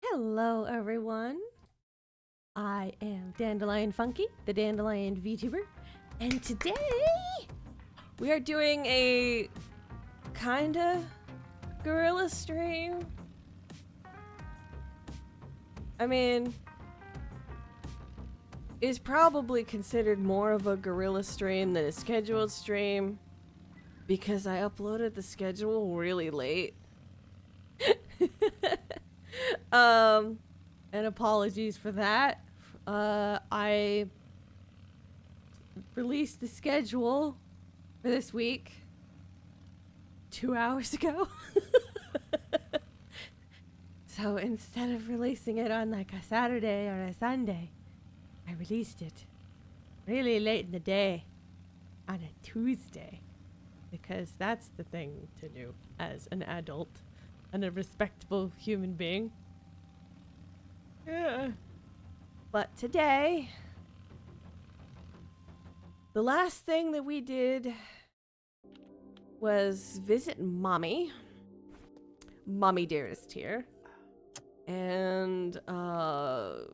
Hello, everyone. I am DandelionFunky, the Dandelion Vtuber, and today we are doing a kinda gorilla stream. I mean, it's probably considered more of a gorilla stream than a scheduled stream because I uploaded the schedule really late. And apologies for that. I released the schedule for this week 2 hours ago. So instead of releasing it on like a Saturday or a Sunday, I released it really late in the day on a Tuesday because that's the thing to do as an adult and a respectable human being. Yeah. But today, the last thing that we did was visit Mommy. Mommy Dearest here. And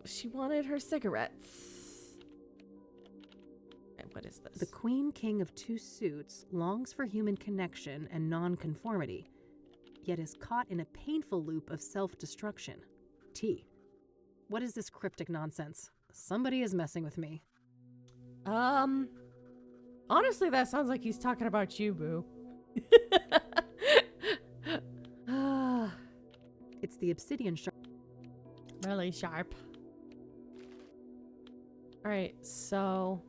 she wanted her cigarettes. And what is this? The Queen King of Two Suits longs for human connection and non-conformity, yet is caught in a painful loop of self-destruction. T. What is this cryptic nonsense? Somebody is messing with me. Honestly, that sounds like he's talking about you, Boo. It's the obsidian shark. Really sharp. Alright, so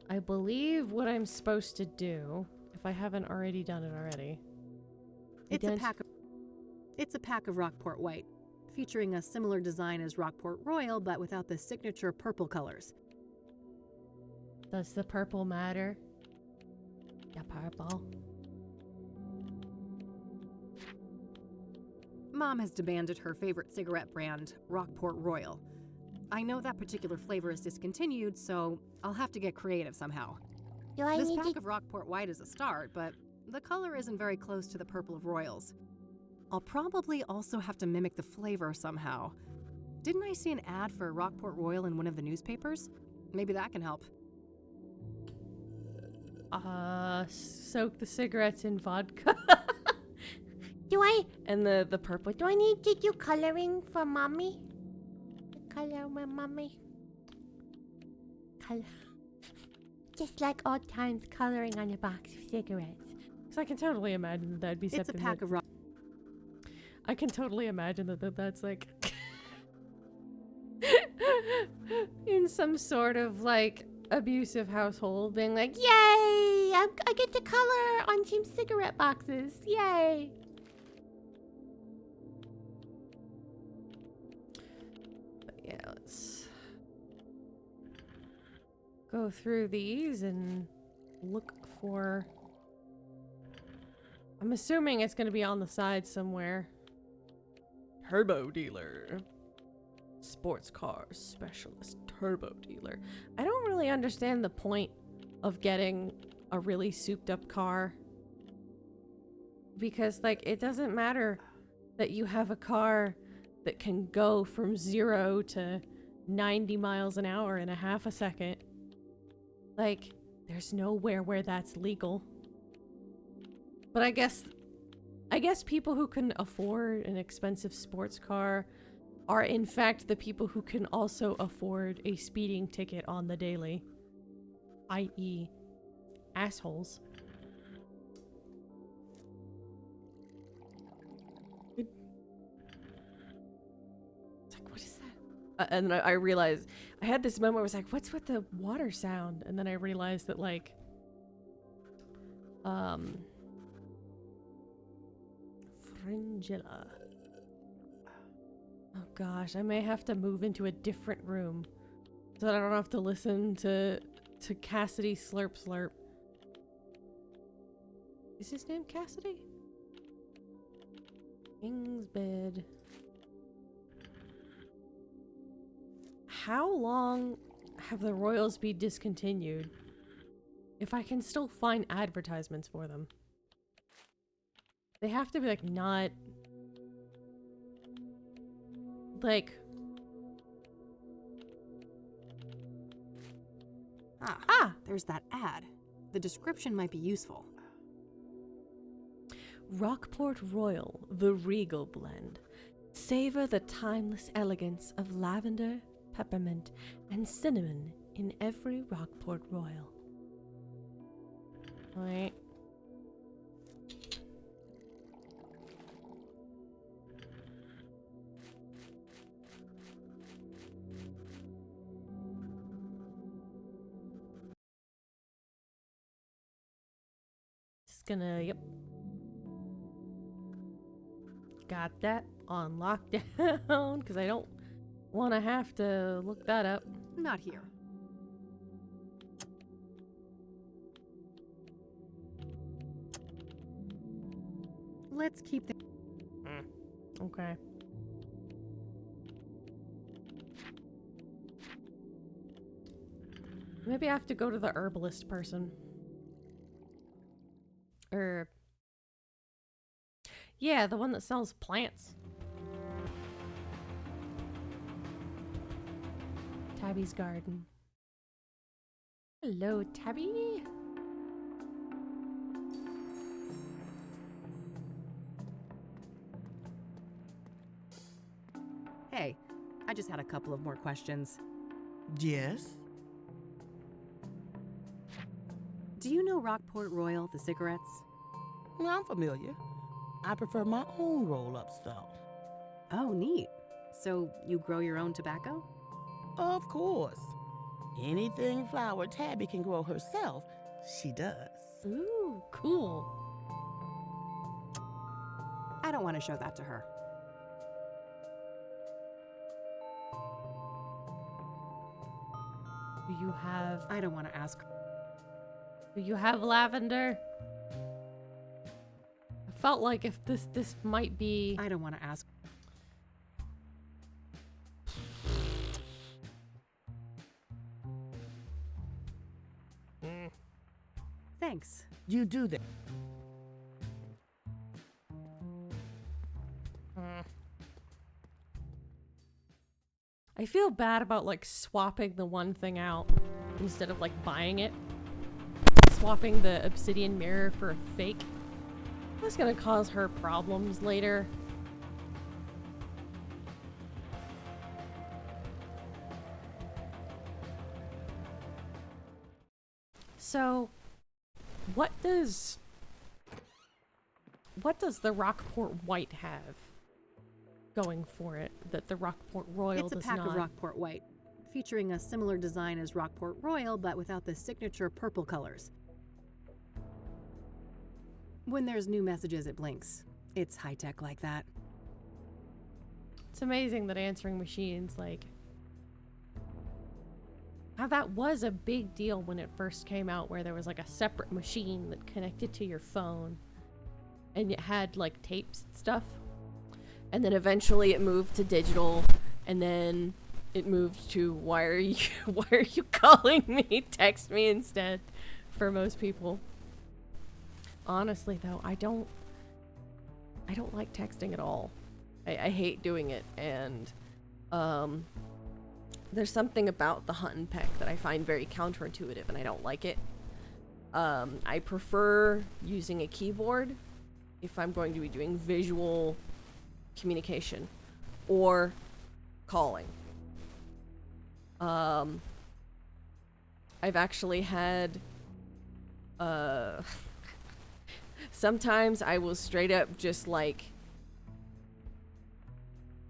I believe what I'm supposed to do, if I haven't already done it already. It's a pack of Rockport White, featuring a similar design as Rockport Royal, but without the signature purple colors. Does the purple matter? Yeah, purple. Mom has demanded her favorite cigarette brand, Rockport Royal. I know that particular flavor is discontinued, so I'll have to get creative somehow. This pack of Rockport White is a start, but the color isn't very close to the purple of Royals. I'll probably also have to mimic the flavor somehow. Didn't I see an ad for Rockport Royal in one of the newspapers? Maybe that can help. Soak the cigarettes in vodka. And the purple. Do I need to do coloring for Mommy? Color my Mommy. Color. Just like old times coloring on a box of cigarettes. Because I can totally imagine that'd be something. It's a pack of I can totally imagine that's like in some sort of like abusive household being like, yay! I get to color on some cigarette boxes. Yay! But yeah, let's go through these and look for... I'm assuming it's going to be on the side somewhere. Turbo dealer. Sports car specialist turbo dealer. I don't really understand the point of getting a really souped up car. Because like it doesn't matter that you have a car that can go from 0 to 90 miles an hour in a half a second. Like there's nowhere where that's legal. But I guess people who can afford an expensive sports car are in fact the people who can also afford a speeding ticket on the daily. I.e. assholes. It's like, what is that? And then I realized, I had this moment where I was like, what's with the water sound? And then I realized that like, Fringilla. Oh gosh, I may have to move into a different room so that I don't have to listen to Cassidy Slurp Slurp. Is his name Cassidy? King's bed. How long have the Royals been discontinued if I can still find advertisements for them? They have to be like not like There's that ad. The description might be useful. Rockport Royal, the Regal blend. Savor the timeless elegance of lavender, peppermint, and cinnamon in every Rockport Royal. Right. Just gonna, yep. Got that on lockdown because I don't want to have to look that up. Not here. Let's keep the... Okay. Maybe I have to go to the herbalist person. Yeah, the one that sells plants. Tabby's garden. Hello, Tabby. Hey, I just had a couple of more questions. Yes? Do you know Rockport Royal, the cigarettes? Well, I'm familiar. I prefer my own roll-up stuff. Oh, neat. So you grow your own tobacco? Of course. Anything flower Tabby can grow herself, she does. Ooh, cool. I don't want to show that to her. Do you have... I don't want to ask her. Do you have lavender? I felt like if this might be... I don't want to ask. Thanks. You do that. I feel bad about like swapping the one thing out instead of like buying it. Swapping the obsidian mirror for a fake. That's gonna cause her problems later. So, what does the Rockport White have going for it that the Rockport Royal does not? It's a pack of Rockport White, featuring a similar design as Rockport Royal, but without the signature purple colors. When there's new messages, it blinks. It's high-tech like that. It's amazing that answering machines, like, how that was a big deal when it first came out, where there was like a separate machine that connected to your phone and it had like tapes and stuff. And then eventually it moved to digital, and then it moved to why are you calling me? Text me instead for most people. Honestly though, I don't like texting at all. I hate doing it, and there's something about the hunt and peck that I find very counterintuitive, and I don't like it. I prefer using a keyboard if I'm going to be doing visual communication or calling. I've actually had sometimes I will straight up just like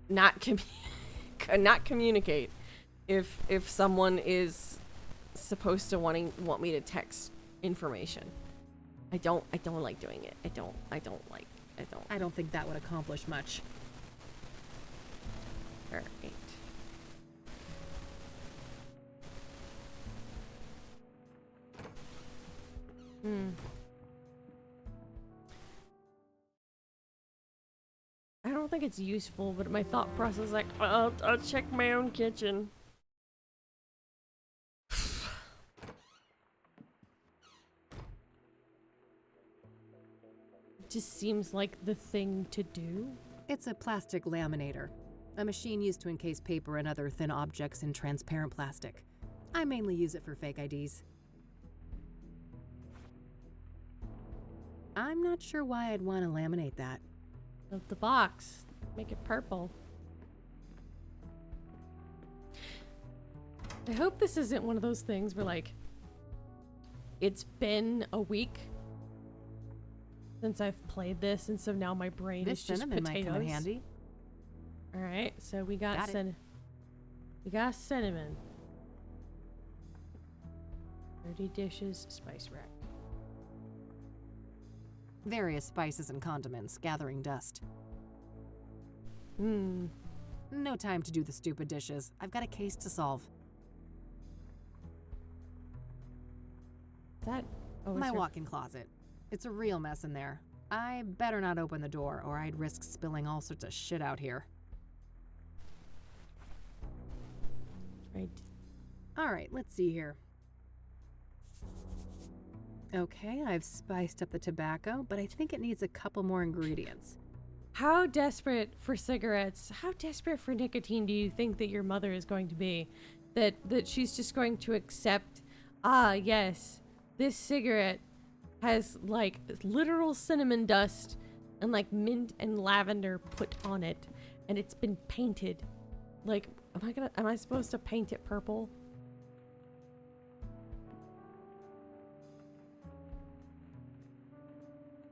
not communicate if someone is supposed to want me to text information. I don't like doing it. I don't think that would accomplish much. All right. I don't think it's useful, but my thought process is like, I'll check my own kitchen. just seems like the thing to do. It's a plastic laminator, a machine used to encase paper and other thin objects in transparent plastic. I mainly use it for fake IDs. I'm not sure why I'd want to laminate that. Of the box. Make it purple. I hope this isn't one of those things where, like, it's been a week since I've played this, and so now my brain is just cinnamon potatoes. might come in handy. All right, so we got we got cinnamon. 30 dishes, spice rack. Various spices and condiments, gathering dust. No time to do the stupid dishes. I've got a case to solve. My walk-in closet. It's a real mess in there. I better not open the door, or I'd risk spilling all sorts of shit out here. Right. All right, let's see here. Okay, I've spiced up the tobacco, but I think it needs a couple more ingredients. How desperate for cigarettes, how desperate for nicotine do you think that your mother is going to be? That she's just going to accept, yes, this cigarette has like literal cinnamon dust and like mint and lavender put on it, and it's been painted. Like, am I supposed to paint it purple?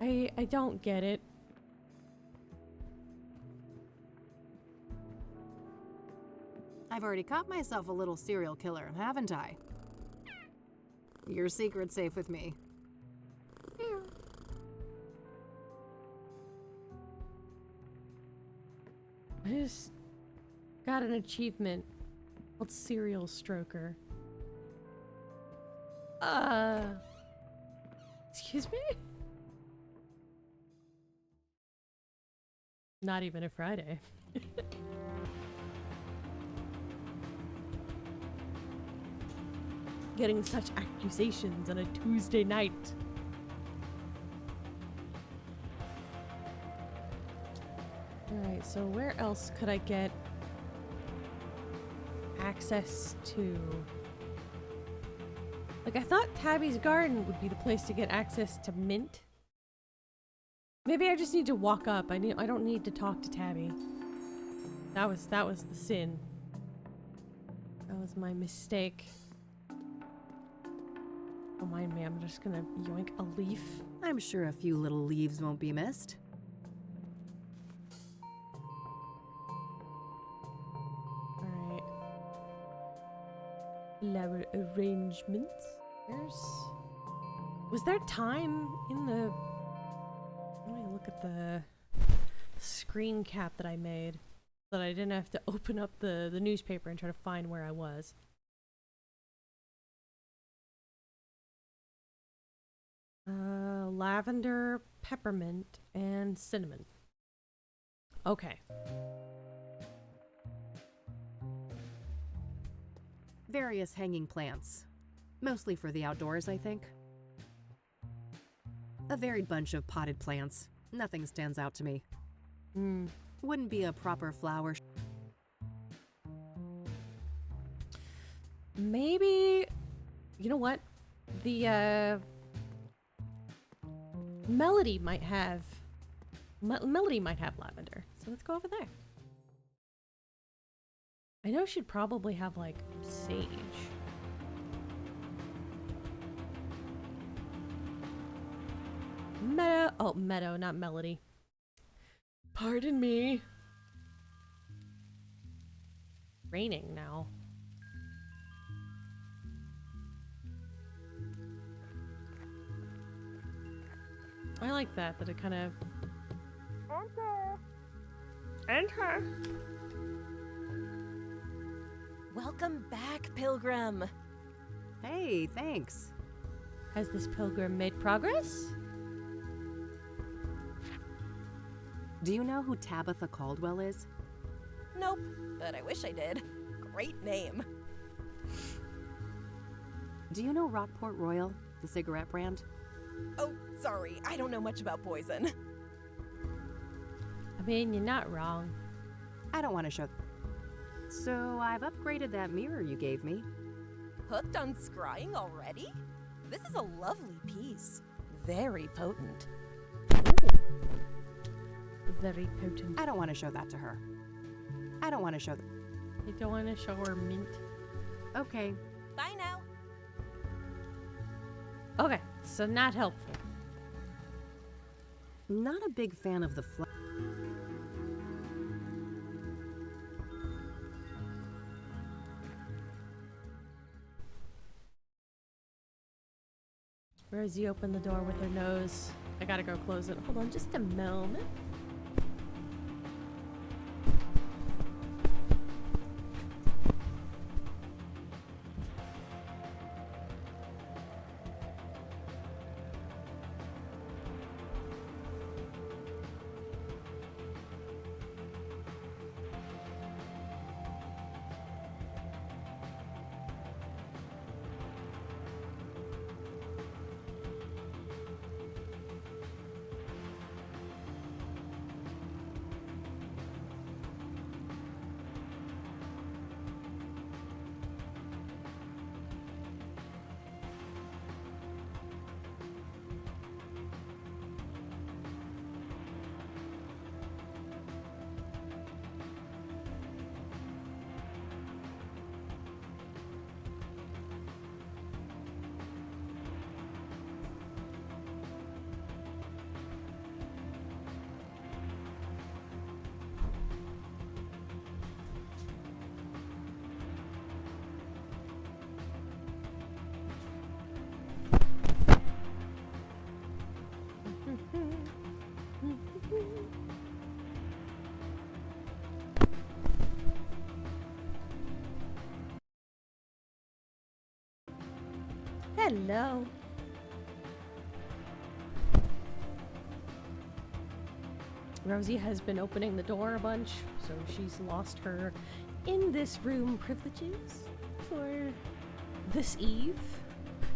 I don't get it. I've already caught myself a little serial killer, haven't I? Your secret's safe with me. I just got an achievement called Serial Stroker. Excuse me? Not even a Friday. Getting such accusations on a Tuesday night. Alright, so where else could I get access to? Like, I thought Tabby's Garden would be the place to get access to mint. Maybe I just need to walk up. I don't need to talk to Tabby. That was the sin. That was my mistake. Don't mind me, I'm just gonna yoink a leaf. I'm sure a few little leaves won't be missed. Alright. Flower arrangements. Was there time in the... Let me look at the screen cap that I made so that I didn't have to open up the newspaper and try to find where I was. Lavender, peppermint, and cinnamon. Okay. Various hanging plants. Mostly for the outdoors, I think. A varied bunch of potted plants. Nothing stands out to me. Wouldn't be a proper flower. Maybe... You know what? The, Melody might have... Melody might have lavender. So let's go over there. I know she'd probably have, like, sage. Meadow, not Melody. Pardon me. Raining now. I like that it kind of... Enter! Welcome back, Pilgrim. Hey, thanks. Has this pilgrim made progress? Do you know who Tabitha Caldwell is? Nope, but I wish I did. Great name. Do you know Rockport Royal, the cigarette brand? Oh, sorry, I don't know much about poison. mean, you're not wrong. I don't want to show. So I've upgraded that mirror you gave me. Hooked on scrying already? This is a lovely piece. Very potent. Very potent. I don't want to show that to her. I don't want to show. You don't want to show her mint. Okay. Bye now. Okay, so not helpful. Not a big fan of the Rosie opened the door with her nose. I gotta go close it. Hold on just a moment. Hello. Rosie has been opening the door a bunch, so she's lost her in this room privileges for this eve.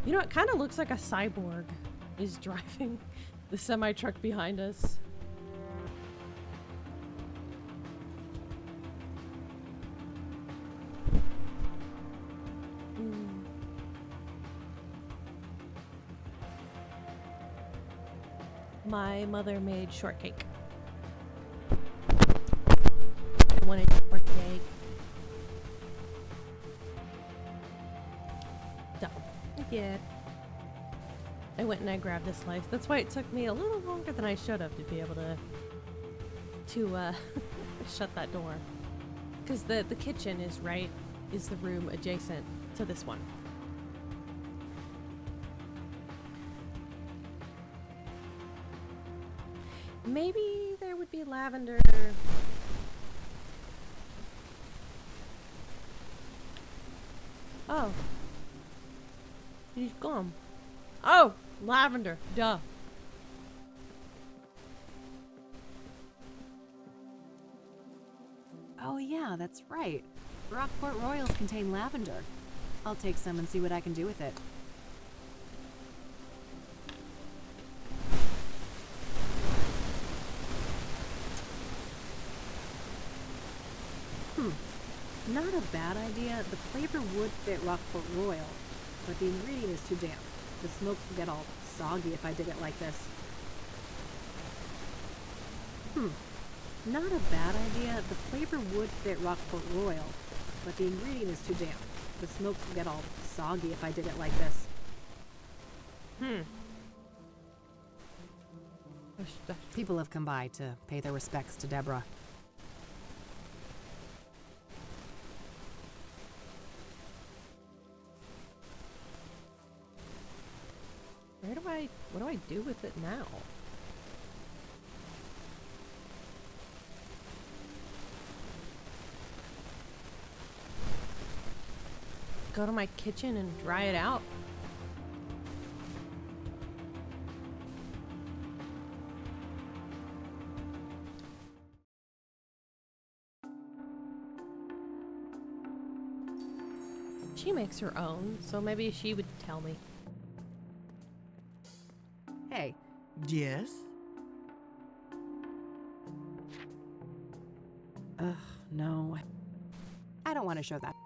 You know, it kind of looks like a cyborg is driving the semi-truck behind us. My mother made shortcake. I wanted shortcake. So, I did. I went and I grabbed a slice. That's why it took me a little longer than I should have to be able to shut that door. Because the kitchen is the room adjacent to this one. Maybe there would be lavender. Oh. He's gone. Oh! Lavender. Duh. Oh yeah, that's right. Rockport Royals contain lavender. I'll take some and see what I can do with it. Not a bad idea. The flavor would fit Rockport Royal, but the ingredient is too damp. The smokes would get all soggy if I did it like this. Not a bad idea. The flavor would fit Rockport Royal, but the ingredient is too damp. The smokes would get all soggy if I did it like this. People have come by to pay their respects to Deborah. What do I do with it now? Go to my kitchen and dry it out? She makes her own, so maybe she would tell me. Hey. Yes? want to show that.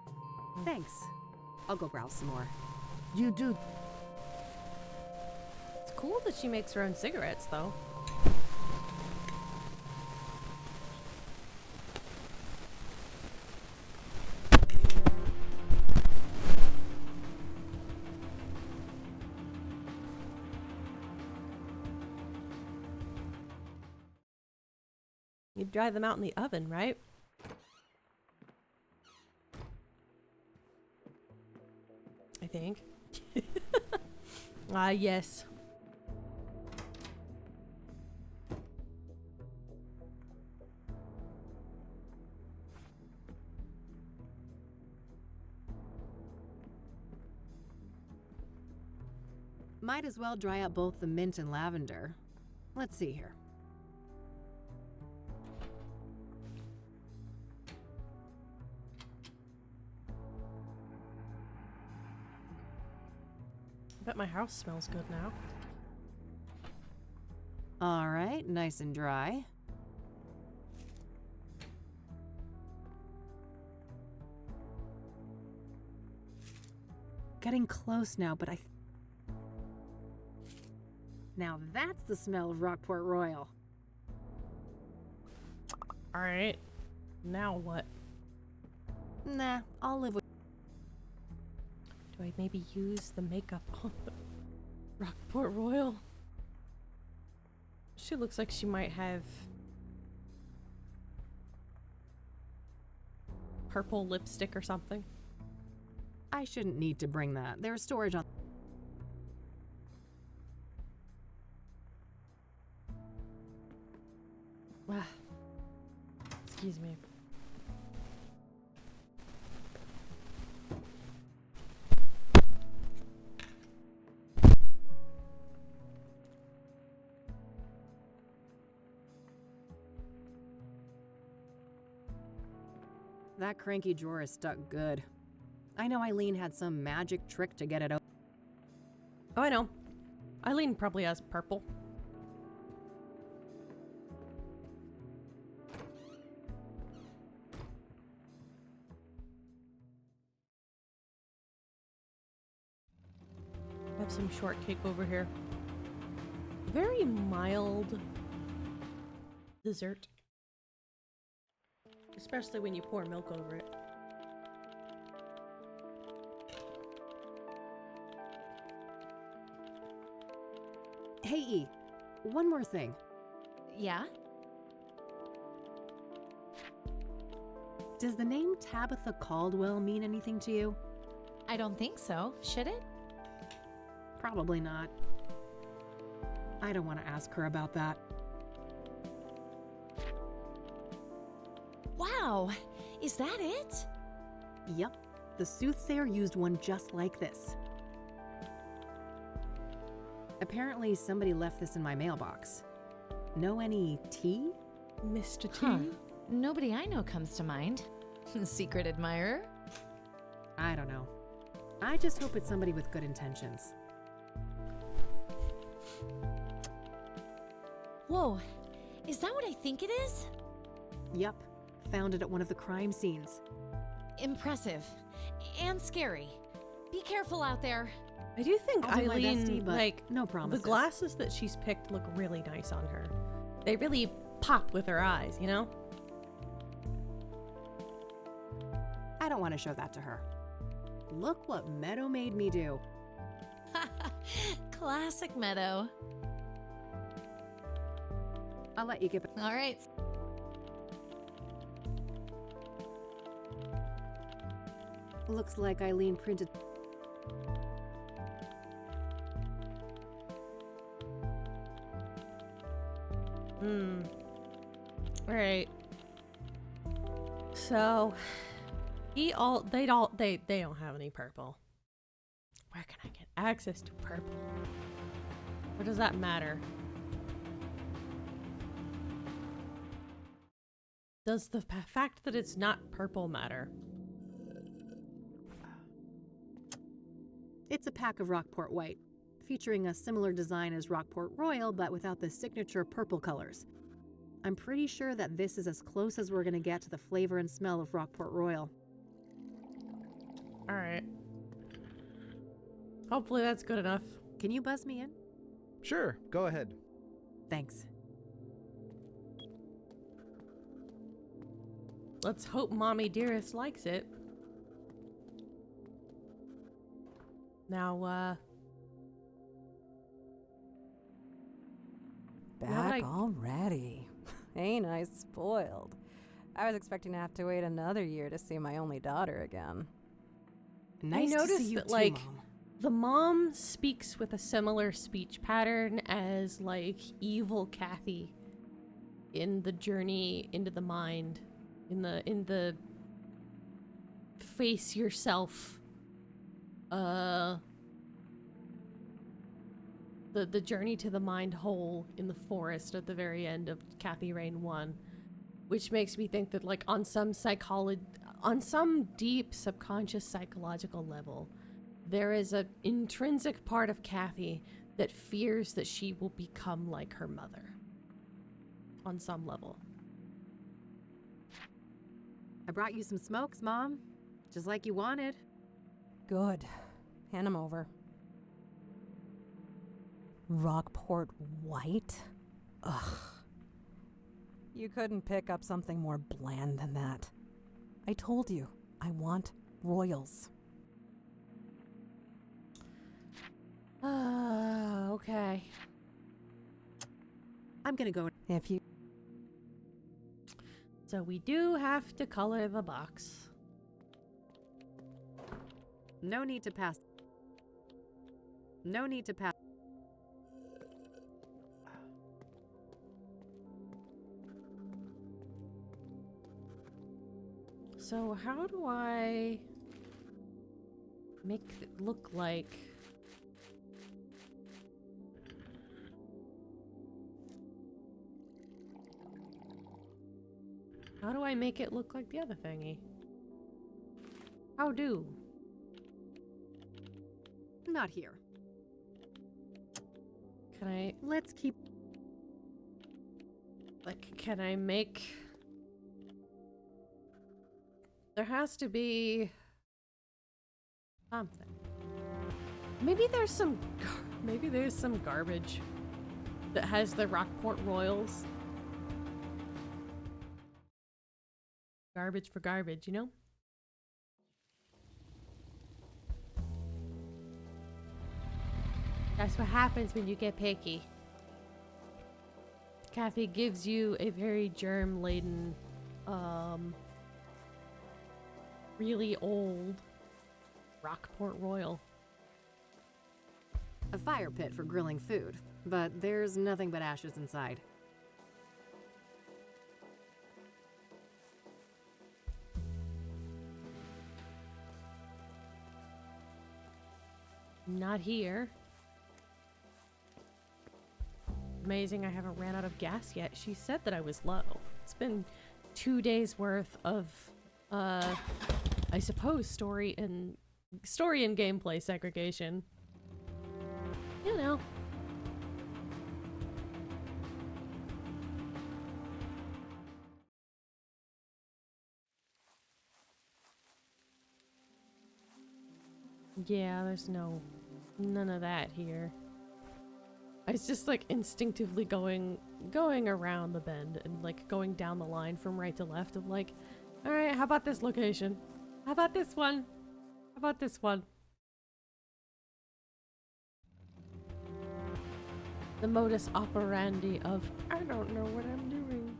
Thanks. I'll go browse some more. You do. It's cool that she makes her own cigarettes, though. You dry them out in the oven, right? I think. Ah, yes. Might as well dry out both the mint and lavender. Let's see here. I bet my house smells good now. All right, nice and dry. Getting close now, but now that's the smell of Rockport Royal. Alright. Now what? Nah, I'll live with. Do I maybe use the makeup on the Rockport Royal? She looks like she might have purple lipstick or something. I shouldn't need to bring that. There's storage on. Ah. Excuse me. That cranky drawer is stuck good. I know Eileen had some magic trick to get it open. Oh, I know. Eileen probably has purple. I have some shortcake over here. Very mild dessert. Especially when you pour milk over it. Hey, E, one more thing. Yeah? Does the name Tabitha Caldwell mean anything to you? I don't think so. Should it? Probably not. I don't want to ask her about that. Wow! Is that it? Yep, the Soothsayer used one just like this. Apparently somebody left this in my mailbox. Know any tea? Mr. T? Huh. Nobody I know comes to mind. Secret admirer? I don't know. I just hope it's somebody with good intentions. Whoa, is that what I think it is? Yep, found it at one of the crime scenes. Impressive. And scary. Be careful out there. I do think I'll do my Eileen, bestie, but like, no promises. the glasses that she's picked look really nice on her. They really pop with her eyes, you know? I don't want to show that to her. Look what Meadow made me do. Classic Meadow. I'll let you get back. All right. Looks like Eileen printed. Alright. So, they don't have any purple. Where can I get access to purple? Or does that matter? Does the fact that it's not purple matter? It's a pack of Rockport White, featuring a similar design as Rockport Royal, but without the signature purple colors. I'm pretty sure that this is as close as we're gonna get to the flavor and smell of Rockport Royal. Alright. Hopefully that's good enough. Can you buzz me in? Sure, go ahead. Thanks. Let's hope Mommy Dearest likes it. Now, Back already. Ain't I spoiled? I was expecting to have to wait another year to see my only daughter again. Nice I to see noticed you that, too, like, Mom. the mom speaks with a similar speech pattern as, like, evil Kathy in the journey into the mind, in the face yourself, the journey to the mind hole in the forest at the very end of Kathy Rain 1, which makes me think that, like, on some deep subconscious psychological level, there is an intrinsic part of Kathy that fears that she will become like her mother. On some level. I brought you some smokes, Mom. Just like you wanted. Good. Hand 'em over. Rockport White? Ugh. You couldn't pick up something more bland than that. I told you, I want royals. Okay. I'm gonna go. If you... So we do have to color the box. No need to pass. No need to pass. So how do I make it look like... How do I make it look like the other thingy? How do? Not here. Can I... Let's keep. Like, can I make... There has to be... something. Maybe there's some garbage that has the Rockport Royals. Garbage for garbage, you know? That's what happens when you get picky. Kathy gives you a very germ-laden, really old Rockport Royal. A fire pit for grilling food, but there's nothing but ashes inside. Not here. Amazing I haven't ran out of gas yet. She said that I was low. It's been 2 days worth of, I suppose story and gameplay segregation. You know. Yeah, there's none of that here. I was just like instinctively going around the bend and like going down the line from right to left of like, all right, how about this location? How about this one? How about this one? The modus operandi of, I don't know what I'm doing.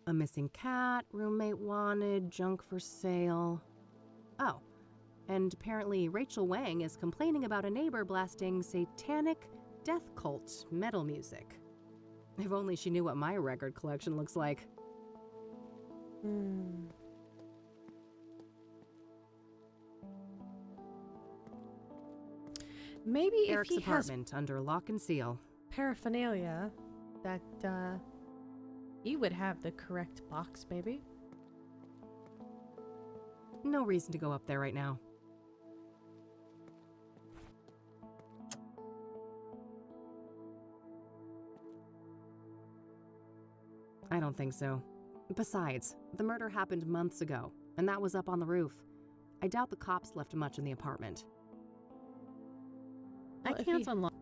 A missing cat, roommate wanted, junk for sale. Oh, and apparently Rachel Wang is complaining about a neighbor blasting satanic death cult metal music. If only she knew what my record collection looks like. Maybe Eric's if he has apartment under lock and seal. paraphernalia, that he would have the correct box, maybe. No reason to go up there right now. I don't think so. Besides, the murder happened months ago, and that was up on the roof. I doubt the cops left much in the apartment. Well, I if can't he- unlock.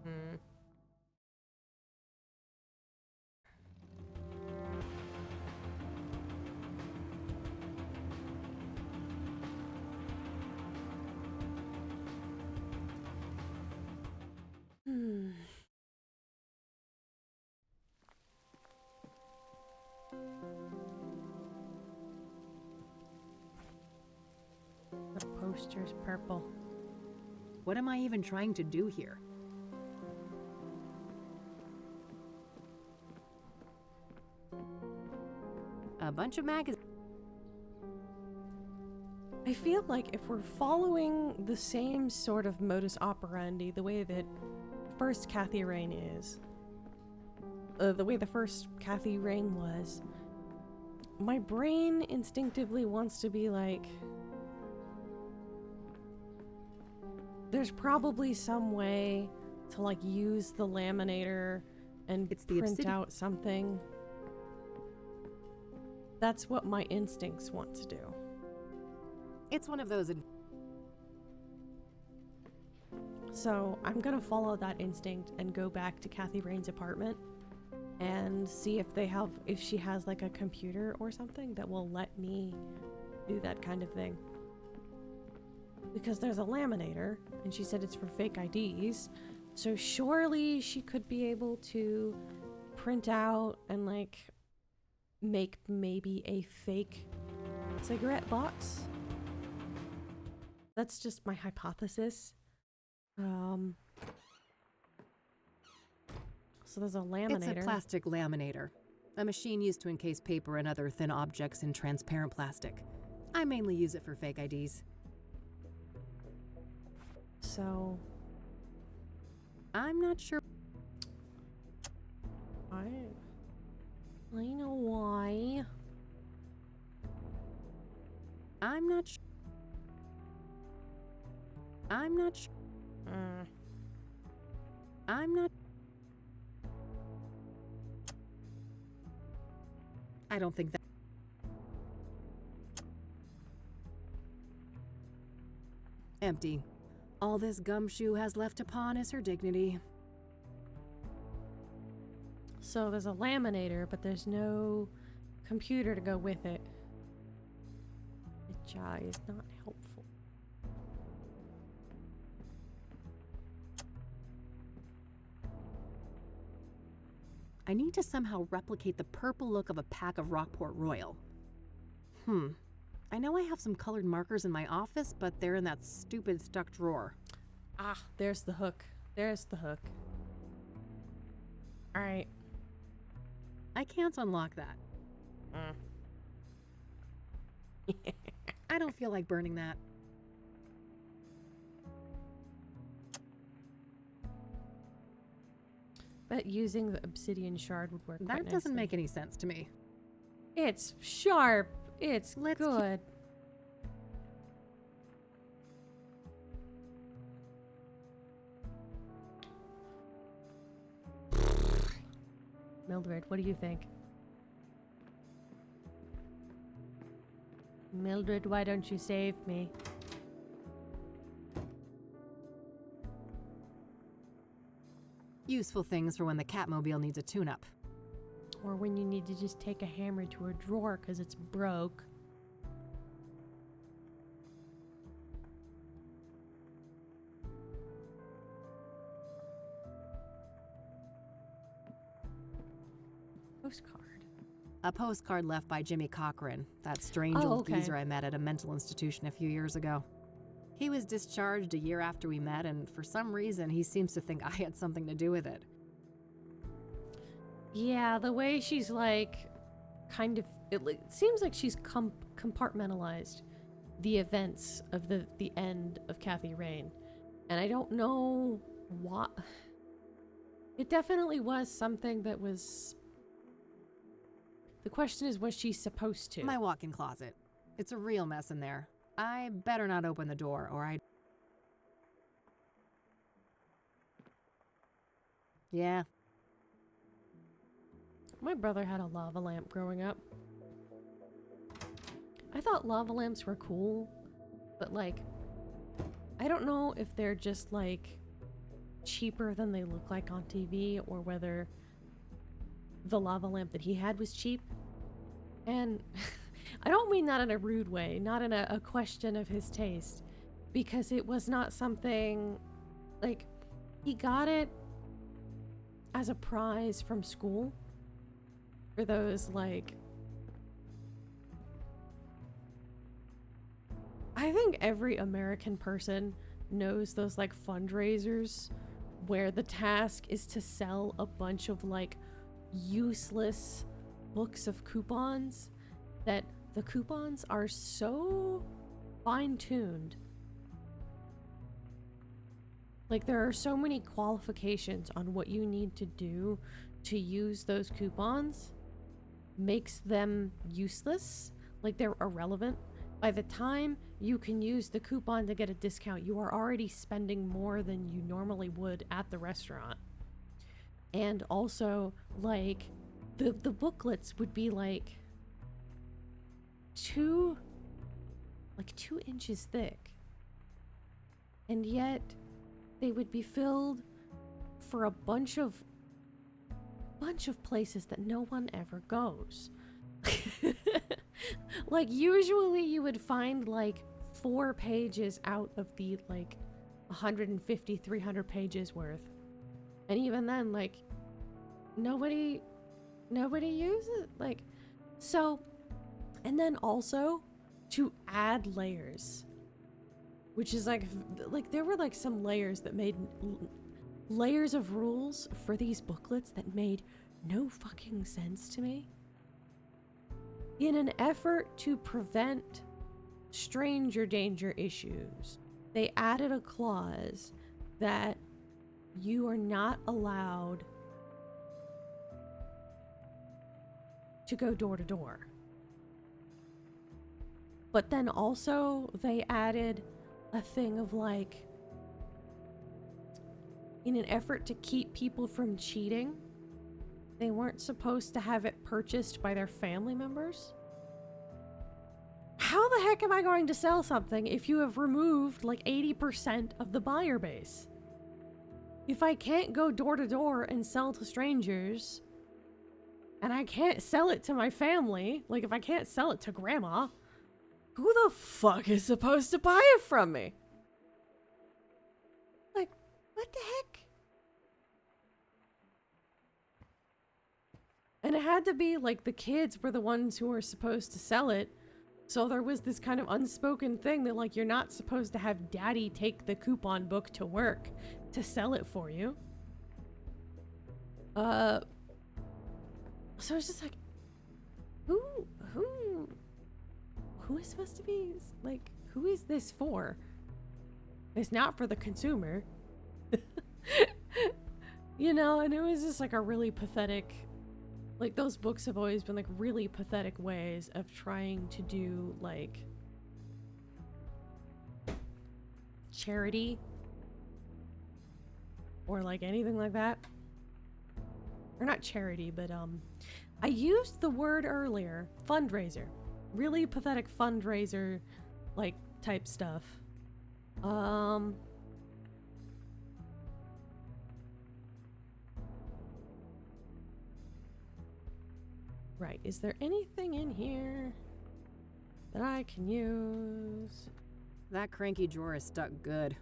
Hmm. Hmm. The poster's purple. What am I even trying to do here? A bunch of magazines. I feel like if we're following the same sort of modus operandi, the way that first Kathy Rain is, the way the first Kathy Rain was, my brain instinctively wants to be like, there's probably some way to like use the laminator and It's the print obsidian. out something. That's what my instincts want to do. It's one of those. So I'm gonna follow that instinct and go back to Kathy Rain's apartment and see if she has like a computer or something that will let me do that kind of thing. Because there's a laminator and she said it's for fake IDs, so surely she could be able to print out and like make maybe a fake cigarette box. That's just my hypothesis. So there's a laminator. It's a plastic laminator, a machine used to encase paper and other thin objects in transparent plastic. I mainly use it for fake IDs. So I'm not sure. I know why. I'm not sure. I'm not sure. I'm not. I don't think that. Empty. All this gumshoe has left to pawn is her dignity. So there's a laminator, but there's no computer to go with it. Which is not helpful. I need to somehow replicate the purple look of a pack of Rockport Royal. I know I have some colored markers in my office, but they're in that stupid stuck drawer. Ah, there's the hook. There's the hook. Alright. I can't unlock that. I don't feel like burning that. But using the obsidian shard would work quite That doesn't nicely. make any sense to me. It's sharp. It's Let's keep- good. Mildred, what do you think? Mildred, why don't you save me? Useful things for when the Catmobile needs a tune-up. Or when you need to just take a hammer to a drawer because it's broke. Postcard. A postcard left by Jimmy Cochran, that strange Oh, old okay. geezer I met at a mental institution a few years ago. He was discharged a year after we met, and for some reason he seems to think I had something to do with it. Yeah, the way she's like, kind of, it seems like she's compartmentalized the events of the end of Kathy Rain. And I don't know what. It definitely was something that was. The question is, was she supposed to? My walk-in closet. It's a real mess in there. I better not open the door, or I... Yeah. My brother had a lava lamp growing up. I thought lava lamps were cool, but like, I don't know if they're just like cheaper than they look like on TV or whether the lava lamp that he had was cheap. And I don't mean that in a rude way, not in a question of his taste, because it was not something like he got it as a prize from school for those like, I think every American person knows those like fundraisers where the task is to sell a bunch of like useless books of coupons, that the coupons are so fine-tuned. Like there are so many qualifications on what you need to do to use those coupons, makes them useless, like they're irrelevant. By the time you can use the coupon to get a discount, you are already spending more than you normally would at the restaurant. And also, like, the booklets would be like 2 inches thick. And yet, they would be filled for a bunch of places that no one ever goes. Like usually you would find like 4 pages out of the like 150, 300 pages worth. And even then, like nobody uses it. Like, so, and then also to add layers, which is like there were like some layers that made layers of rules for these booklets that made no fucking sense to me. In an effort to prevent stranger danger issues, they added a clause that you are not allowed to go door to door. But then also they added a thing of like, in an effort to keep people from cheating, they weren't supposed to have it purchased by their family members. How the heck am I going to sell something if you have removed like 80% of the buyer base? If I can't go door to door and sell to strangers, and I can't sell it to my family, like if I can't sell it to grandma, who the fuck is supposed to buy it from me? Like, what the heck? And it had to be like the kids were the ones who were supposed to sell it. So there was this kind of unspoken thing that like you're not supposed to have daddy take the coupon book to work to sell it for you. So it's just like, who is supposed to be like, who is this for? It's not for the consumer. You know, and it was just like a really pathetic, like those books have always been like really pathetic ways of trying to do like charity or like anything like that. Or not charity, but I used the word earlier, fundraiser. Really pathetic fundraiser like type stuff. Right, is there anything in here that I can use? That cranky drawer is stuck good.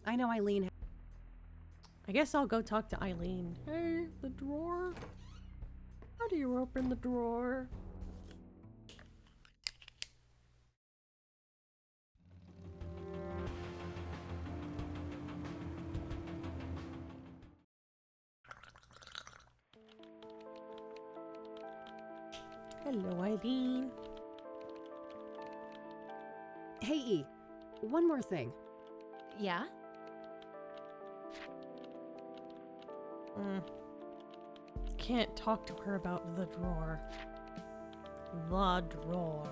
I know Eileen... I guess I'll go talk to Eileen. Hey, the drawer? How do you open the drawer? Hello, Eileen. Hey, E. One more thing. Yeah? Can't talk to her about the drawer. The drawer.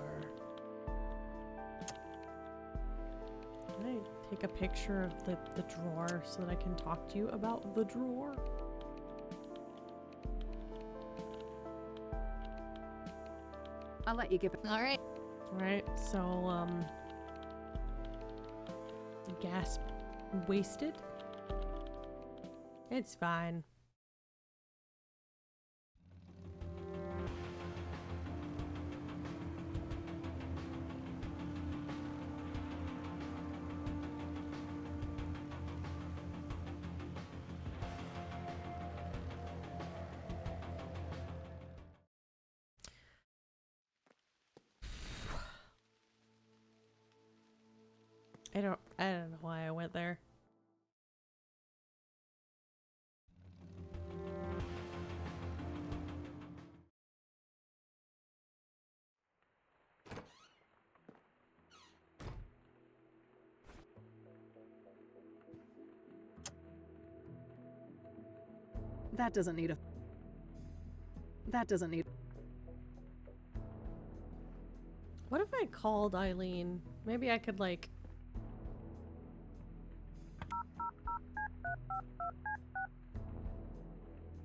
take a picture of the drawer so that I can talk to you about the drawer. I'll let you get back. All right. Right, so, gas wasted? It's fine. I don't know why I went there. That doesn't need. What if I called Eileen? Maybe I could like...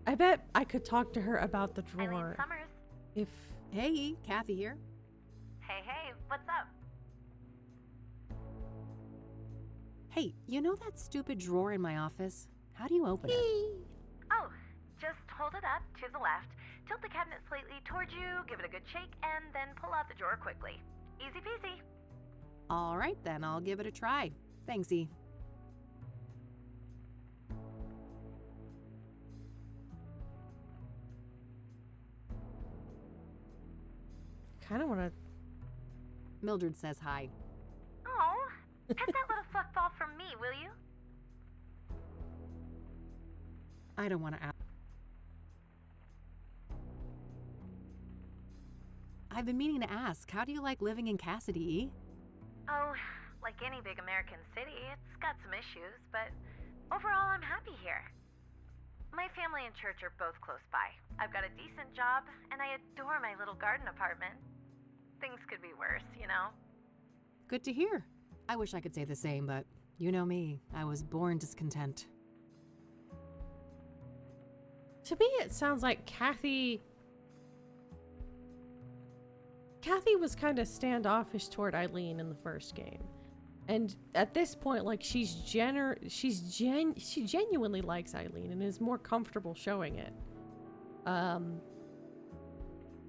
I bet I could talk to her about the drawer. Summers. If... Hey, Kathy here. Hey, what's up? Hey, you know that stupid drawer in my office? How do you open it? Oh, just hold it up to the left, tilt the cabinet slightly towards you, give it a good shake, and then pull out the drawer quickly. Easy peasy. All right, then I'll give it a try. Thanks, E. Kind of want to... Mildred says hi. Oh, pet that little fluffball from me, will you? I don't want to ask. I've been meaning to ask, how do you like living in Cassidy, E? Oh, like any big American city, it's got some issues, but overall I'm happy here. My family and church are both close by. I've got a decent job, and I adore my little garden apartment. Things could be worse, you know? Good to hear. I wish I could say the same, but you know me. I was born discontent. To me, it sounds like Kathy was kind of standoffish toward Eileen in the first game. And at this point, like, she genuinely likes Eileen and is more comfortable showing it. And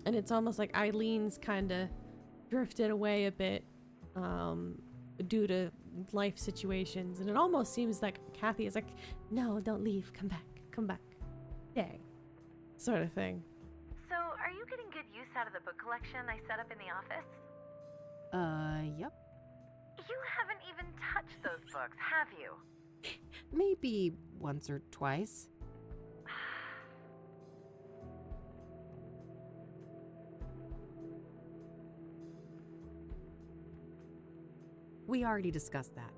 it's almost like Eileen's kind of drifted away a bit due to life situations. And it almost seems like Kathy is like, no, don't leave, come back. Yay. Sort of thing. So, are you getting good use out of the book collection I set up in the office? Yep. You haven't even touched those books, have you? Maybe once or twice. We already discussed that.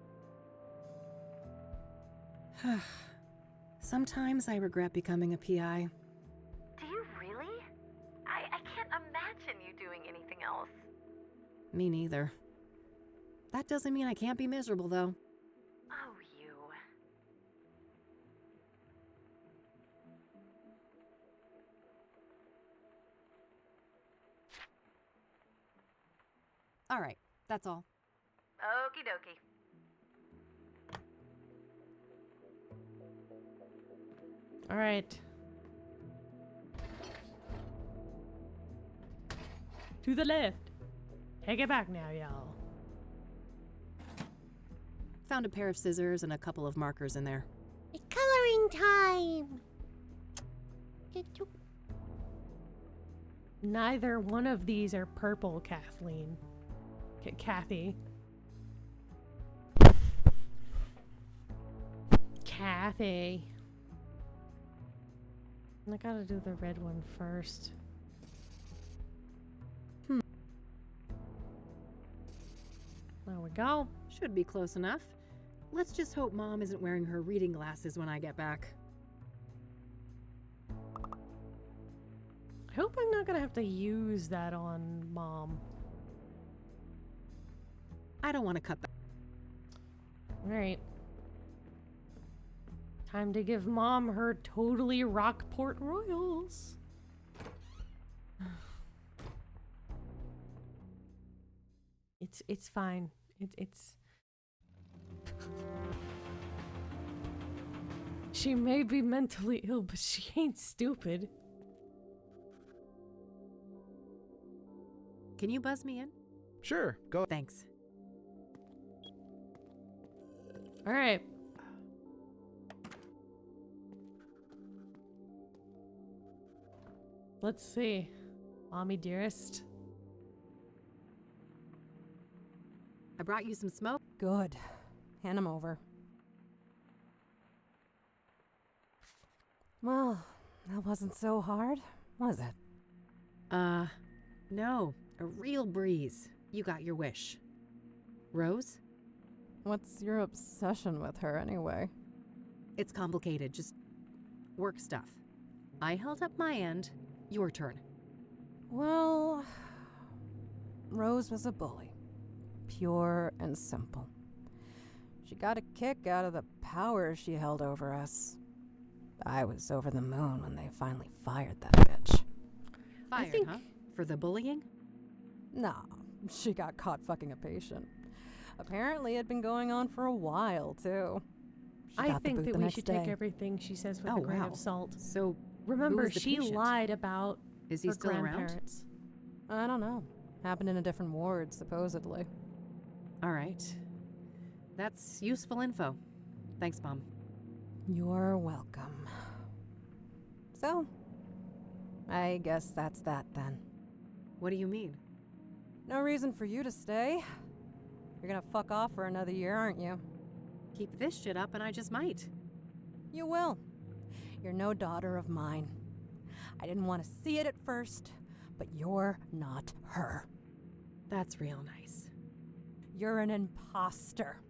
Sometimes I regret becoming a PI. Do you really? I can't imagine you doing anything else. Me neither. That doesn't mean I can't be miserable, though. Oh, you. All right, that's all. Okie dokie. All right. To the left. Take it back now, y'all. Found a pair of scissors and a couple of markers in there. It's coloring time. Neither one of these are purple, Kathleen. Kathy. Kathy. I gotta do the red one first. There we go. Should be close enough. Let's just hope Mom isn't wearing her reading glasses when I get back. I hope I'm not gonna have to use that on Mom. I don't want to cut that. Alright. Time to give Mom her totally Rockport Royals. It's fine. It's She may be mentally ill, but she ain't stupid. Can you buzz me in? Sure, go. Thanks. Alright. Let's see. Mommy dearest. I brought you some smoke. Good. Hand him over. Well, that wasn't so hard, was it? No. A real breeze. You got your wish. Rose? What's your obsession with her anyway? It's complicated. Just work stuff. I held up my end. Your turn. Well, Rose was a bully. Pure and simple. She got a kick out of the power she held over us. I was over the moon when they finally fired that bitch. Fired, huh? For the bullying? No, she got caught fucking a patient. Apparently it had been going on for a while, too. I think that we should take everything she says with a grain of salt. So, remember, she lied about Is he her still around? grandparents. I don't know. Happened in a different ward, supposedly. All right. That's useful info. Thanks, Mom. You're welcome. So, I guess that's that then. What do you mean? No reason for you to stay. You're gonna fuck off for another year, aren't you? Keep this shit up and I just might. You will. You're no daughter of mine. I didn't want to see it at first, but you're not her. That's real nice. You're an imposter.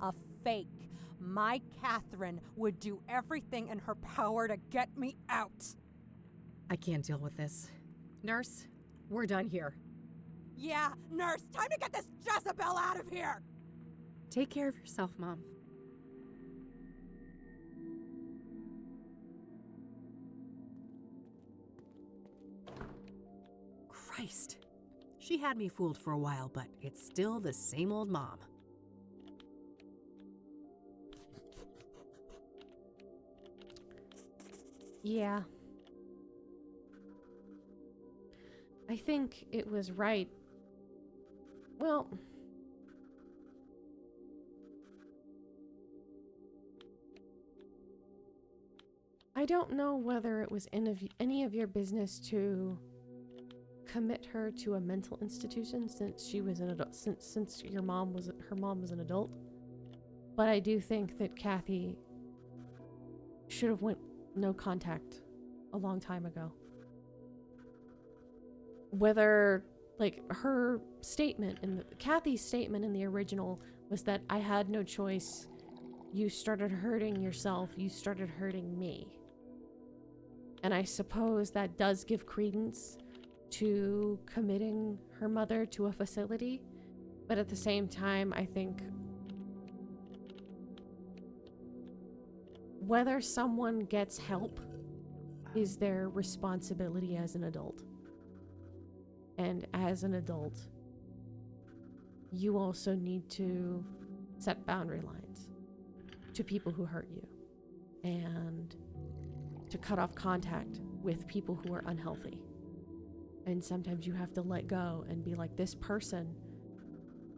A fake. My Catherine would do everything in her power to get me out. I can't deal with this. Nurse, we're done here. Yeah, nurse, time to get this Jezebel out of here! Take care of yourself, Mom. Christ. She had me fooled for a while, but it's still the same old mom. Yeah. I think it was right. Well, I don't know whether it was any of your business to commit her to a mental institution since she was an adult, since her mom was an adult. But I do think that Kathy should have went no contact a long time ago. Whether, like, her statement Kathy's statement in the original was that I had no choice. You started hurting yourself. You started hurting me. And I suppose that does give credence to committing her mother to a facility. But at the same time, I think whether someone gets help is their responsibility as an adult. And as an adult, you also need to set boundary lines to people who hurt you and to cut off contact with people who are unhealthy. And sometimes you have to let go and be like, this person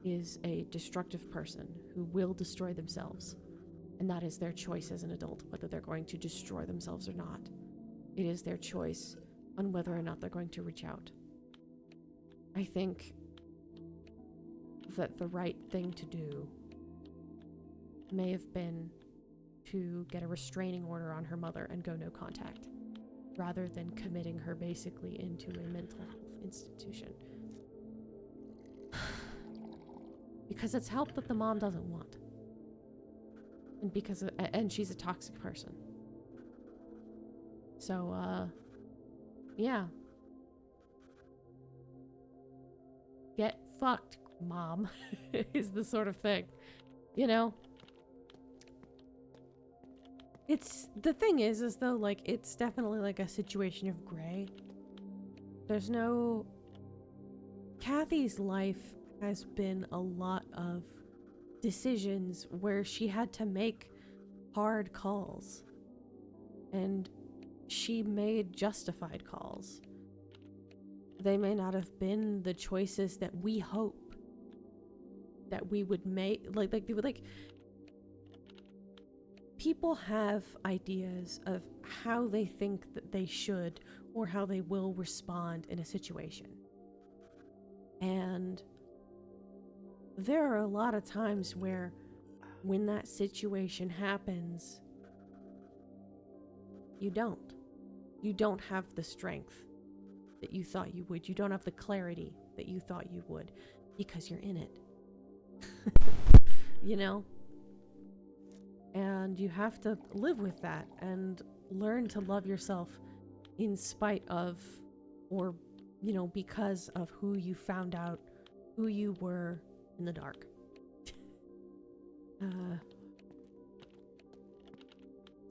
is a destructive person who will destroy themselves. And that is their choice as an adult, whether they're going to destroy themselves or not. It is their choice on whether or not they're going to reach out. I think that the right thing to do may have been to get a restraining order on her mother and go no contact, rather than committing her basically into a mental health institution. Because it's help that the mom doesn't want. And she's a toxic person. So, yeah. Get fucked, Mom, is the sort of thing. You know? The thing is though, like, it's definitely like a situation of gray. There's no... Kathy's life has been a lot of decisions where she had to make hard calls. And she made justified calls. They may not have been the choices that we hope that we would make. Like people have ideas of how they think that they should or how they will respond in a situation. And there are a lot of times where when that situation happens, you don't have the strength that you thought you would. You don't have the clarity that you thought you would because you're in it. You know? And you have to live with that and learn to love yourself in spite of, or, you know, because of who you found out who you were in the dark.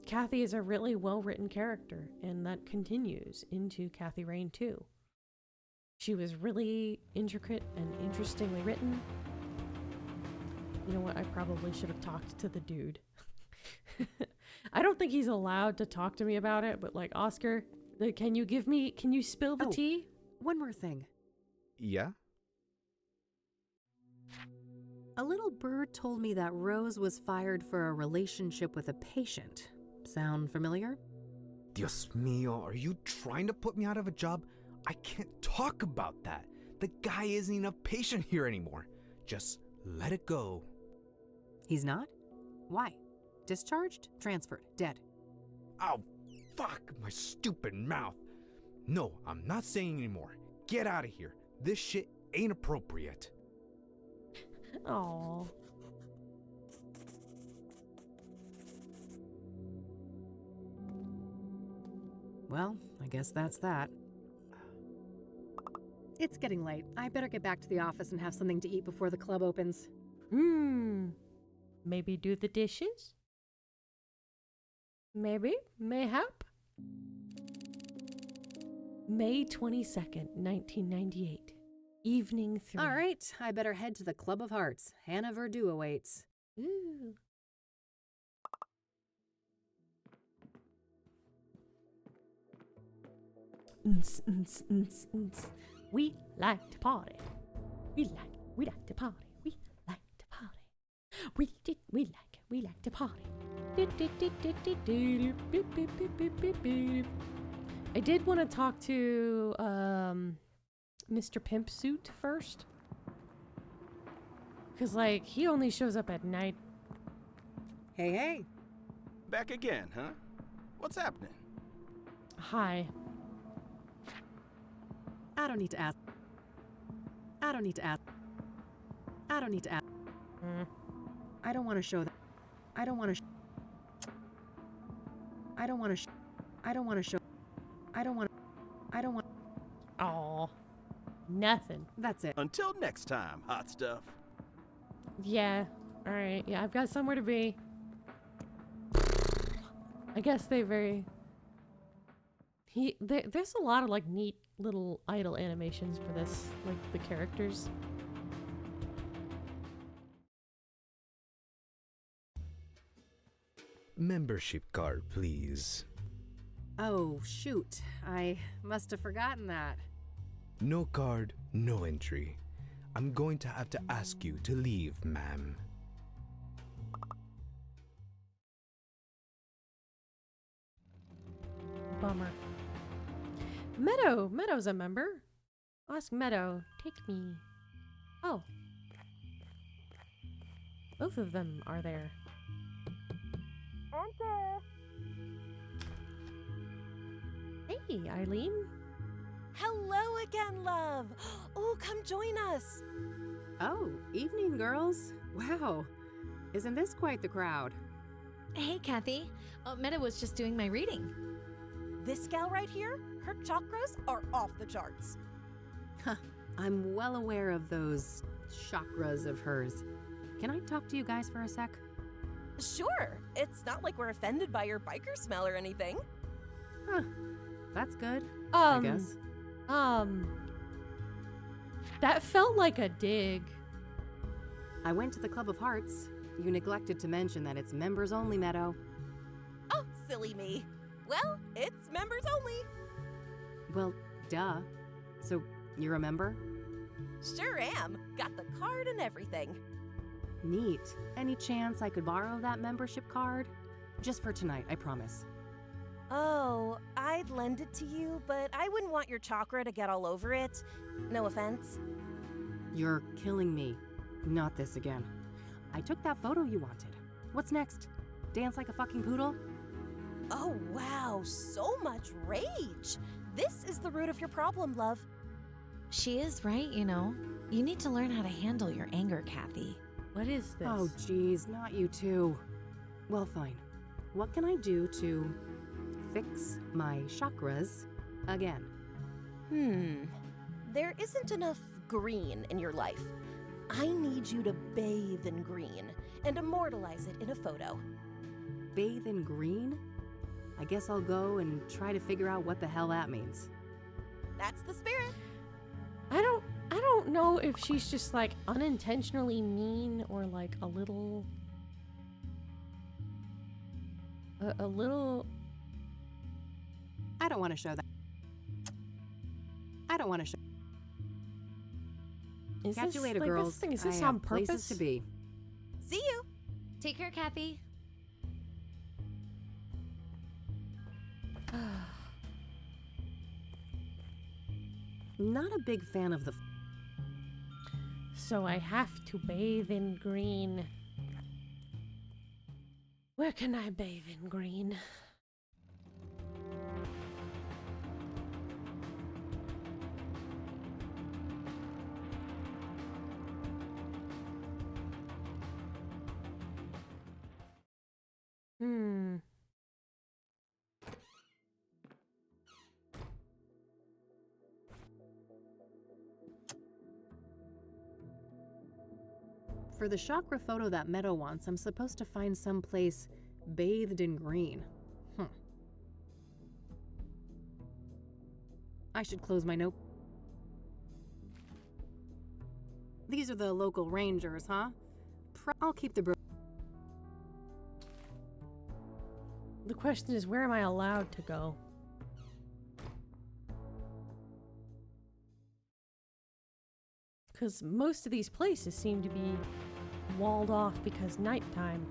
Kathy is a really well-written character, and that continues into Kathy Rain 2. She was really intricate and interestingly written. You know what? I probably should have talked to the dude. I don't think he's allowed to talk to me about it, but like, Oscar, can you spill the tea? One more thing. Yeah? A little bird told me that Rose was fired for a relationship with a patient. Sound familiar? Dios mío, are you trying to put me out of a job? I can't talk about that. The guy isn't even a patient here anymore. Just let it go. He's not? Why? Discharged? Transferred? Dead? Oh, fuck my stupid mouth. No, I'm not saying anymore. Get out of here. This shit ain't appropriate. Aww. Well, I guess that's that. It's getting late. I better get back to the office and have something to eat before the club opens. Maybe do the dishes? Maybe? Mayhap? May 22nd, 1998. Evening 3. All right, I better head to the Club of Hearts. Hannah Verdu awaits. Ooh. We like to party. We like to party. We like to party. We like to party. I did want to talk to Mr. Pimp Suit first. Cause like he only shows up at night. Hey. Back again, huh? What's happening? Hi. I don't need to ask. I don't want to show that. I don't want to. Aw. Nothing. That's it. Until next time, hot stuff. Yeah. Alright. Yeah, I've got somewhere to be. I guess there's a lot of like neat little idle animations for this, like the characters. Membership card, please. Oh, shoot. I must have forgotten that. No card, no entry. I'm going to have to ask you to leave, ma'am. Bummer. Meadow's a member. Ask Meadow. Take me. Oh. Both of them are there. Enter. Hey, Eileen. Hello again, love. Oh, come join us. Oh, evening, girls. Wow. Isn't this quite the crowd? Hey, Kathy. Meta was just doing my reading. This gal right here, her chakras are off the charts. I'm well aware of those chakras of hers. Can I talk to you guys for a sec? Sure, it's not like we're offended by your biker smell or anything. Huh. That's good, I guess. That felt like a dig. I went to the Club of Hearts. You neglected to mention that it's members only, Meadow. Oh, silly me. Well, it's members only. Well, duh. So, you're a member? Sure am. Got the card and everything. Neat. Any chance I could borrow that membership card? Just for tonight, I promise. Oh, I'd lend it to you, but I wouldn't want your chakra to get all over it. No offense. You're killing me. Not this again. I took that photo you wanted. What's next? Dance like a fucking poodle? Oh, wow, so much rage. This is the root of your problem, love. She is right, you know. You need to learn how to handle your anger, Kathy. What is this? Oh, geez, not you too. Well, fine. What can I do to fix my chakras again? There isn't enough green in your life. I need you to bathe in green and immortalize it in a photo. Bathe in green? I guess I'll go and try to figure out what the hell that means. That's the spirit. I don't know if she's just like unintentionally mean or like a little I don't want to show that. I don't want to show. Is Catch this, you later, like, girls. Is this I on have purpose? places to be. See you. Take care, Kathy. Not a big fan of the. So I have to bathe in green. Where can I bathe in green? For the chakra photo that Meadow wants, I'm supposed to find some place bathed in green. I should close my note. These are the local rangers, huh? I'll keep the The question is, where am I allowed to go? Because most of these places seem to be walled off because nighttime.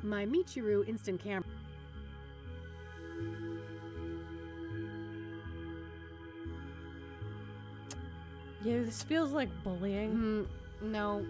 My Michiru instant camera. Yeah, this feels like bullying. No.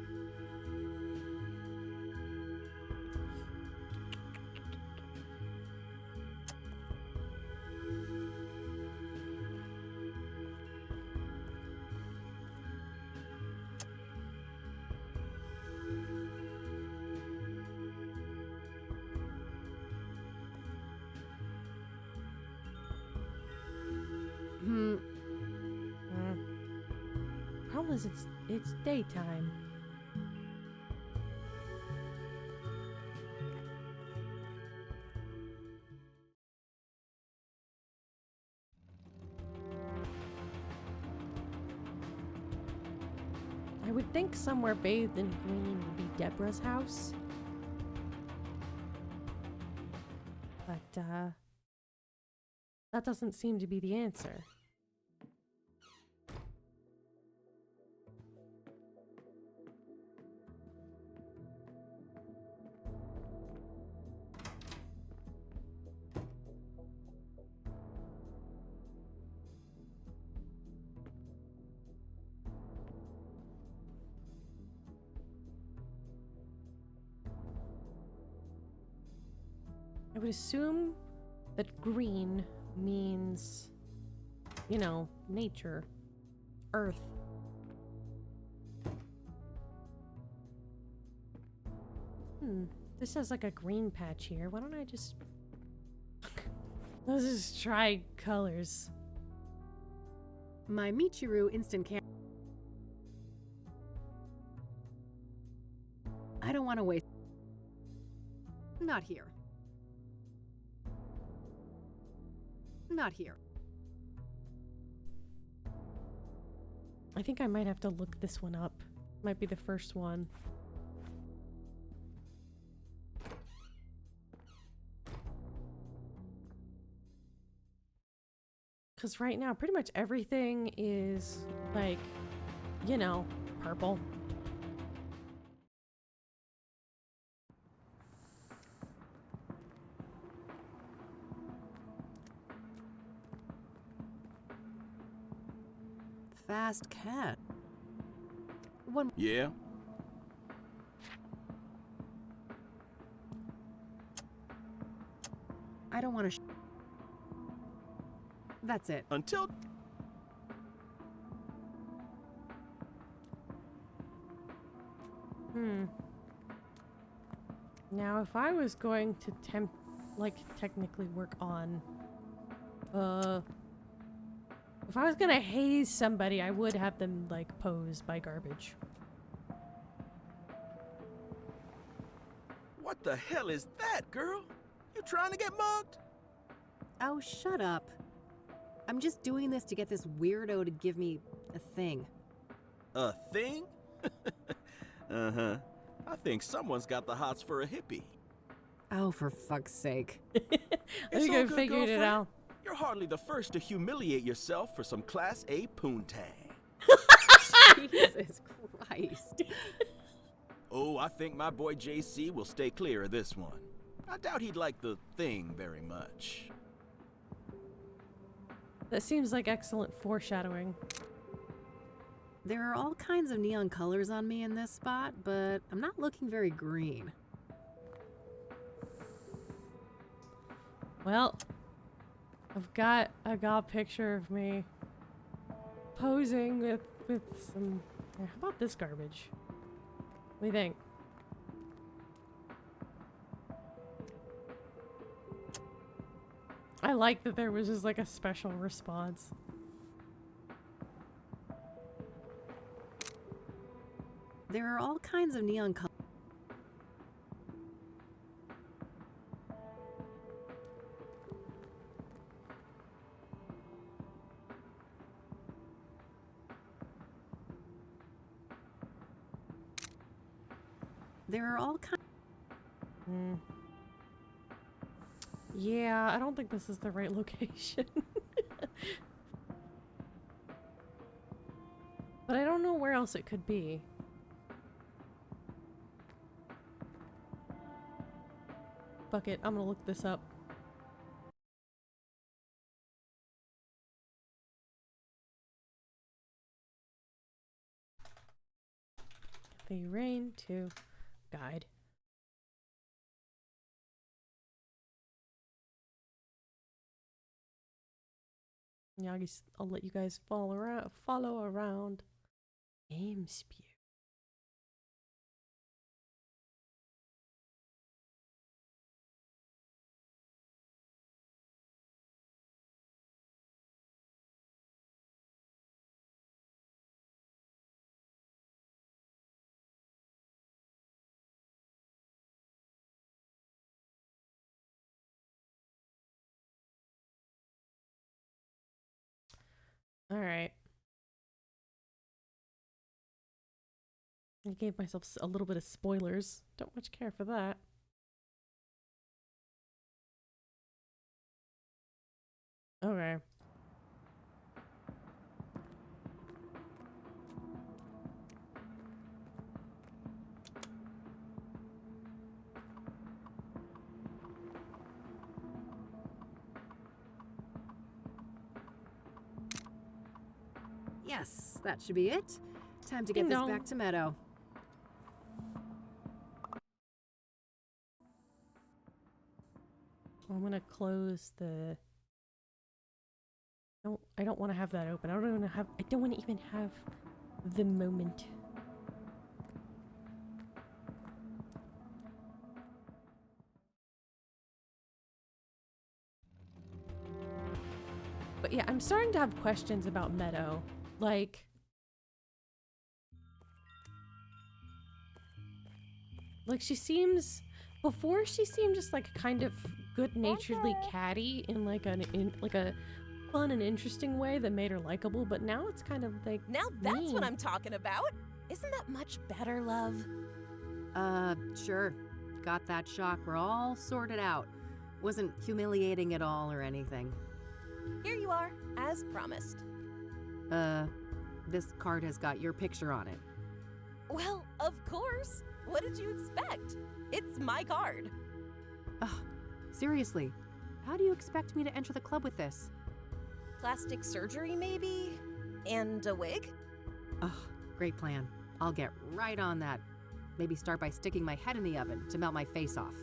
Problem is, it's daytime. I would think somewhere bathed in green would be Deborah's house. But, that doesn't seem to be the answer. I would assume that green means you know, nature, earth. This has like a green patch here. Why don't I just... Let's just try colors. My Michiru instant cam. I don't want to waste. Not here. Not here. I think I might have to look this one up. Might be the first one. Because right now, pretty much everything is, like, you know, purple. Fast cat. One. Yeah? I don't want to. That's it. Until... Now, if I was going to technically work on, if I was gonna haze somebody, I would have them, like, pose by garbage. What the hell is that, girl? You trying to get mugged? Oh, shut up. I'm just doing this to get this weirdo to give me a thing. A thing? Uh-huh. I think someone's got the hots for a hippie. Oh, for fuck's sake. I It's think all I good, figured it girlfriend. out. You're hardly the first to humiliate yourself for some Class A poontang. Jesus Christ. Oh, I think my boy JC will stay clear of this one. I doubt he'd like the thing very much. That seems like excellent foreshadowing. There are all kinds of neon colors on me in this spot, but I'm not looking very green. Well, I've got a picture of me posing with some... How about this garbage? What do you think? I like that there was just like a special response. There are all kinds of neon colors. There are all kinds. Yeah, I don't think this is the right location. But I don't know where else it could be. Fuck it, I'm gonna look this up. The Rain 2 guide. Yeah, I'll let you guys follow around. Game Spew. All right. I gave myself a little bit of spoilers. Don't much care for that. Okay. Yes, that should be it. Time to get Ding this dong. back to Meadow. I'm gonna close the I don't want to have that open. I don't want to even have the moment. But yeah, I'm starting to have questions about Meadow. Like, she seems, before she seemed just like kind of good-naturedly catty in like a fun and interesting way that made her likable, but now it's kind of like Now that's mean. what I'm talking about. Isn't that much better, love? Sure. Got that chakra all sorted out. Wasn't humiliating at all or anything. Here you are, as promised. This card has got your picture on it. Well, of course. What did you expect? It's my card. Ugh, seriously, how do you expect me to enter the club with this? Plastic surgery, maybe? And a wig? Ugh, great plan. I'll get right on that. Maybe start by sticking my head in the oven to melt my face off.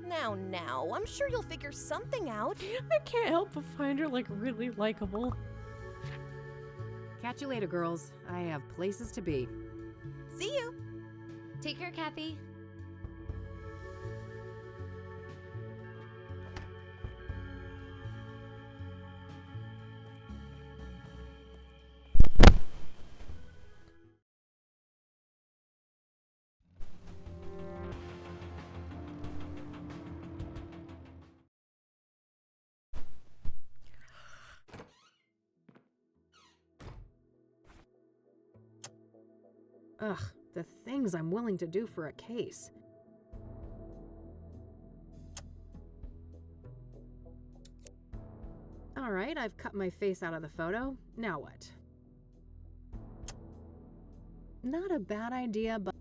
Now, I'm sure you'll figure something out. I can't help but find her like really likable. Catch you later, girls. I have places to be. See you. Take care, Kathy. Ugh, the things I'm willing to do for a case. All right, I've cut my face out of the photo. Now what? Not a bad idea, but...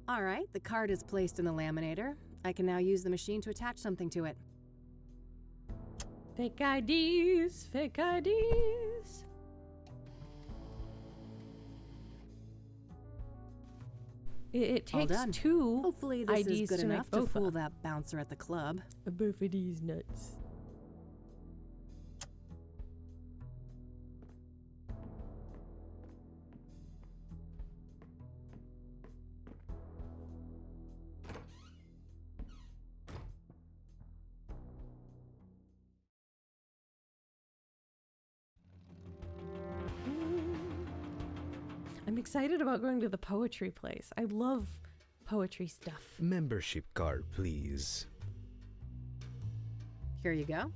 All right, the card is placed in the laminator. I can now use the machine to attach something to it. Fake IDs, fake IDs. It All takes done. two Hopefully this IDs is good to make enough to both fool that bouncer at the club. Both of these nuts. I'm excited about going to the poetry place. I love poetry stuff. Membership card, please. Here you go.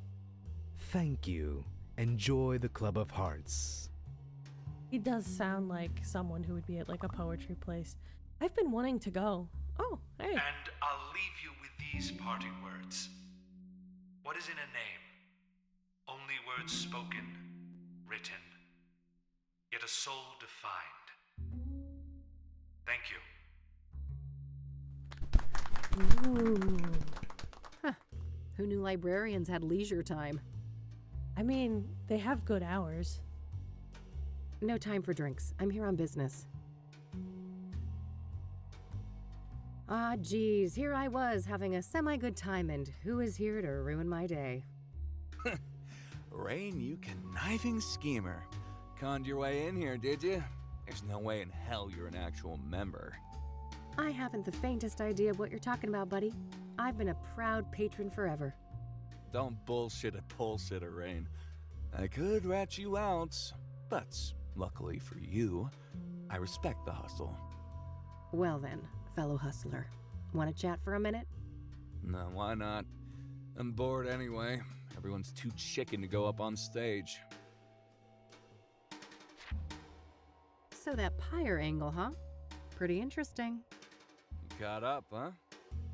Thank you. Enjoy the Club of Hearts. He does sound like someone who would be at like a poetry place. I've been wanting to go. Oh, hey. And I'll leave you with these parting words. What is in a name? Only words spoken, written, yet a soul defined. Thank you. Ooh. Huh. Who knew librarians had leisure time? I mean, they have good hours. No time for drinks. I'm here on business. Ah, geez. Here I was having a semi-good time, and who is here to ruin my day? Rain, you conniving schemer. Conned your way in here, did you? There's no way in hell you're an actual member. I haven't the faintest idea of what you're talking about, buddy. I've been a proud patron forever. Don't bullshit a bullshitter, Rain. I could rat you out, but luckily for you, I respect the hustle. Well then, fellow hustler. Want to chat for a minute? No, why not? I'm bored anyway. Everyone's too chicken to go up on stage. So that pyre angle, huh? Pretty interesting. You caught up, huh?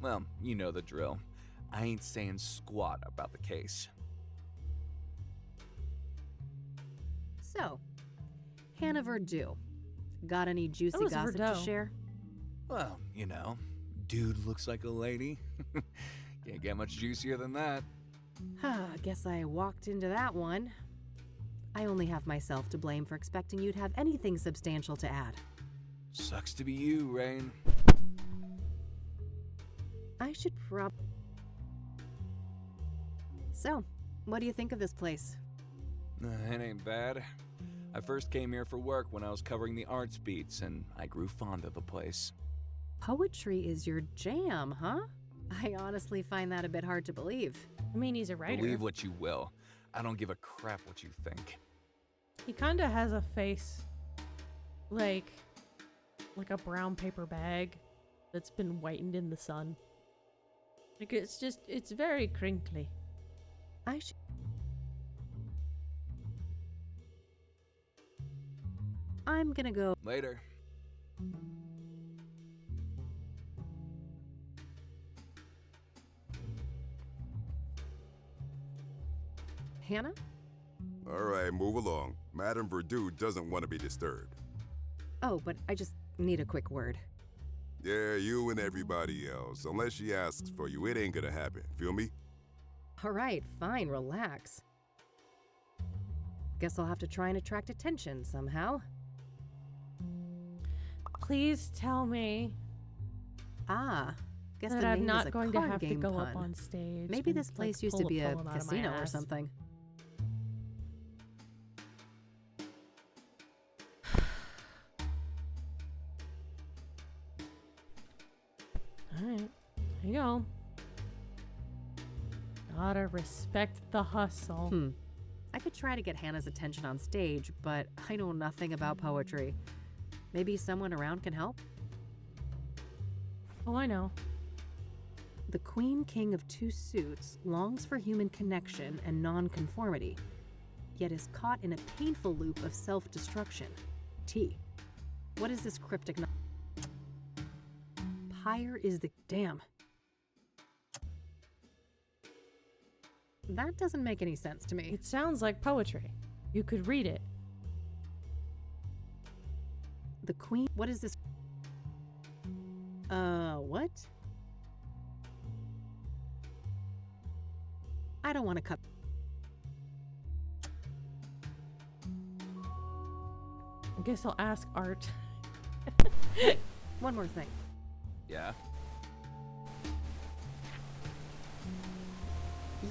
Well, you know the drill. I ain't saying squat about the case. So, Hannah Verdue. Got any juicy was gossip to Verdue. share? Well, you know, dude looks like a lady. Can't get much juicier than that. Guess I walked into that one. I only have myself to blame for expecting you'd have anything substantial to add. Sucks to be you, Rain. I should So, what do you think of this place? It ain't bad. I first came here for work when I was covering the arts beats, and I grew fond of the place. Poetry is your jam, huh? I honestly find that a bit hard to believe. I mean, he's a writer. Believe what you will. I don't give a crap what you think. He kinda has a face like a brown paper bag that's been whitened in the sun. Like, it's very crinkly. I'm gonna go. Later. Hannah? All right, move along. Madame Verdue doesn't want to be disturbed. Oh, but I just need a quick word. Yeah, you and everybody else. Unless she asks for you, it ain't gonna happen. Feel me? All right, fine, relax. Guess I'll have to try and attract attention somehow. Please tell me Guess that the I'm name not is a going to card have to game go pun. up on stage. Maybe and, this place like, used to pull be a poem out of my casino or ass. something. Alright, here you go. Gotta respect the hustle. I could try to get Hannah's attention on stage, but I know nothing about poetry. Maybe someone around can help? Oh, I know. The Queen King of Two Suits longs for human connection and non-conformity, yet is caught in a painful loop of self-destruction. T. What is this cryptic Pyre is the... Damn. That doesn't make any sense to me. It sounds like poetry. You could read it. The Queen... What is this? What? I don't want to cut... I guess I'll ask Art. One more thing. Yeah?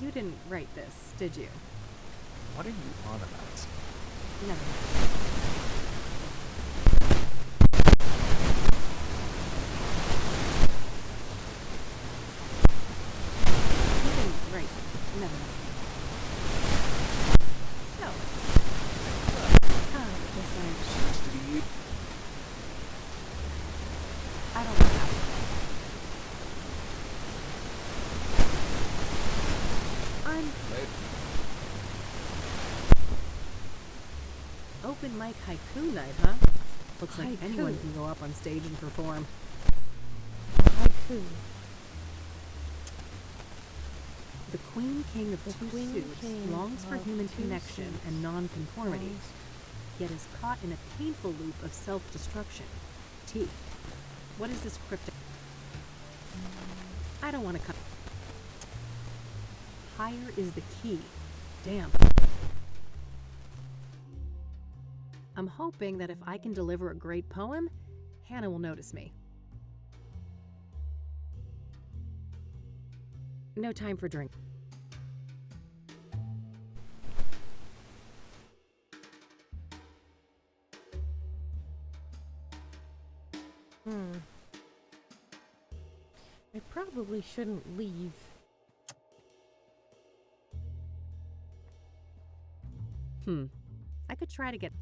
You didn't write this, did you? What are you on about? Never mind. You didn't write it. Never mind. So, I guess Sucks to be you. I don't know how. Open mic haiku night, huh? Looks like Haiku. anyone can go up on stage and perform. Haiku. The Queen King of Two Queen Suits King longs for of human Two connection Suits and non-conformity, longs- yet is caught in a painful loop of self-destruction. T. What is this cryptic? I don't want to cut. Higher is the key. Damn. I'm hoping that if I can deliver a great poem, Hannah will notice me. No time for drink. I probably shouldn't leave. I could try to get...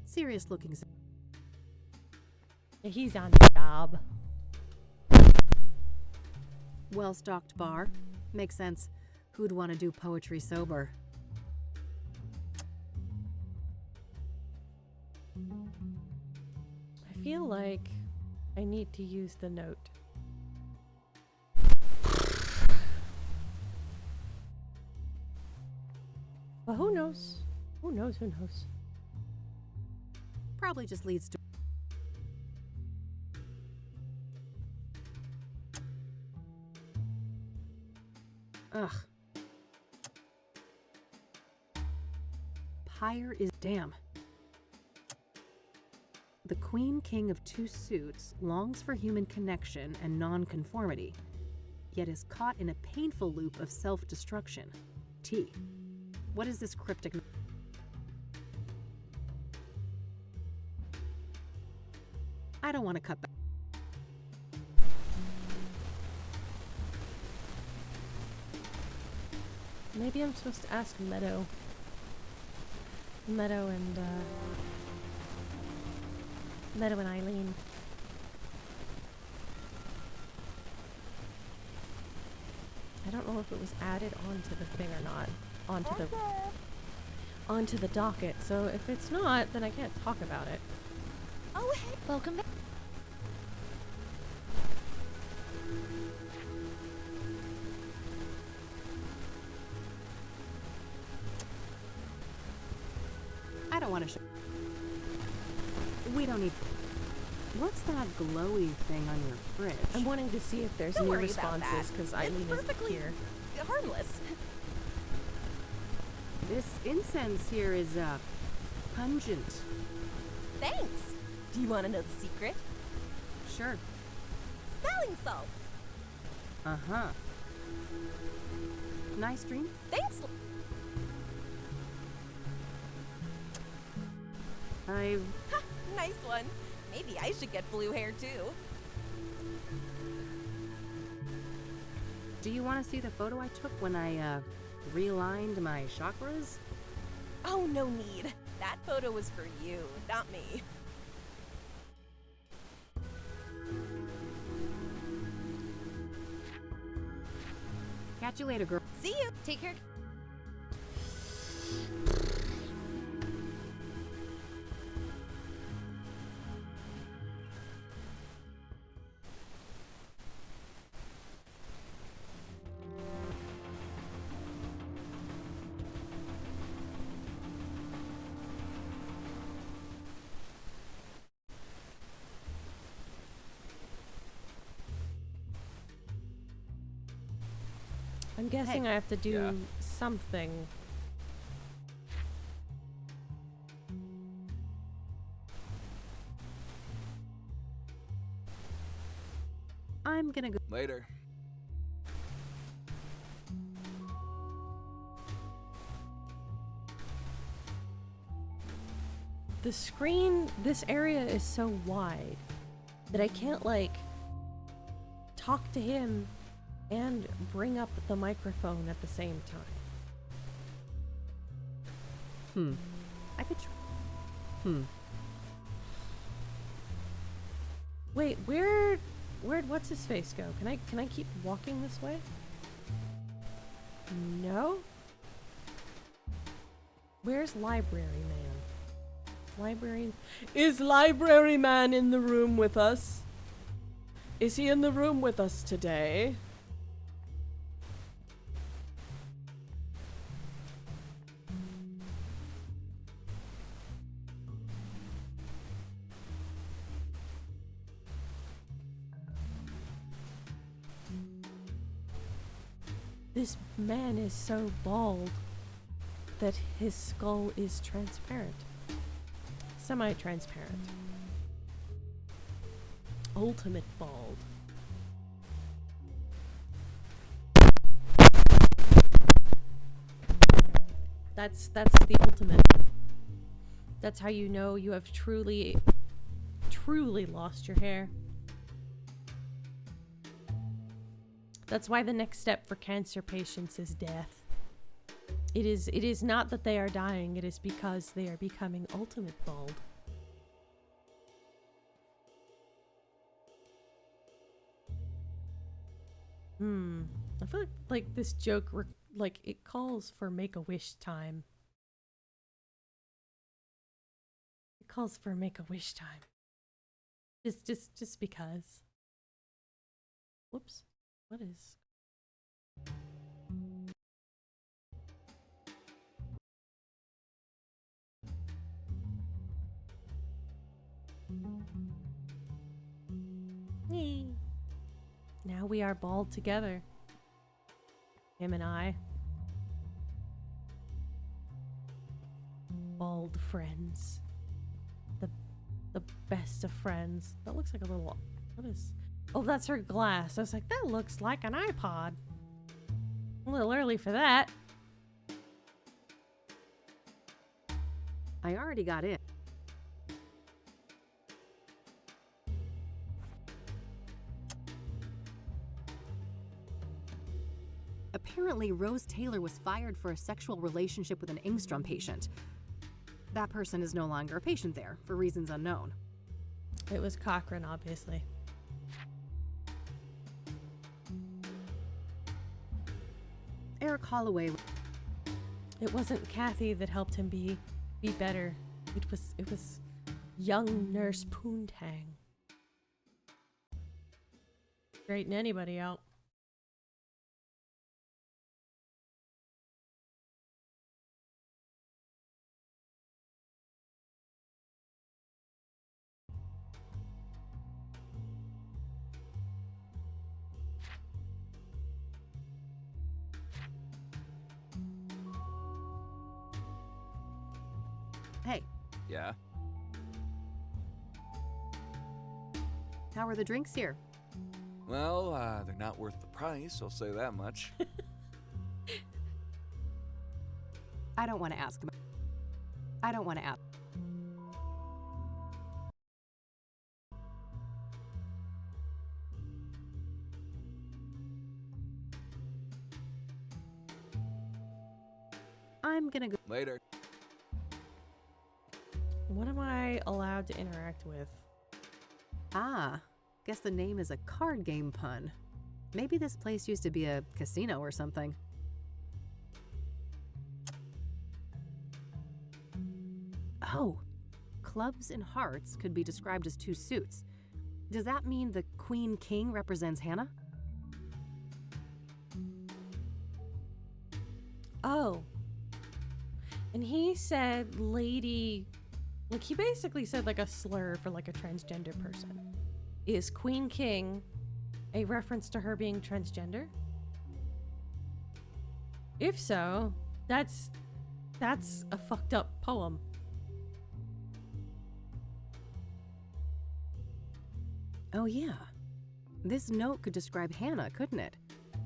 serious looking... He's on the job. Well-stocked bar. Makes sense. Who'd want to do poetry sober? I feel like I need to use the note. But who knows? Who knows? Who knows? Probably just leads to... Ugh. Pyre is damn. The Queen King of Two Suits longs for human connection and non-conformity, yet is caught in a painful loop of self-destruction. T. What is this cryptic? I don't want to cut back. Maybe I'm supposed to ask Meadow. Meadow and Eileen. I don't know if it was added onto the thing or not. Onto the docket. So if it's not, then I can't talk about it. Oh, hey. Welcome back. I don't want to show. We don't need. What's that glowy thing on your fridge? I'm wanting to see if there's Don't new worry about responses that. because Eileen It's is perfectly here. harmless. This incense here is pungent. Thanks. Do you want to know the secret? Sure. Smelling salts. Uh-huh. Nice dream. Thanks. I've... Ha, nice one. Maybe I should get blue hair too. Do you want to see the photo I took when I realigned my chakras? Oh, no need. That photo was for you, not me. Catch you later, girl. See you. Take care. I'm guessing I have to do something. I'm gonna go. Later. The screen, this area is so wide that I can't, like, talk to him and bring up the microphone at the same time. I could try. Wait, where'd what's his face go? Can I keep walking this way? No? Where's Library Man? Is Library Man in the room with us? Is he in the room with us today? This man is so bald that his skull is transparent. Semi-transparent. Ultimate bald. That's the ultimate. That's how you know you have truly lost your hair. That's why the next step for cancer patients is death. It is not that they are dying, it is because they are becoming ultimate bald. I feel like this joke, it calls for Make-A-Wish time. It calls for Make-A-Wish time. Just because. Whoops. What is... Now we are bald together. Him and I. Bald friends. The best of friends. That looks like a little... What is... Oh, that's her glass. I was like, that looks like an iPod. A little early for that. I already got in. Apparently, Rose Taylor was fired for a sexual relationship with an Engstrom patient. That person is no longer a patient there, for reasons unknown. It was Cochran, obviously. Eric Holloway. It wasn't Kathy that helped him be better. It was young Nurse Poontang. Straighten anybody out. Hey, Yeah? how are the drinks here? Well, they're not worth the price, I'll say that much. I don't want to ask. I don't want to ask. I'm gonna go. Later. What am I allowed to interact with? Ah, guess the name is a card game pun. Maybe this place used to be a casino or something. Oh, clubs and hearts could be described as two suits. Does that mean the Queen King represents Hannah? Oh. And he said lady... Like, he basically said, like, a slur for, like, a transgender person. Is Queen King a reference to her being transgender? If so, that's a fucked up poem. Oh yeah. This note could describe Hannah, couldn't it?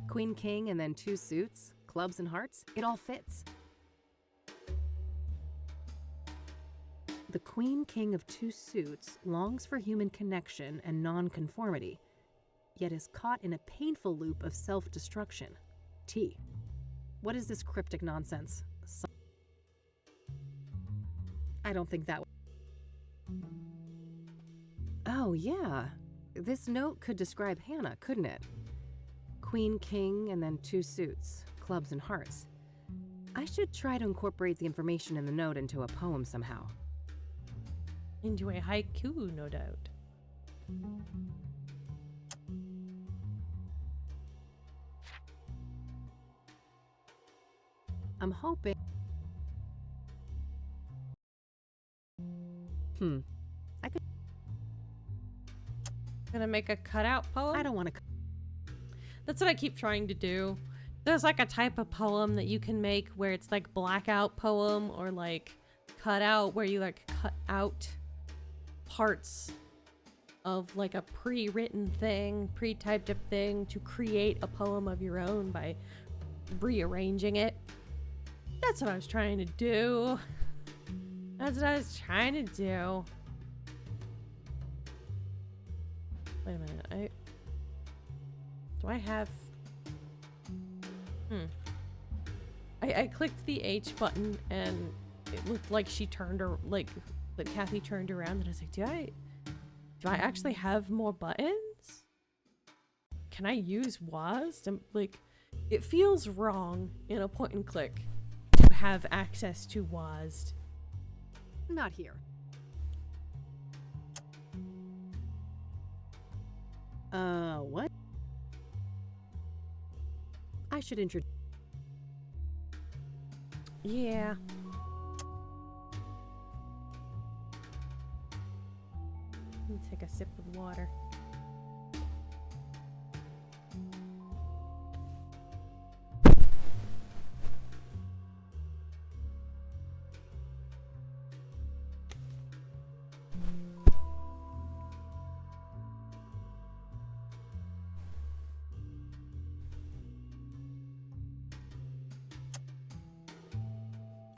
Queen King and then two suits, clubs and hearts. It all fits. The Queen King of two suits longs for human connection and non-conformity, yet is caught in a painful loop of self-destruction. T. What is this cryptic nonsense? I don't think that... Oh, yeah. This note could describe Hannah, couldn't it? Queen King and then two suits, clubs and hearts. I should try to incorporate the information in the note into a poem somehow. Into a haiku, no doubt. I'm hoping... I could... Gonna make a cutout poem? I don't want to... That's what I keep trying to do. There's like a type of poem that you can make where it's like blackout poem or like cutout where you like cut out parts of like a pre-written thing, pre-typed up thing to create a poem of your own by rearranging it. That's what I was trying to do. That's what I was trying to do. Wait a minute. Do I have... I clicked the H button and it looked like she turned her, like that Kathy turned around and I was like, do I actually have more buttons? Can I use WASD? Like, it feels wrong in a point and click to have access to WASD. Not here. What? I should introduce... Yeah. Let me take a sip of water.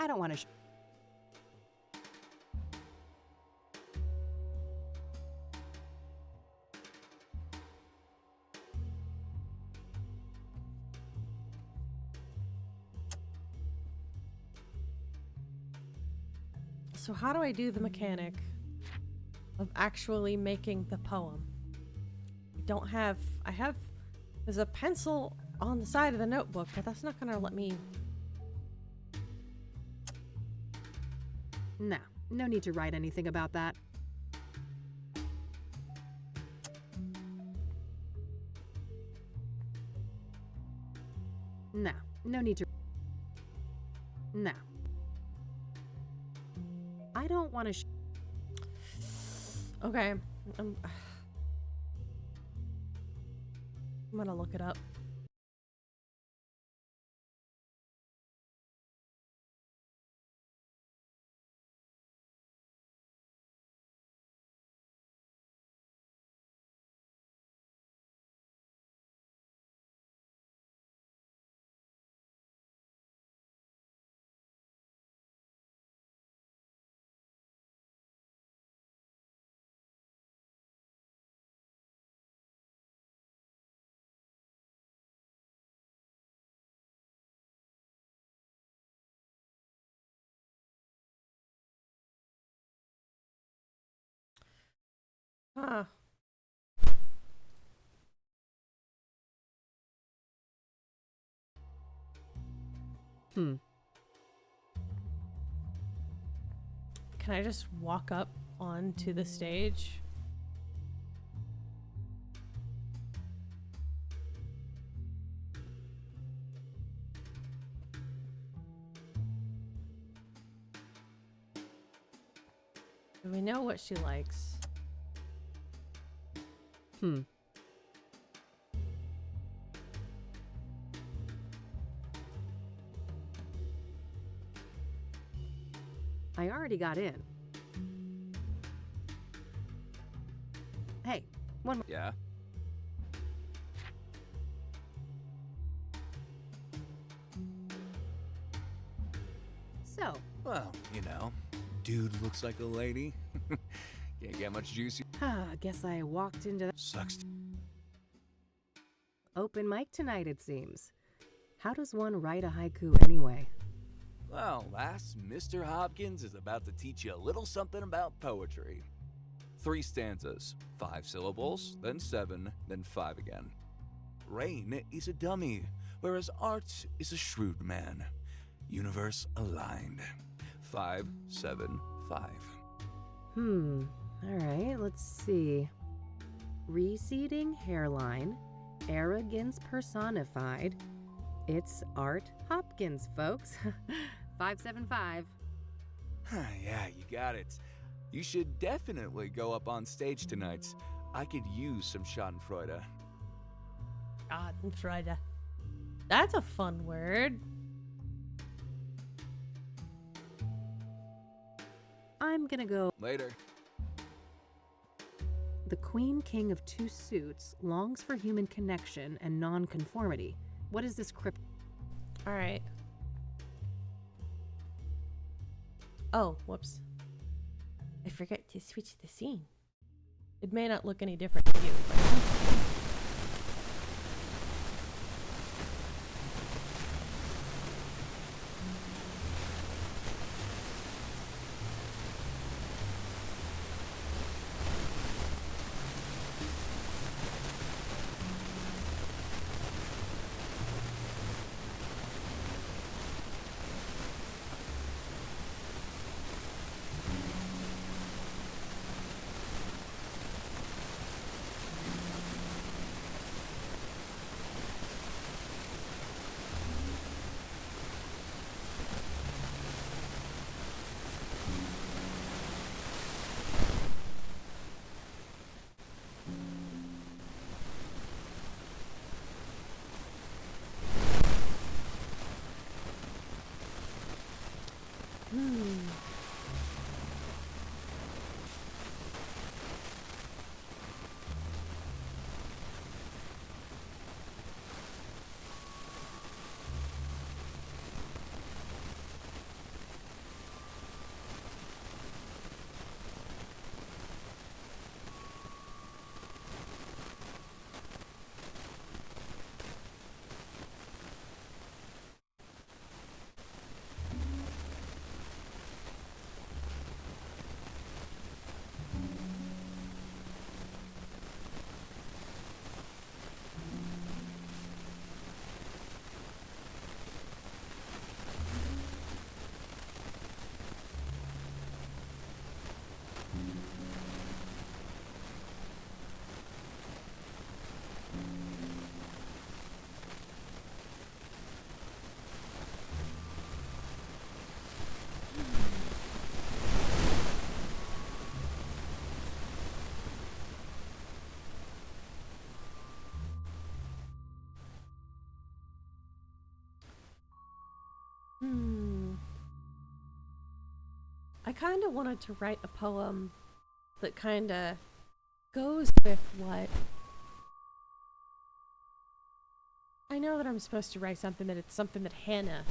don't want to. So how do I do the mechanic of actually making the poem? There's a pencil on the side of the notebook, but that's not gonna let me. No need to write anything about that. No need to. No. I don't want to. Okay. I'm gonna look it up. Huh. Can I just walk up onto the stage? Do we know what she likes? I already got in. Hey, one more. Yeah? So. Well, you know, dude looks like a lady. Can't get much juicy. Guess I walked into the Sucks. Open mic tonight, it seems. How does one write a haiku anyway? Well, lass, Mr. Hopkins is about to teach you a little something about poetry. 3 stanzas, 5 syllables, then 7, then 5 again. Rain is a dummy, whereas Art is a shrewd man. Universe aligned. 5, 7, 5. Alright, let's see. Receding hairline, arrogance personified. It's Art Hopkins, folks. 575. Yeah, you got it. You should definitely go up on stage tonight. I could use some schadenfreude. Schadenfreude. That's a fun word. I'm gonna go. Later. The Queen King of 2 Suits longs for human connection and non-conformity. What is this crypt? All right. Oh, whoops. I forgot to switch the scene. It may not look any different to you, but... I kind of wanted to write a poem that kind of goes with what... I know that I'm supposed to write something that it's something that Hannah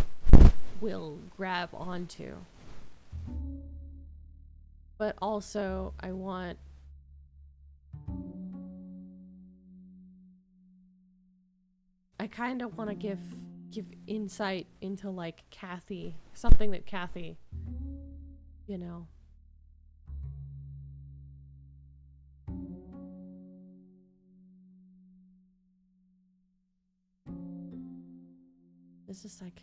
will grab onto. But also, I want... I kind of want to give insight into, like, Kathy. Something that Kathy, you know... It's just like...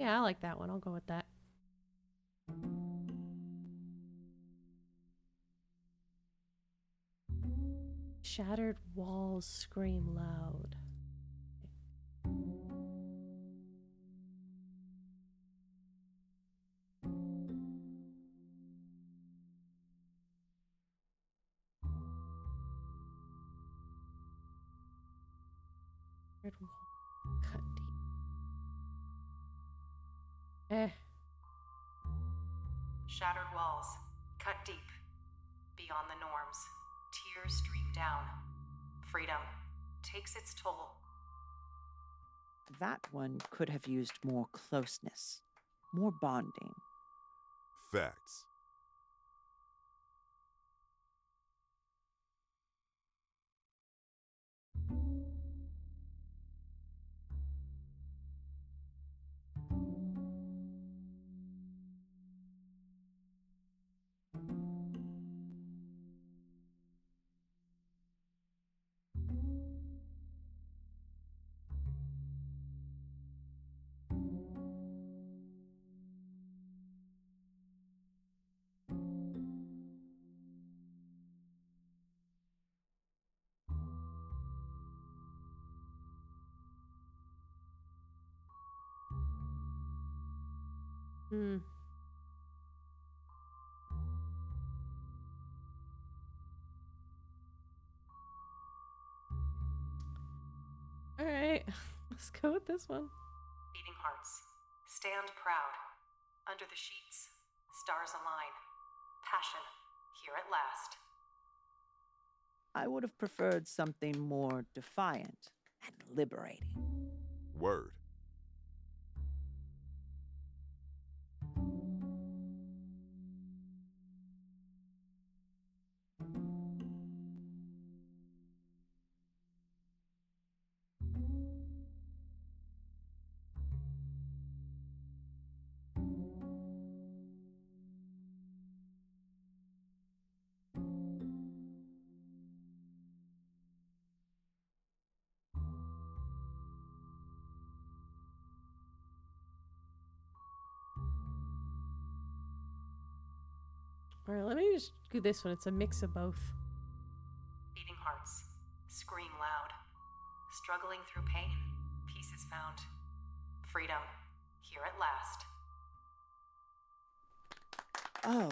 Yeah, I like that one. I'll go with that. Shattered walls scream loud. Shattered wall cut deep. Shattered walls, cut deep, beyond the norms. Tears stream down. Freedom takes its toll. That one could have used more closeness, more bonding. Facts. Alright, let's go with this one. Beating hearts, stand proud. Under the sheets, stars align. Passion, here at last. I would have preferred something more defiant and liberating. Word. Alright, let me just do this one. It's a mix of both. Beating hearts, scream loud. Struggling through pain, peace is found. Freedom, here at last. Oh,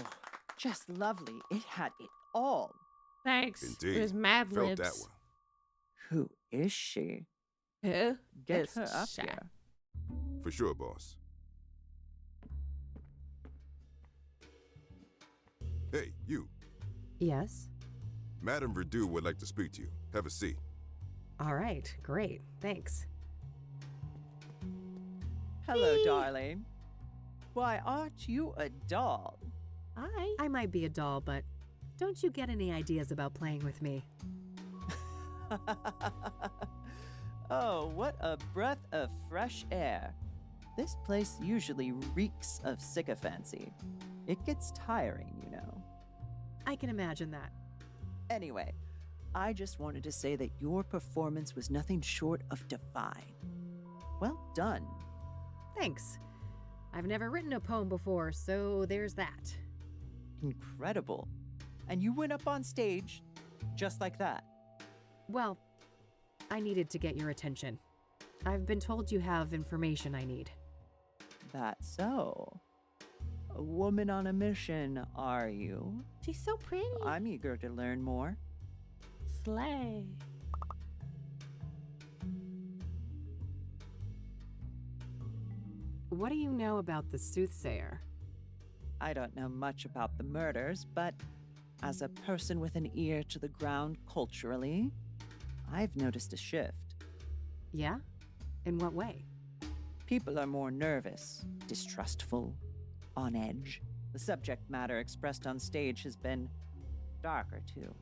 just lovely. It had it all. Thanks. Indeed. It was Mad Felt Libs. that one. Who is she? Who? Get is her up Sha- here. For sure, boss. Hey, you. Yes? Madame Verdu would like to speak to you. Have a seat. All right, great, thanks. Hello, darling. Why, aren't you a doll? I might be a doll, but don't you get any ideas about playing with me? Oh, what a breath of fresh air. This place usually reeks of sycophancy. It gets tiring, you know. I can imagine that. Anyway, I just wanted to say that your performance was nothing short of divine. Well done. Thanks. I've never written a poem before, so there's that. Incredible. And you went up on stage just like that. Well, I needed to get your attention. I've been told you have information I need. That's so. A woman on a mission, are you? She's so pretty. I'm eager to learn more. Slay. What do you know about the Soothsayer? I don't know much about the murders, but as a person with an ear to the ground culturally, I've noticed a shift. Yeah? In what way? People are more nervous, distrustful, on edge. The subject matter expressed on stage has been darker, too.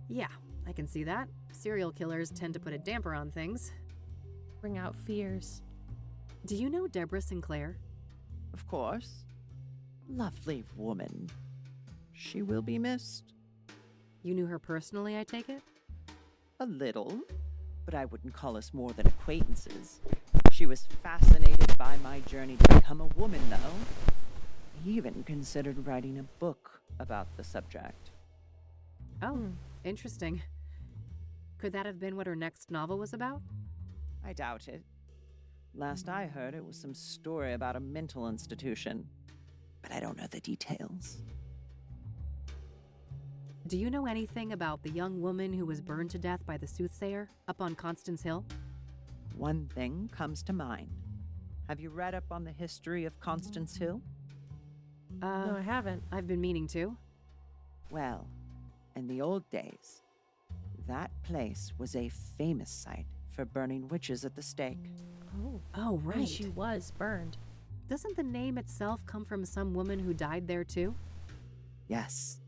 Yeah, I can see that. Serial killers tend to put a damper on things. Bring out fears. Do you know Deborah Sinclair? Of course. Lovely woman. She will be missed. You knew her personally, I take it? A little, but I wouldn't call us more than acquaintances. She was fascinated by my journey to become a woman, though. Even considered writing a book about the subject. Oh, interesting. Could that have been what her next novel was about? I doubt it. Last I heard, it was some story about a mental institution, but I don't know the details. Do you know anything about the young woman who was burned to death by the Soothsayer up on Constance Hill? One thing comes to mind. Have you read up on the history of Constance Hill? No, I haven't. I've been meaning to. Well, in the old days, that place was a famous site for burning witches at the stake. Oh, right. And she was burned. Doesn't the name itself come from some woman who died there too? Yes.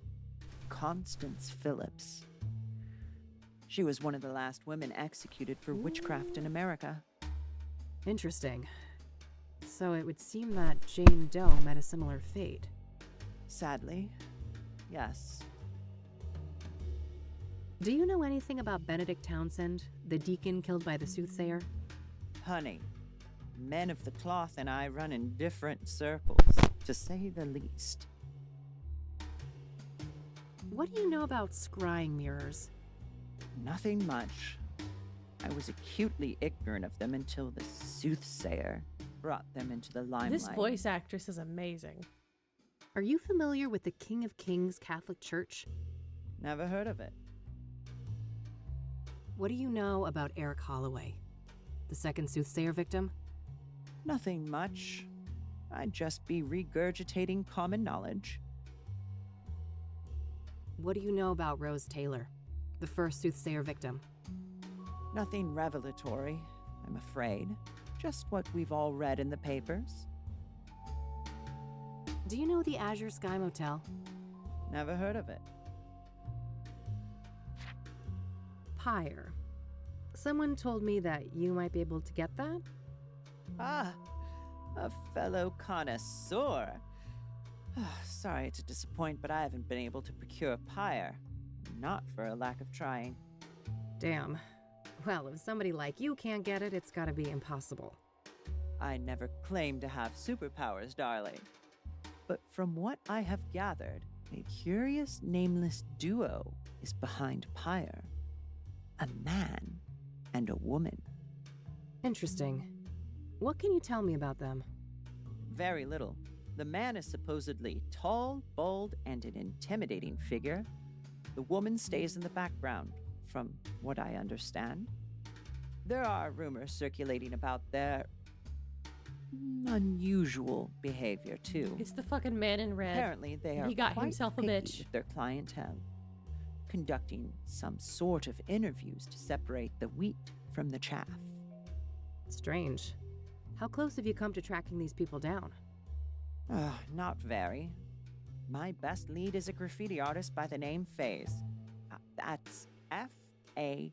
Constance Phillips. She was one of the last women executed for witchcraft in America. Interesting. So it would seem that Jane Doe met a similar fate. Sadly, yes. Do you know anything about Benedict Townsend, the deacon killed by the Soothsayer? Honey, men of the cloth and I run in different circles, to say the least. What do you know about scrying mirrors? Nothing much. I was acutely ignorant of them until the Soothsayer brought them into the limelight. This voice actress is amazing. Are you familiar with the King of Kings Catholic Church? Never heard of it. What do you know about Eric Holloway, the second Soothsayer victim? Nothing much. I'd just be regurgitating common knowledge. What do you know about Rose Taylor, the first Soothsayer victim? Nothing revelatory, I'm afraid. Just what we've all read in the papers. Do you know the Azure Sky Motel? Never heard of it. Pyre. Someone told me that you might be able to get that? Ah, a fellow connoisseur. Sorry to disappoint, but I haven't been able to procure pyre. Not for a lack of trying. Damn. Well, if somebody like you can't get it, it's gotta be impossible. I never claimed to have superpowers, darling. But from what I have gathered, a curious nameless duo is behind pyre. A man and a woman. Interesting. What can you tell me about them? Very little. The man is supposedly tall, bold, and an intimidating figure. The woman stays in the background, from what I understand. There are rumors circulating about their unusual behavior, too. It's the fucking man in red. Apparently, they are He got quite himself a picky bitch. with their clientele, conducting some sort of interviews to separate the wheat from the chaff. Strange. How close have you come to tracking these people down? Not very. My best lead is a graffiti artist by the name Faze. That's Faze.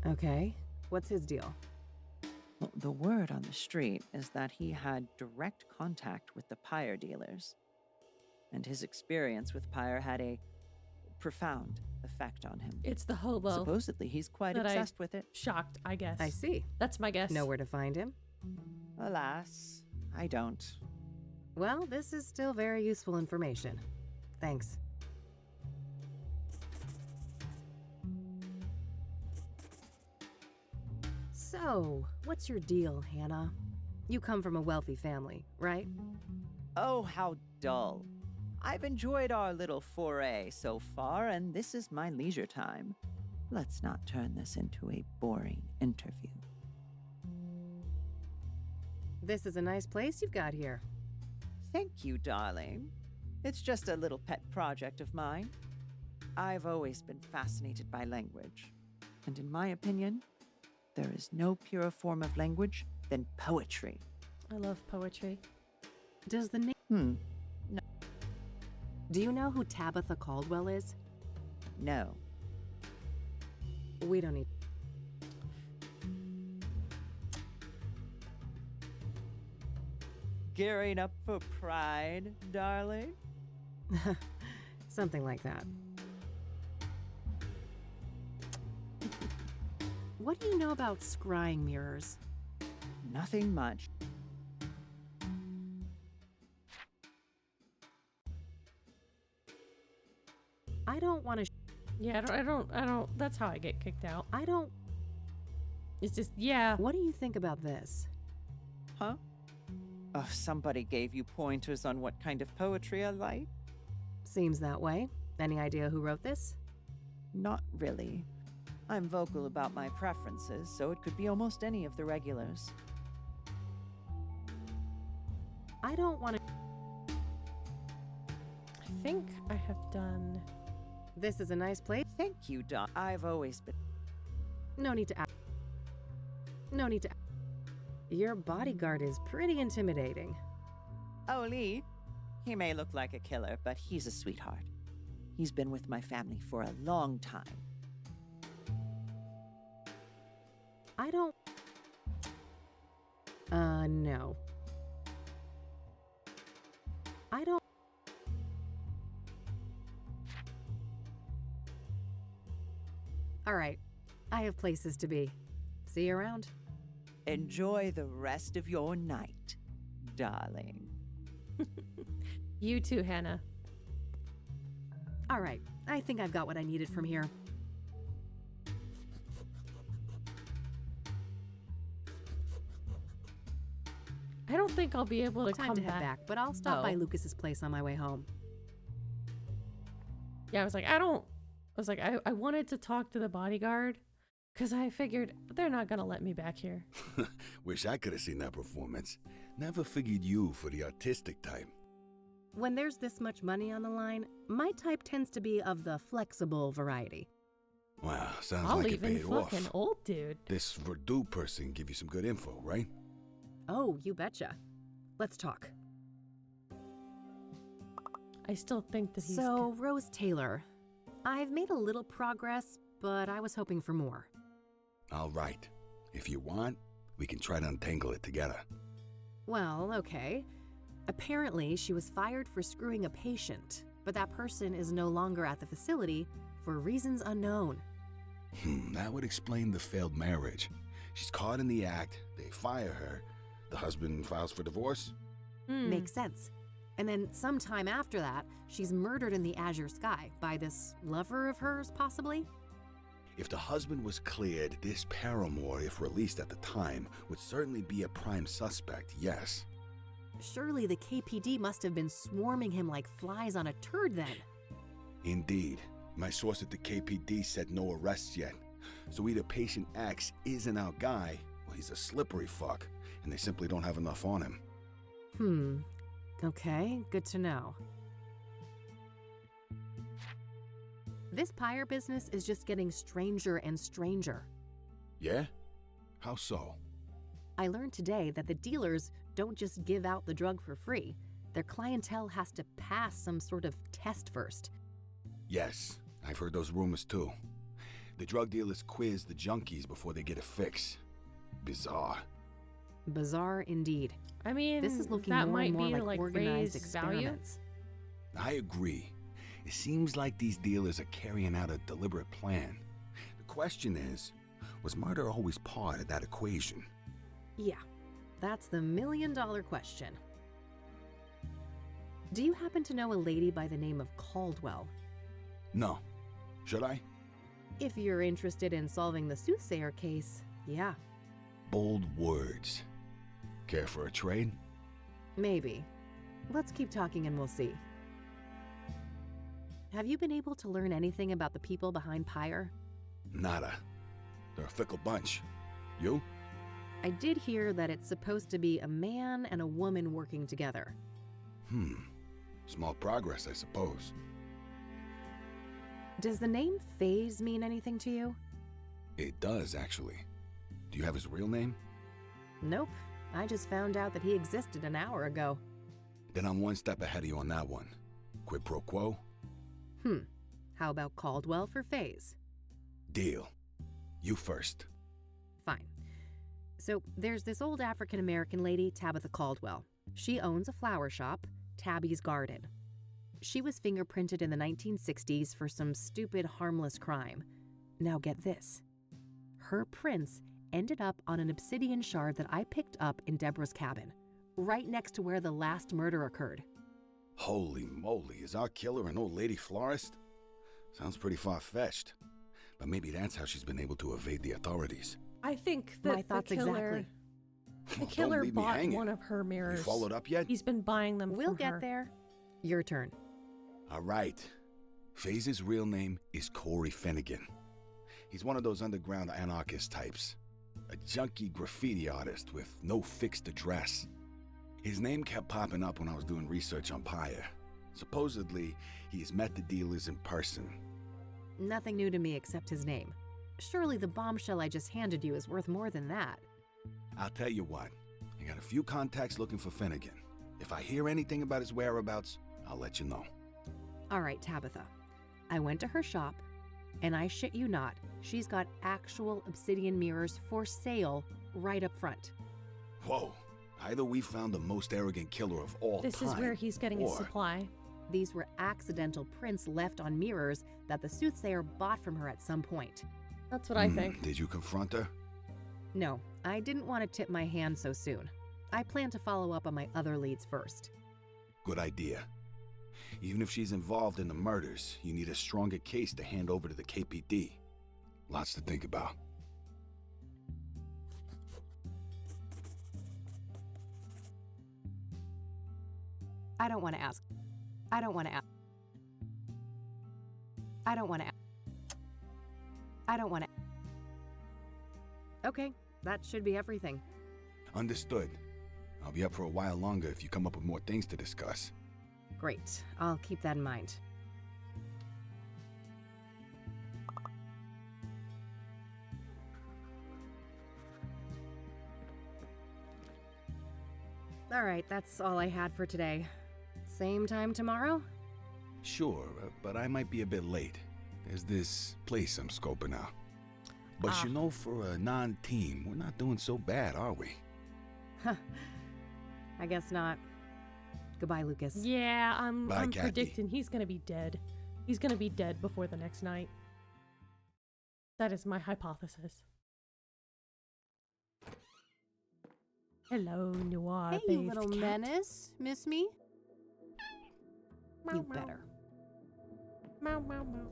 Okay. What's his deal? Well, the word on the street is that he had direct contact with the pyre dealers, and his experience with pyre had a profound effect on him. It's the hobo. Supposedly, he's quite obsessed with it. Shocked, I guess. I see. That's my guess. Know where to find him? Alas, I don't. Well, this is still very useful information. Thanks. So, what's your deal, Hannah? You come from a wealthy family, right? Oh, how dull. I've enjoyed our little foray so far, and this is my leisure time. Let's not turn this into a boring interview. This is a nice place you've got here. Thank you, darling. It's just a little pet project of mine. I've always been fascinated by language, and in my opinion, there is no purer form of language than poetry. I love poetry. Does the name... No. Do you know who Tabitha Caldwell is? No. We don't need... Gearing up for Pride, darling? Something like that. What do you know about scrying mirrors? Nothing much. I don't want to... Yeah, I don't, that's how I get kicked out. I don't... It's just, yeah. What do you think about this? Huh? Oh, somebody gave you pointers on what kind of poetry I like? Seems that way. Any idea who wrote this? Not really. I'm vocal about my preferences, so it could be almost any of the regulars. I don't want to... I think I have done... This is a nice place. Thank you, Doc. I've always been... No need to ask. No need to... Your bodyguard is pretty intimidating. Oh, Lee. He may look like a killer, but he's a sweetheart. He's been with my family for a long time. I don't... no. I don't... All right. I have places to be. See you around. Enjoy the rest of your night, darling. You too, Hannah. All right. I think I've got what I needed from here. I don't think I'll be able to Time come to head back, but I'll stop by Lucas's place on my way home. Yeah, I was like, I wanted to talk to the bodyguard because I figured they're not going to let me back here. Wish I could have seen that performance. Never figured you for the artistic type. When there's this much money on the line, my type tends to be of the flexible variety. Wow, sounds I'll like it even paid off. fucking old dude. This Verdu person give you some good info, right? Oh, you betcha. Let's talk. I still think that he's... So, Rose Taylor, I've made a little progress, but I was hoping for more. All right. If you want, we can try to untangle it together. Well, okay. Apparently, she was fired for screwing a patient, but that person is no longer at the facility for reasons unknown. That would explain the failed marriage. She's caught in the act, they fire her, the husband files for divorce? Makes sense. And then sometime after that, she's murdered in the azure sky by this lover of hers, possibly? If the husband was cleared, this paramour, if released at the time, would certainly be a prime suspect, yes. Surely the KPD must have been swarming him like flies on a turd then. Indeed. My source at the KPD said no arrests yet. So either patient X isn't our guy, or he's a slippery fuck, and they simply don't have enough on him. Okay, good to know. This pyre business is just getting stranger and stranger. Yeah? How so? I learned today that the dealers don't just give out the drug for free. Their clientele has to pass some sort of test first. Yes, I've heard those rumors too. The drug dealers quiz the junkies before they get a fix. Bizarre. Bizarre indeed. I mean, this is looking that more might and more be like organized experiments. I agree. It seems like these dealers are carrying out a deliberate plan. The question is, was murder always part of that equation? Yeah, that's the million-dollar question. Do you happen to know a lady by the name of Caldwell? No. Should I? If you're interested in solving the Soothsayer case, yeah. Bold words. Care for a trade? Maybe. Let's keep talking and we'll see. Have you been able to learn anything about the people behind Pyre? Nada. They're a fickle bunch. You? I did hear that it's supposed to be a man and a woman working together. Small progress, I suppose. Does the name Phase mean anything to you? It does, actually. Do you have his real name? Nope. I just found out that he existed an hour ago. Then I'm one step ahead of you on that one. Quid pro quo? How about Caldwell for Phase? Deal. You first. Fine. So there's this old African-American lady, Tabitha Caldwell. She owns a flower shop, Tabby's Garden. She was fingerprinted in the 1960s for some stupid, harmless crime. Now get this. Her prints ended up on an obsidian shard that I picked up in Deborah's cabin, right next to where the last murder occurred. Holy moly, is our killer an old lady florist? Sounds pretty far-fetched. But maybe that's how she's been able to evade the authorities. I think that My thoughts the killer, exactly. the killer Don't leave me bought hanging. one of her mirrors. You followed up yet? He's been buying them We'll from get her. there. Your turn. All right. Phase's real name is Corey Finnegan. He's one of those underground anarchist types. A junky graffiti artist with no fixed address. His name kept popping up when I was doing research on Pyre. Supposedly, he's met the dealers in person. Nothing new to me except his name. Surely the bombshell I just handed you is worth more than that. I'll tell you what. I got a few contacts looking for Finnegan. If I hear anything about his whereabouts, I'll let you know. All right, Tabitha. I went to her shop, and I shit you not, she's got actual obsidian mirrors for sale right up front. Whoa. Either we found the most arrogant killer of all time, This is where he's getting his or- supply. These were accidental prints left on mirrors that the Soothsayer bought from her at some point. That's what I think. Did you confront her? No, I didn't want to tip my hand so soon. I plan to follow up on my other leads first. Good idea. Even if she's involved in the murders, you need a stronger case to hand over to the KPD. Lots to think about. I don't want to ask. Okay, that should be everything. Understood. I'll be up for a while longer if you come up with more things to discuss. Great, I'll keep that in mind. All right, that's all I had for today. Same time tomorrow? Sure, but I might be a bit late. There's this place I'm scoping out. But you know, for a non-team, we're not doing so bad, are we? Huh. I guess not. Goodbye, Lucas. Yeah, Bye, I'm Kathy. predicting he's gonna be dead. He's gonna be dead before the next night. That is my hypothesis. Hello, Noir. Hey, you bathed little cat. menace. Miss me? You better. Meow, meow, meow.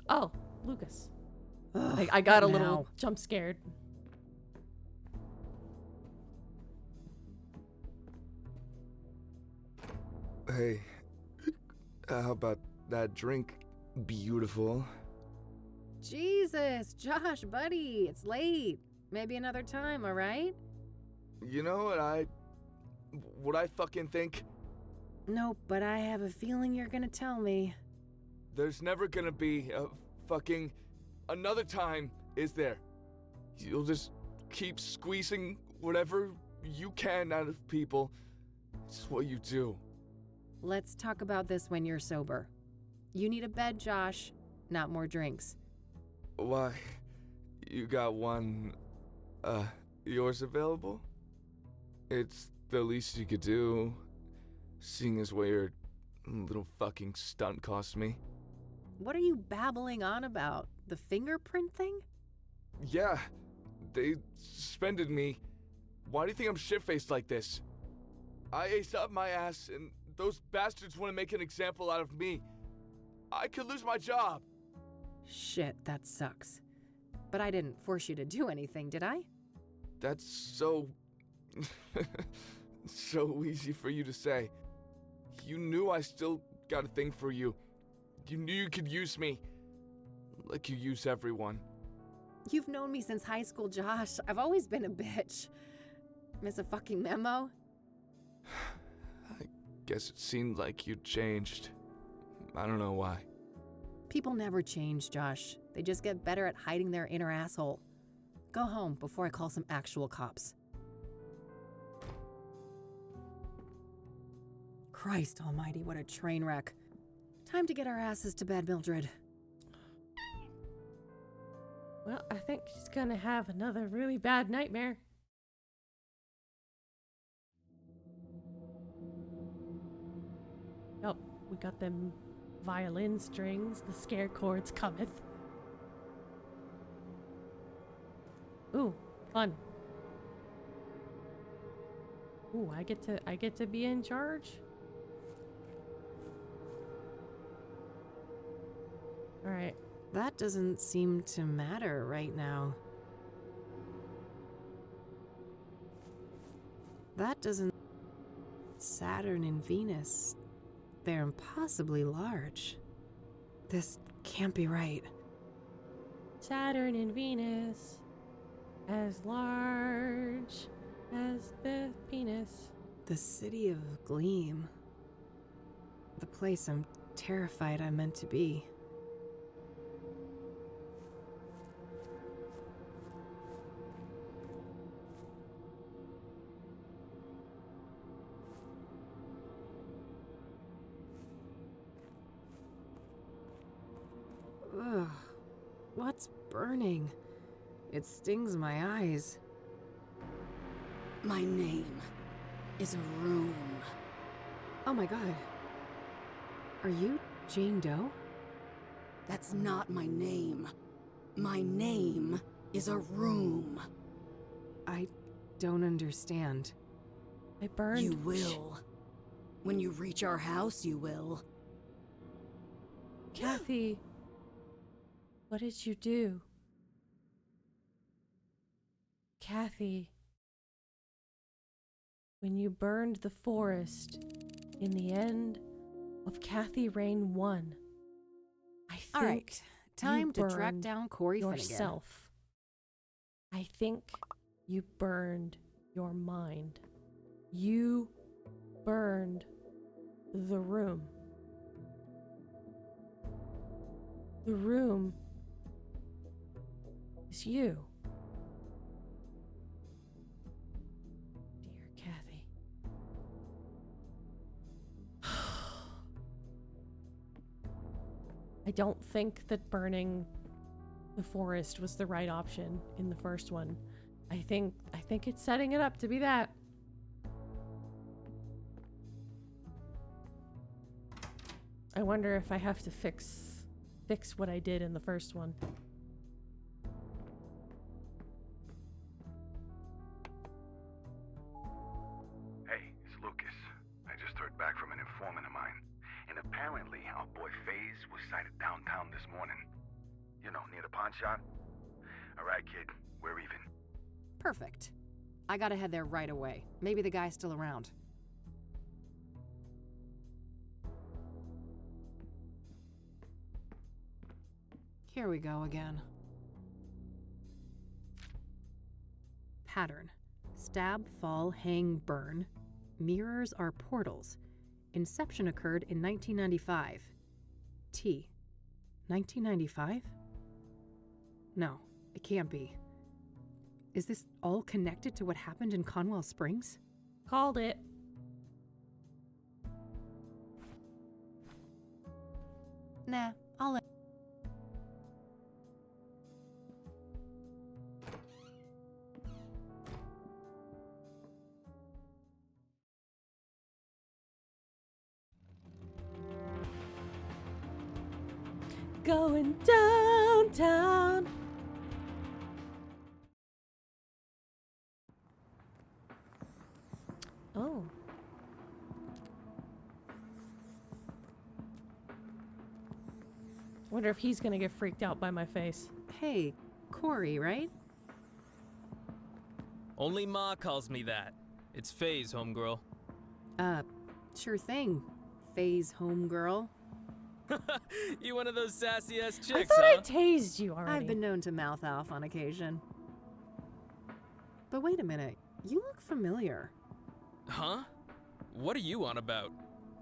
Oh, Lucas. Ugh, I got a now. little jump scared. Hey, how about that drink? Beautiful. Jesus, Josh, buddy, it's late. Maybe another time, all right? You know what I fucking think? Nope, but I have a feeling you're gonna tell me. There's never gonna be a fucking another time, is there? You'll just keep squeezing whatever you can out of people. It's what you do. Let's talk about this when you're sober. You need a bed, Josh, not more drinks. Why? you got one, yours available? It's the least you could do, seeing as what your little fucking stunt cost me. What are you babbling on about? The fingerprint thing? Yeah, they suspended me. Why do you think I'm shit-faced like this? I aced up my ass, and those bastards want to make an example out of me. I could lose my job. Shit, that sucks. But I didn't force you to do anything, did I? That's so... so easy for you to say. You knew I still got a thing for you. You knew you could use me. Like you use everyone. You've known me since high school, Josh. I've always been a bitch. Miss a fucking memo? I guess it seemed like you'd changed. I don't know why. People never change, Josh. They just get better at hiding their inner asshole. Go home before I call some actual cops. Christ almighty, what a train wreck. Time to get our asses to bed, Mildred. Well, I think she's gonna have another really bad nightmare. Oh, we got them violin strings. The scare chords cometh. Ooh, fun. Ooh, I get to be in charge. All right. That doesn't seem to matter right now. That doesn't... Saturn and Venus, they're impossibly large. This can't be right. Saturn and Venus, as large as the penis. The city of Gleam. The place I'm terrified I'm meant to be. Ugh, what's burning? It stings my eyes. My name is a room. Oh my god. Are you Jane Doe? That's not my name. My name is a room. I don't understand. I burned. You will. When you reach our house, you will. Kathy, what did you do? Kathy, when you burned the forest in the end of Kathy Rain 1, I think all right, time you to track burned down Corey yourself. I think you burned your mind. You burned the room. The room is you. Dear Kathy. I don't think that burning the forest was the right option in the first one. I think it's setting it up to be that. I wonder if I have to fix what I did in the first one. Hey, it's Lucas. I just heard back from an informant of mine. And apparently our boy FaZe was sighted downtown this morning. You know, near the pawn shop. All right, kid. We're even. Perfect. I gotta head there right away. Maybe the guy's still around. Here we go again. Pattern. Stab, fall, hang, burn. Mirrors are portals. Inception occurred in 1995. T. 1995? No, it can't be. Is this all connected to what happened in Conwell Springs? Called it. Nah, I'll let... going downtown. Oh. Wonder if he's gonna get freaked out by my face. Hey, Corey, right? Only Ma calls me that. It's Faye's homegirl. Sure thing. Faye's homegirl. You one of those sassy ass chicks, I thought I huh? tased you already. I've been known to mouth off on occasion. But wait a minute, you look familiar. Huh? What are you on about?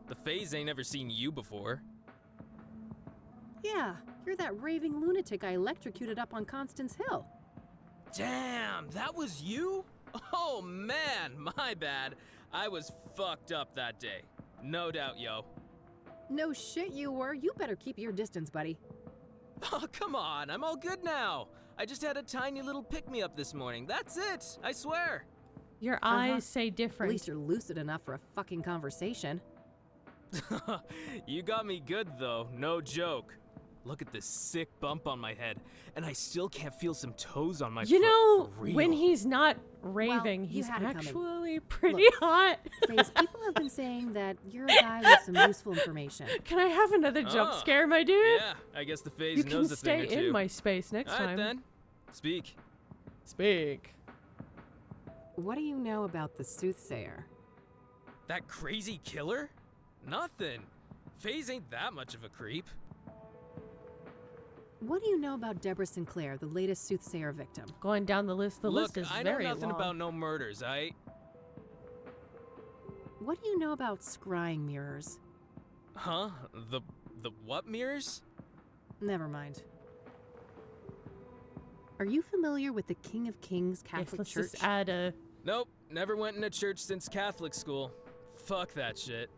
The Fays ain't ever seen you before. Yeah, you're that raving lunatic I electrocuted up on Constance Hill. Damn, that was you? Oh man, my bad. I was fucked up that day. No doubt, yo. No shit you were. You better keep your distance, buddy. Oh, come on, I'm all good now. I just had a tiny little pick-me-up this morning. That's it, I swear. Your eyes say different. At least you're lucid enough for a fucking conversation. You got me good, though, no joke. Look at this sick bump on my head, and I still can't feel some toes on my foot. You know, for real. when he's not raving, Well, you he's had it coming. actually pretty Look, hot. Faze, people have been saying that you're a guy with some useful information. Can I have another jump Oh, scare, my dude? Yeah, I guess the Faze You knows can a thing or stay two. in my space next All right, time. then. Speak. Speak. What do you know about the Soothsayer? That crazy killer? Nothing. Faze ain't that much of a creep. What do you know about Deborah Sinclair, the latest Soothsayer victim? Going down the list, the Look, list is I know very nothing long. about no murders, What do you know about scrying mirrors? Huh? The what mirrors? Never mind. Are you familiar with the King of Kings Catholic let's Church? just add a... Nope, never went in a church since Catholic school. Fuck that shit.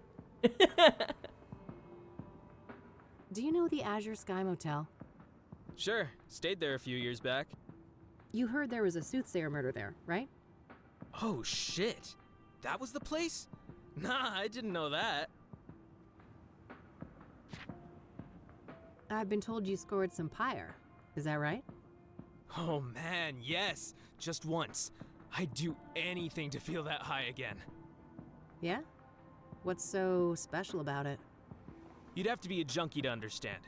Do you know the Azure Sky Motel? Sure, stayed there a few years back. You heard there was a Soothsayer murder there, right? Oh shit. That was the place? Nah, I didn't know that. I've been told you scored some pyre. Is that right? Oh man, yes. Just once. I'd do anything to feel that high again. Yeah? What's so special about it? You'd have to be a junkie to understand.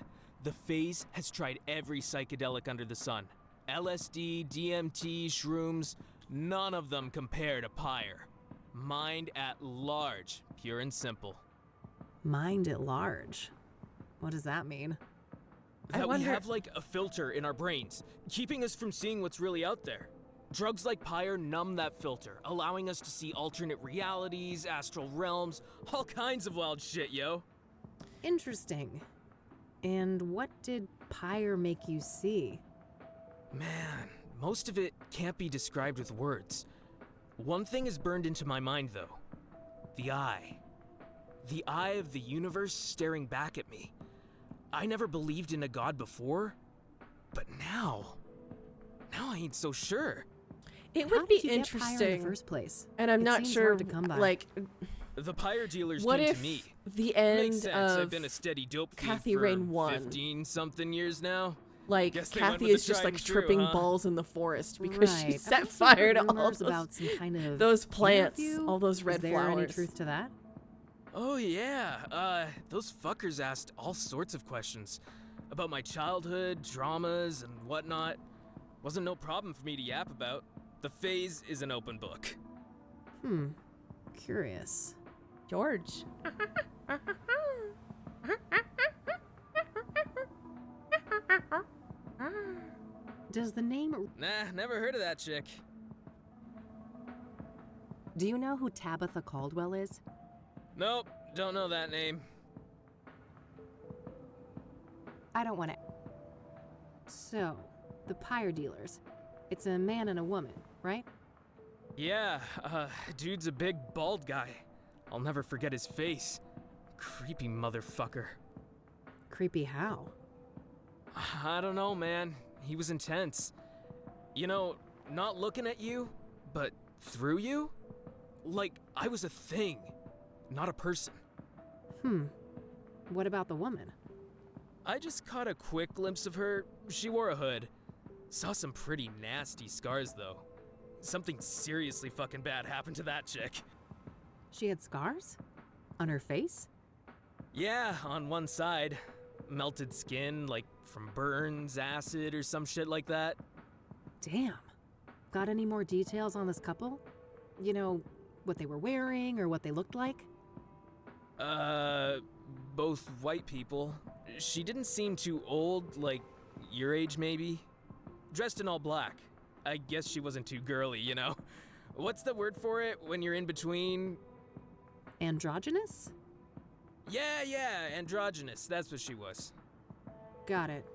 The Faze has tried every psychedelic under the sun. LSD, DMT, shrooms, none of them compare to pyre. Mind at large, pure and simple. Mind at large? What does that mean? That we have like a filter in our brains, keeping us from seeing what's really out there. Drugs like pyre numb that filter, allowing us to see alternate realities, astral realms, all kinds of wild shit, yo. Interesting. And what did pyre make you see? Man, most of it can't be described with words. One thing is burned into my mind, though. The eye. The eye of the universe staring back at me. I never believed in a god before, but now I ain't so sure. It How would be did you get pyre interesting. in the first place? And I'm It not seems sure, hard to come by. like, The pyre dealers what came if to me. the Makes end sense. I've of been a steady dope fiend Kathy for Rain 1. 15-something years now. Like, Guess they went Kathy with the is just tried like and true, tripping huh? balls in the forest because she Right. set I've fire heard to all rumors those, about some kind of those plants, interview. all those red Is there flowers. any truth to that? Oh yeah, those fuckers asked all sorts of questions. About my childhood, dramas, and whatnot. Wasn't no problem for me to yap about. The Faze is an open book. Curious. George. Does the name... Nah, never heard of that chick. Do you know who Tabitha Caldwell is? Nope, don't know that name. I don't want to... So, the pyre dealers. It's a man and a woman, right? Yeah, dude's a big, bald guy. I'll never forget his face. Creepy motherfucker. Creepy how? I don't know, man. He was intense. You know, not looking at you, but through you? Like I was a thing, not a person. What about the woman? I just caught a quick glimpse of her. She wore a hood. Saw some pretty nasty scars, though. Something seriously fucking bad happened to that chick. She had scars? On her face? Yeah, on one side. Melted skin, like from burns, acid, or some shit like that. Damn. Got any more details on this couple? You know, what they were wearing or what they looked like? Both white people. She didn't seem too old, like your age maybe. Dressed in all black. I guess she wasn't too girly, you know? What's the word for it when you're in between? Androgynous? Yeah, androgynous. That's what she was. Got it.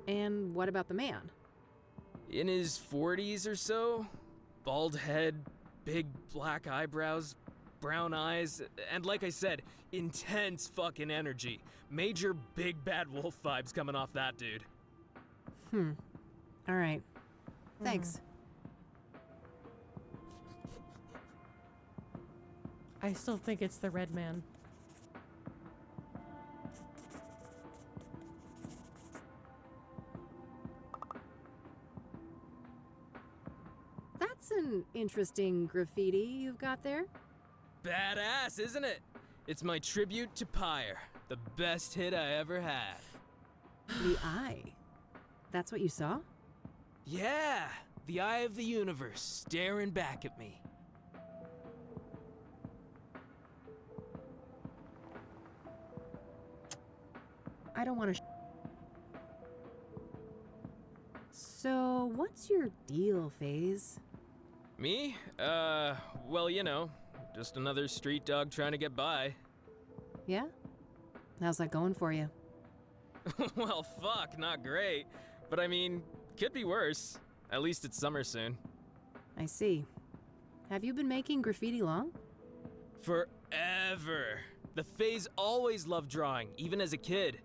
And what about the man? In his 40s or so. Bald head, big black eyebrows, brown eyes, and like I said, intense fucking energy. Major big bad wolf vibes coming off that dude. All right. Thanks. I still think it's the red man. That's an interesting graffiti you've got there. Badass, isn't it? It's my tribute to Pyre, the best hit I ever had. The eye. That's what you saw? Yeah, the eye of the universe staring back at me. I don't want to. So, what's your deal, FaZe? Me? Well, you know, just another street dog trying to get by. Yeah? How's that going for you? Well, fuck, not great. But I mean, could be worse. At least it's summer soon. I see. Have you been making graffiti long? Forever. The FaZe always loved drawing, even as a kid.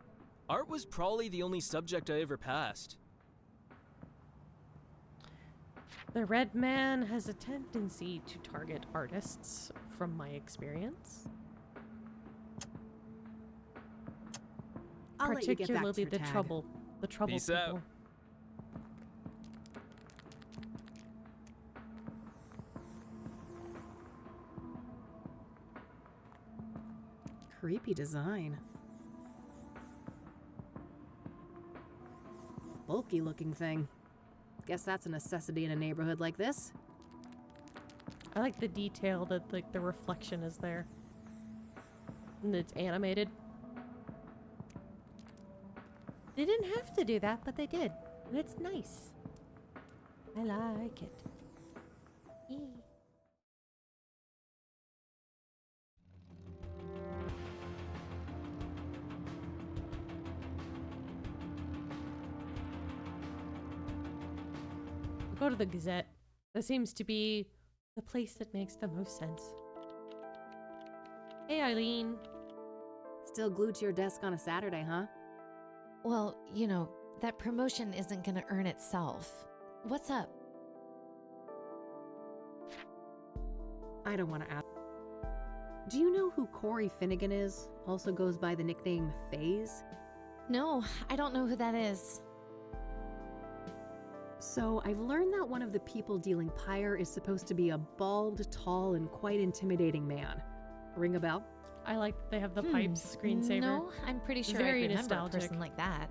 Art was probably the only subject I ever passed. The red man has a tendency to target artists, from my experience. I'll let you get back to Particularly your the tag. trouble Peace people. out. Creepy design. Bulky looking thing. Guess that's a necessity in a neighborhood like this. I like the detail that like the reflection is there. And it's animated. They didn't have to do that, but they did. And it's nice. I like it. Yeah. Go to the Gazette. That seems to be the place that makes the most sense. Hey, Eileen. Still glued to your desk on a Saturday, huh? Well, you know, that promotion isn't gonna earn itself. What's up? I don't want to ask. Do you know who Corey Finnegan is? Also goes by the nickname FaZe? No, I don't know who that is. So, I've learned that one of the people dealing Pyre is supposed to be a bald, tall, and quite intimidating man. Ring a bell? I like that they have the pipes screensaver. No, I'm pretty sure Very I remember nostalgic. a person like that.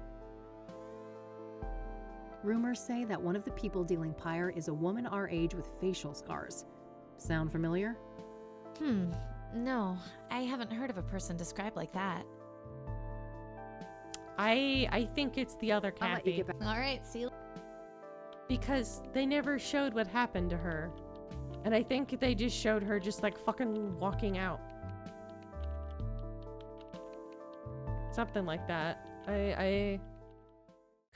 Rumors say that one of the people dealing Pyre is a woman our age with facial scars. Sound familiar? No, I haven't heard of a person described like that. I think it's the other I'll let you Kathy. get back. All right, see you. Because they never showed what happened to her. And I think they just showed her just like fucking walking out. Something like that. Cause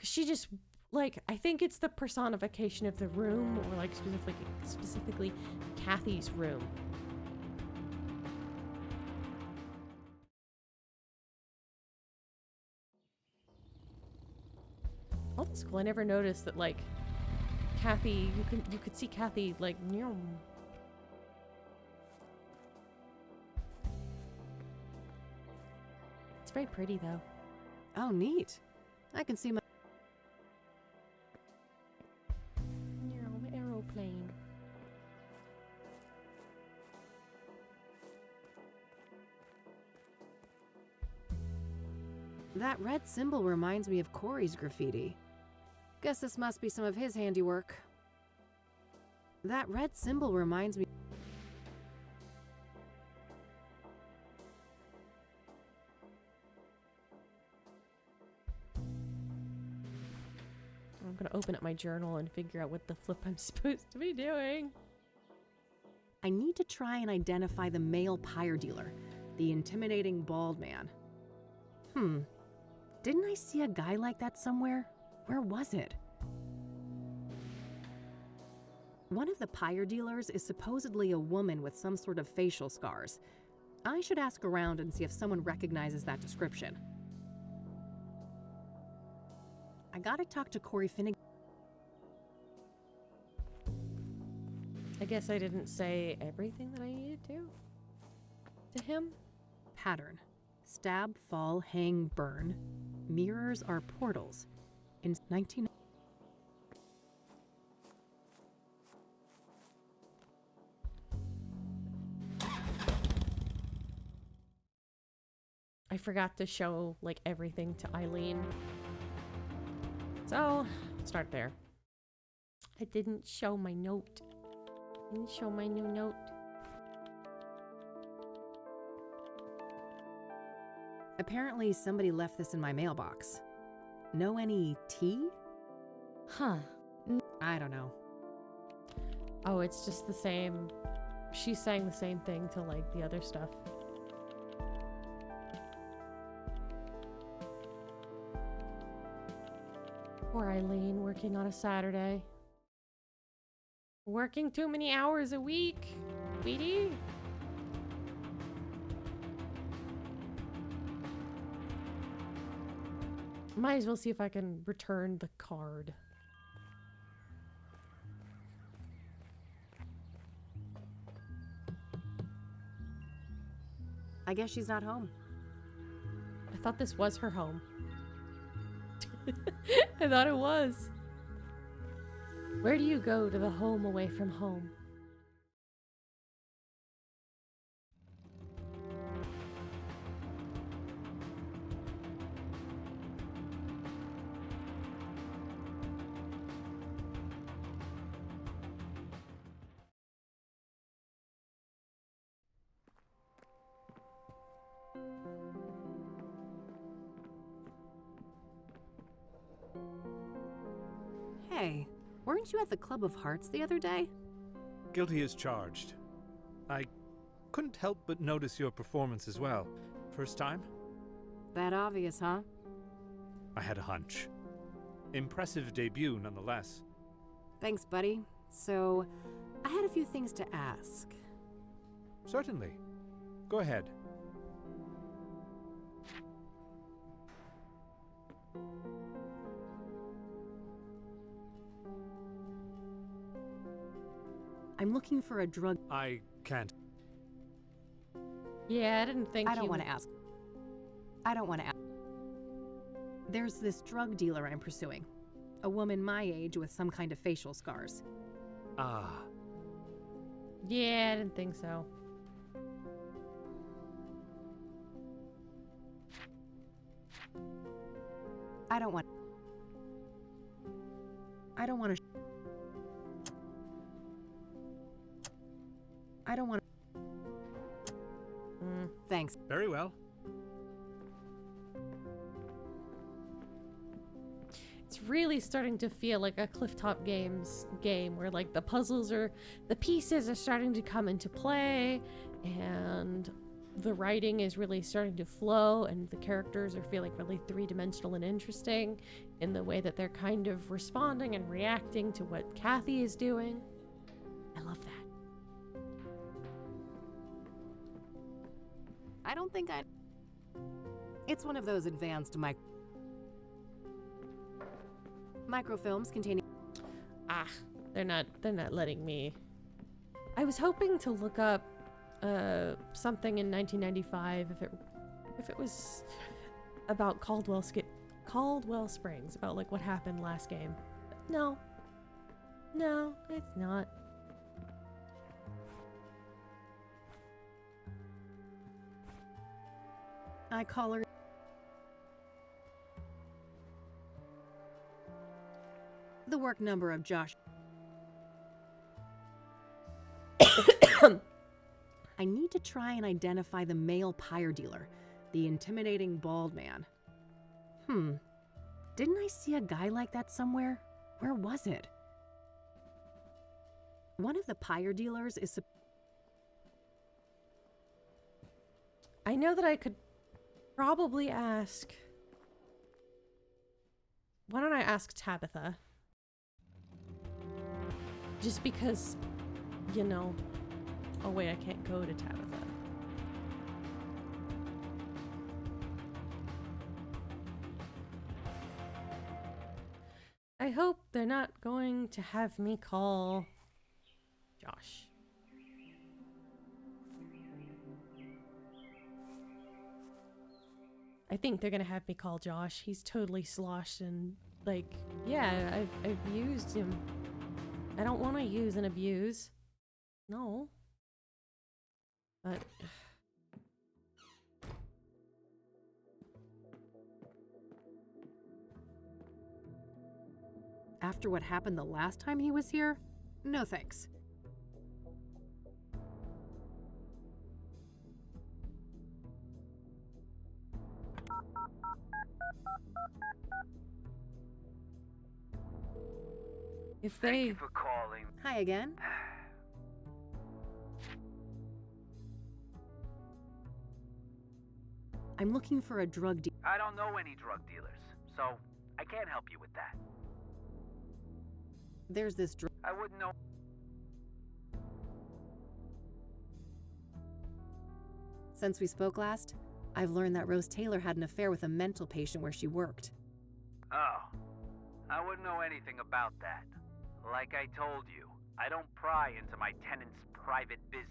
she just, like, I think it's the personification of the room, or like specifically Kathy's room. Oh, that's cool. I never noticed that, like, Kathy, you could see Kathy, like, it's very pretty, though. Oh, neat. I can see my... Aeroplane. That red symbol reminds me of Corey's graffiti. Guess this must be some of his handiwork. That red symbol reminds me... I'm gonna open up my journal and figure out what the flip I'm supposed to be doing. I need to try and identify the male pyre dealer, the intimidating bald man. Didn't I see a guy like that somewhere? Where was it? One of the pyre dealers is supposedly a woman with some sort of facial scars. I should ask around and see if someone recognizes that description. I gotta talk to Corey Finnegan. I guess I didn't say everything that I needed to him. Pattern. Stab, fall, hang, burn. Mirrors are portals. In 19... I forgot to show, like, everything to Eileen. So, start there. I didn't show my note. Didn't show my new note. Apparently somebody left this in my mailbox. Know any tea? Huh. I don't know. Oh, it's just the same. She's saying the same thing to, like, the other stuff. Poor Eileen working on a Saturday. Working too many hours a week, sweetie. Might as well see if I can return the card. I guess she's not home. I thought this was her home. I thought it was. Where do you go to the home away from home? Hey, weren't you at the Club of Hearts the other day? Guilty as charged. I couldn't help but notice your performance as well. First time? That obvious, huh? I had a hunch. Impressive debut, nonetheless. Thanks, buddy. So, I had a few things to ask. Certainly. Go ahead. I'm looking for a drug... I can't. Yeah, I didn't think I don't want to ask. I don't want to ask. There's this drug dealer I'm pursuing. A woman my age with some kind of facial scars. Ah. Yeah, I didn't think so. I don't want to... I don't want to... Thanks. Very well. It's really starting to feel like a Clifftop Games game where, like, the pieces are starting to come into play and the writing is really starting to flow and the characters are feeling really three-dimensional and interesting in the way that they're kind of responding and reacting to what Kathy is doing. I love that. I don't think I... It's one of those advanced microfilms containing... Ah, they're not letting me. I was hoping to look up something in 1995 if it was about Caldwell Caldwell Springs about like what happened last game. No. No, it's not. I call her. The work number of Josh. I need to try and identify the male pyre dealer, the intimidating bald man. Didn't I see a guy like that somewhere? Where was it? One of the pyre dealers is. I know that I could probably ask. Why don't I ask Tabitha? Just because, you know. Oh wait, I can't go to Tabitha. I hope they're not going to have me call Josh. I think they're gonna have me call Josh. He's totally sloshed and like, yeah, I've used him. I don't want to use and abuse. No. But After what happened the last time he was here? No thanks. if they... Thank you for calling. Hi again. I'm looking for a drug dealer. I don't know any drug dealers, so I can't help you with that. There's this drug. I wouldn't know. Since we spoke last, I've learned that Rose Taylor had an affair with a mental patient where she worked. Oh, I wouldn't know anything about that. Like I told you, I don't pry into my tenants' private business.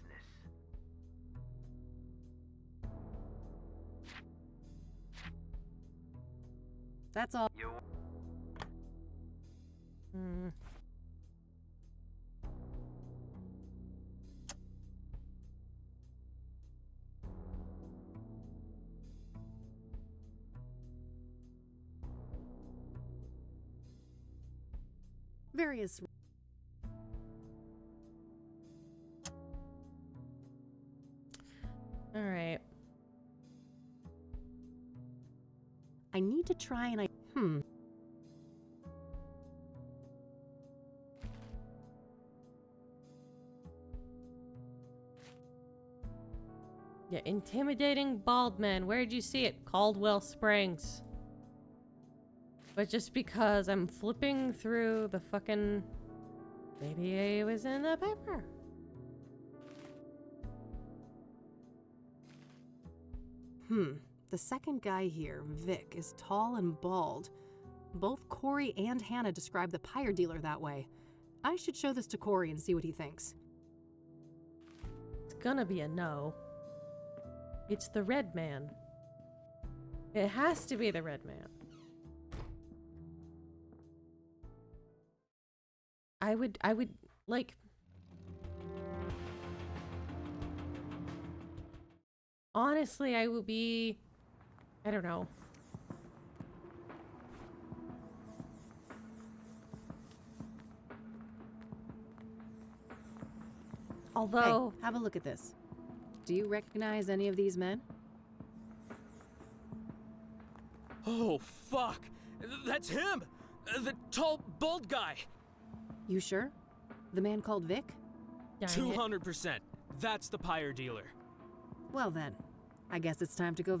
That's all. You. Various. All right. I need to try and Yeah, intimidating bald man. Where'd you see it? Caldwell Springs. But just because I'm flipping through the fucking... Maybe it was in the paper. The second guy here, Vic, is tall and bald. Both Corey and Hannah describe the pyre dealer that way. I should show this to Corey and see what he thinks. It's gonna be a no. It's the red man. It has to be the red man. I would, like... Honestly, I would be... I don't know. Although... Hey, have a look at this. Do you recognize any of these men? Oh, fuck! That's him! The tall, bald guy! You sure? The man called Vic? 200%. That's the pyre dealer. Well then, I guess it's time to go.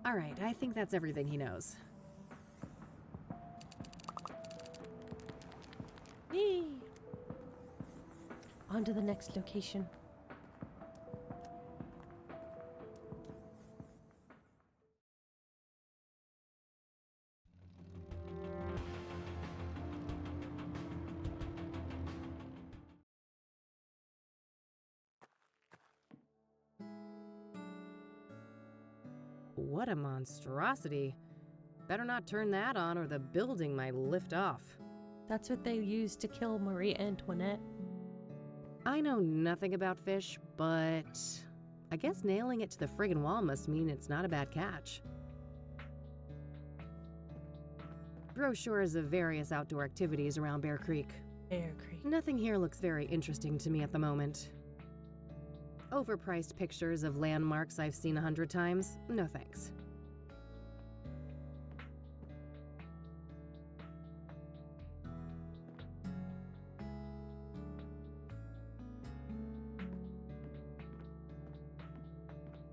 Alright, I think that's everything he knows. Yee. On to the next location. What a monstrosity. Better not turn that on or the building might lift off. That's what they used to kill Marie Antoinette. I know nothing about fish, but I guess nailing it to the friggin' wall must mean it's not a bad catch. Brochures of various outdoor activities around Bear Creek. Bear Creek. Nothing here looks very interesting to me at the moment. Overpriced pictures of landmarks I've seen 100 times? No thanks.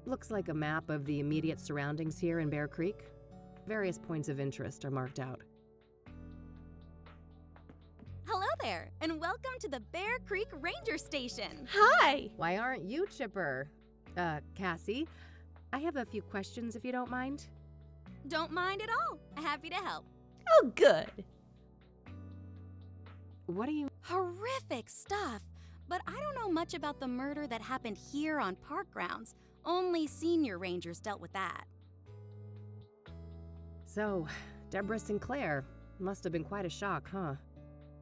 Looks like a map of the immediate surroundings here in Bear Creek. Various points of interest are marked out. Hello there, and welcome to the Bear Creek Ranger Station. Hi! Why aren't you chipper? Cassie, I have a few questions if you don't mind. Don't mind at all. Happy to help. Oh, good. What do you... Horrific stuff. But I don't know much about the murder that happened here on park grounds. Only senior rangers dealt with that. So, Deborah Sinclair. Must have been quite a shock, huh?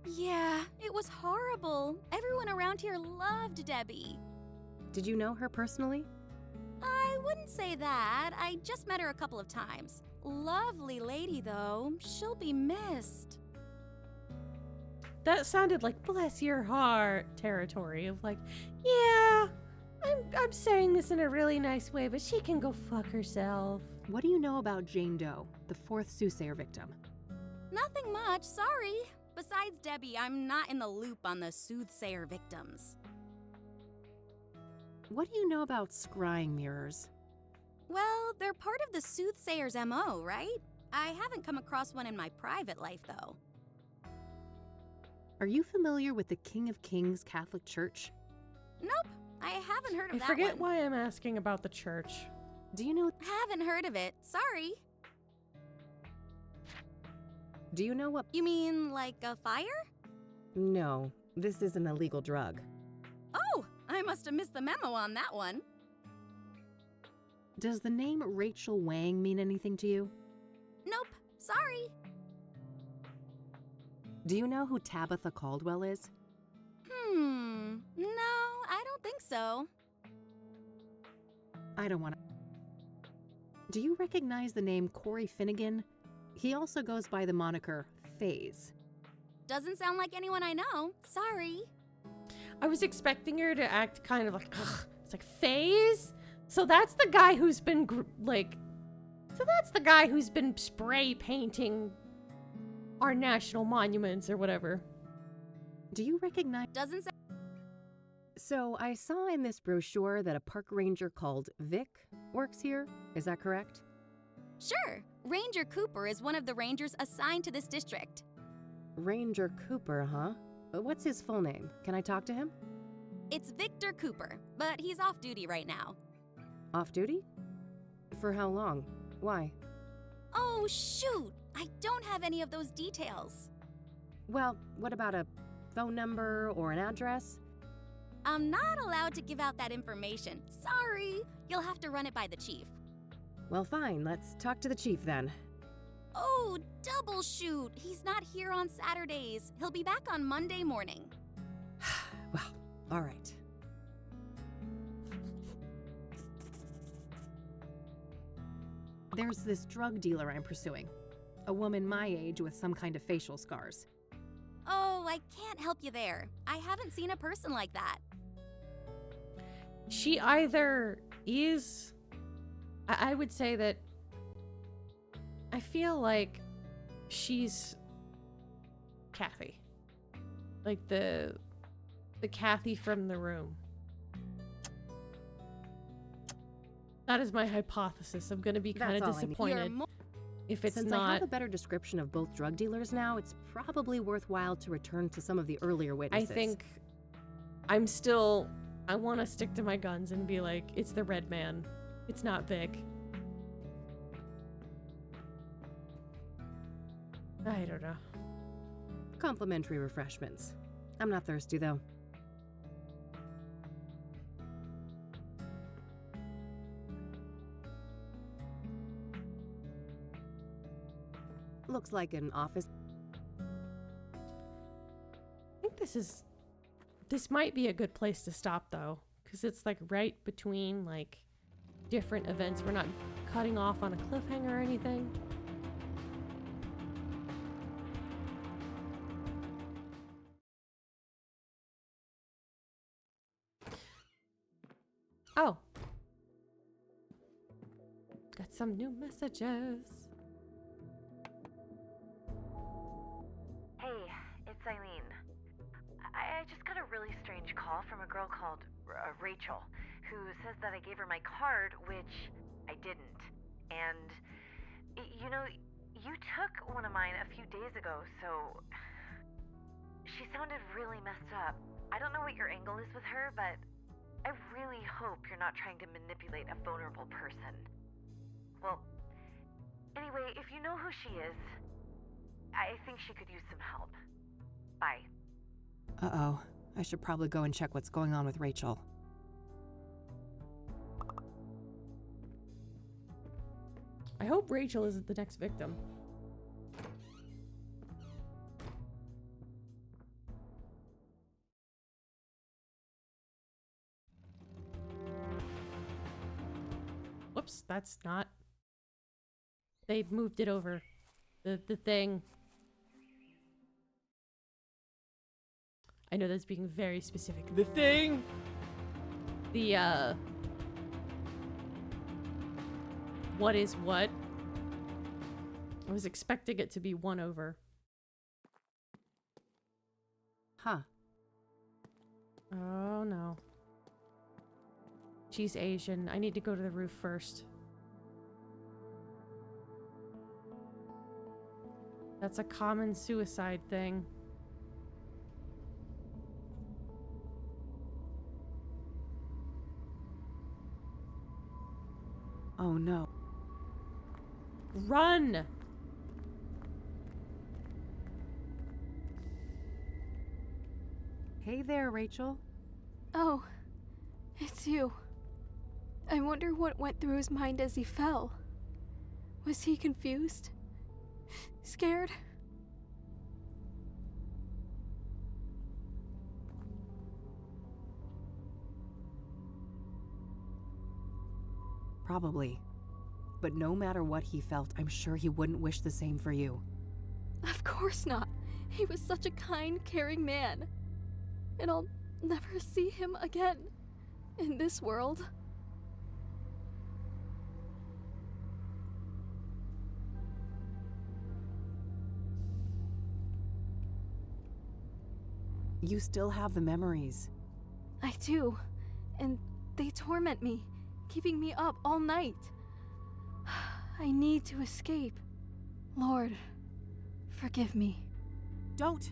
Yeah, it was horrible. Everyone around here loved Debbie. Did you know her personally? I wouldn't say that. I just met her a couple of times. Lovely lady, though. She'll be missed. That sounded like bless your heart territory of like, yeah, I'm saying this in a really nice way, but she can go fuck herself. What do you know about Jane Doe, the 4th Soothsayer victim? Nothing much, sorry. Besides Debbie, I'm not in the loop on the Soothsayer victims. What do you know about scrying mirrors? Well, they're part of the Soothsayer's MO, right? I haven't come across one in my private life, though. Are you familiar with the King of Kings Catholic Church? Nope, I haven't heard of that I forget one. why I'm asking about the church. Do you know... Haven't heard of it, sorry. Do you know what... You mean like a fire? No, this is an illegal drug. Oh, I must have missed the memo on that one. Does the name Rachel Wang mean anything to you? Nope, sorry. Do you know who Tabitha Caldwell is? No, I don't think so. I don't want to... Do you recognize the name Corey Finnegan? He also goes by the moniker FaZe. Doesn't sound like anyone I know. Sorry. I was expecting her to act kind of like, ugh. It's like, FaZe? So that's the guy who's been, so that's the guy who's been spray painting our national monuments or whatever. Do you recognize... Doesn't sound... So I saw in this brochure that a park ranger called Vic works here. Is that correct? Sure. Ranger Cooper is one of the rangers assigned to this district. Ranger Cooper, huh? What's his full name? Can I talk to him? It's Victor Cooper, but he's off duty right now. Off duty? For how long? Why? Oh, shoot! I don't have any of those details. Well, what about a phone number or an address? I'm not allowed to give out that information. Sorry. You'll have to run it by the chief. Well, fine. Let's talk to the chief then. Oh, double shoot. He's not here on Saturdays. He'll be back on Monday morning. Well, all right. There's this drug dealer I'm pursuing. A woman my age with some kind of facial scars. Oh, I can't help you there. I haven't seen a person like that. She either is... I would say that... I feel like she's Kathy. Like the Kathy from The Room. That is my hypothesis. I'm going to be kind of disappointed if it's Since not... I have a better description of both drug dealers now, it's probably worthwhile to return to some of the earlier witnesses. I think I'm still... I want to stick to my guns and be like, it's the red man. It's not Vic. I don't know. Complimentary refreshments. I'm not thirsty, though. Looks like an office. I think this might be a good place to stop though, because it's like right between like different events. We're not cutting off on a cliffhanger or anything. Oh. Got some new messages. Hey, it's Eileen. I just got a really strange call from a girl called Rachel, who says that I gave her my card, which I didn't. And, you know, you took one of mine a few days ago, so she sounded really messed up. I don't know what your angle is with her, but I really hope you're not trying to manipulate a vulnerable person. Well, anyway, if you know who she is, I think she could use some help. Bye. Uh-oh. I should probably go and check what's going on with Rachel. I hope Rachel isn't the next victim. Whoops, that's not... They moved it over. The thing. I know that's being very specific. The thing! The, what is what? I was expecting it to be one over. Huh. Oh no. She's Asian. I need to go to the roof first. That's a common suicide thing. Oh no. Run! Hey there, Rachel. Oh, it's you. I wonder what went through his mind as he fell. Was he confused? Scared? Probably. But no matter what he felt, I'm sure he wouldn't wish the same for you. Of course not. He was such a kind, caring man. And I'll never see him again in this world. You still have the memories. I do. And they torment me, keeping me up all night. I need to escape. Lord, forgive me. Don't!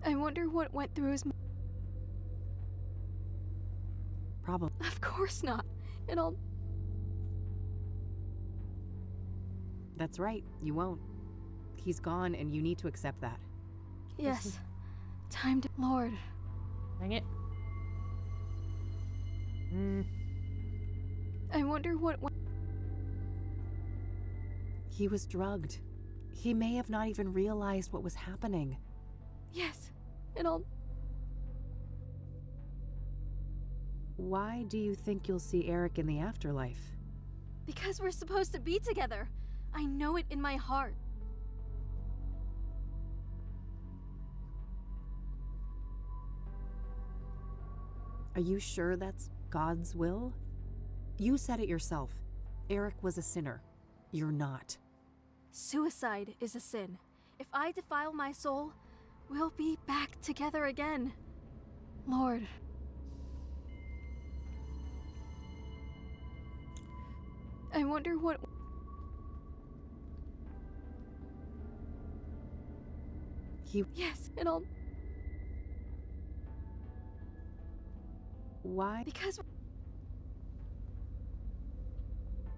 I wonder what went through his mind. Probably. Of course not. And I'll... That's right, you won't. He's gone and you need to accept that. Yes. Time to... Lord. Dang it. I wonder what... He was drugged. He may have not even realized what was happening. Yes. And I'll... Why do you think you'll see Eric in the afterlife? Because we're supposed to be together. I know it in my heart. Are you sure that's God's will? You said it yourself. Eric was a sinner. You're not. Suicide is a sin. If I defile my soul, we'll be back together again. Lord. I wonder what... Yes, and I'll... Why? Because...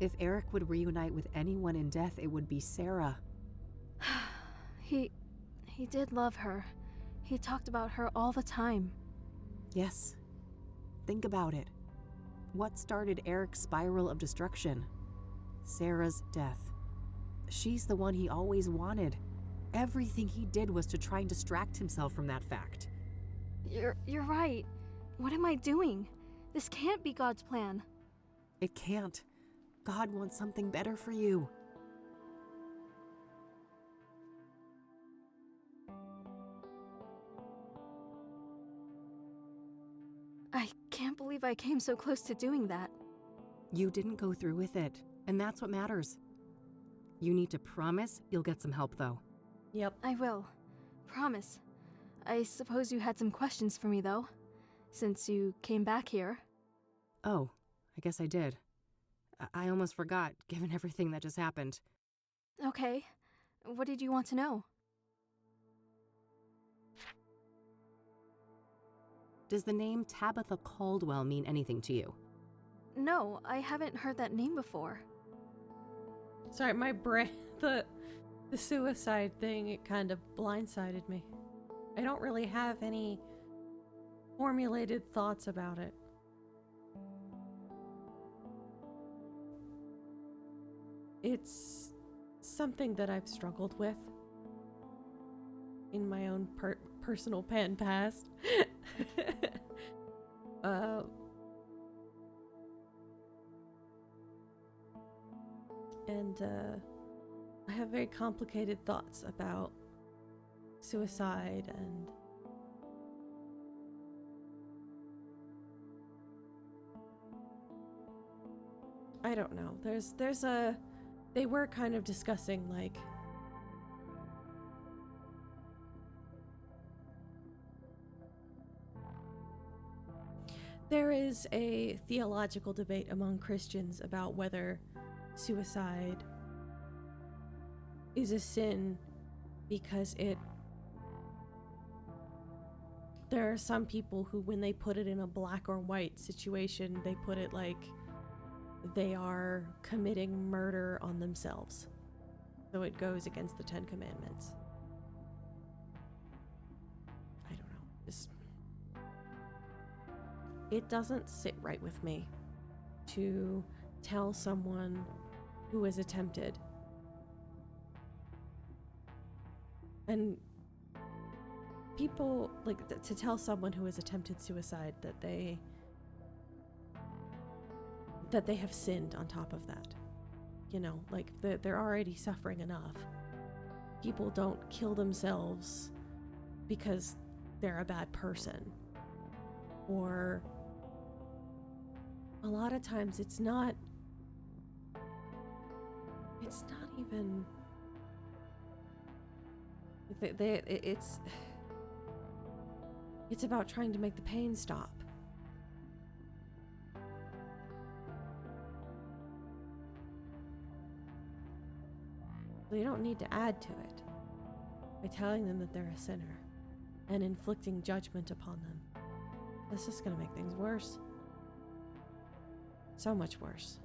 If Eric would reunite with anyone in death, it would be Sarah. He did love her. He talked about her all the time. Yes. Think about it. What started Eric's spiral of destruction? Sarah's death. She's the one he always wanted. Everything he did was to try and distract himself from that fact. You're right. What am I doing? This can't be God's plan. It can't. God wants something better for you. I can't believe I came so close to doing that. You didn't go through with it, and that's what matters. You need to promise you'll get some help, though. Yep. I will. Promise. I suppose you had some questions for me, though, since you came back here. Oh, I guess I did. I almost forgot, given everything that just happened. Okay. What did you want to know? Does the name Tabitha Caldwell mean anything to you? No, I haven't heard that name before. Sorry, my brain, the suicide thing, it kind of blindsided me. I don't really have any formulated thoughts about it. It's something that I've struggled with in my own personal past. And I have very complicated thoughts about suicide and I don't know. They were kind of discussing like there is a theological debate among Christians about whether suicide is a sin because there are some people who, when they put it in a black or white situation, they put it like they are committing murder on themselves. So it goes against the 10 Commandments. I don't know. It doesn't sit right with me to tell someone who has attempted and people like to tell someone who has attempted suicide that they have sinned on top of that. You know, like they're already suffering enough. People don't kill themselves because they're a bad person. Or a lot of times it's not even it's about trying to make the pain stop. So you don't need to add to it by telling them that they're a sinner and inflicting judgment upon them. That's just going to make things worse. So much worse.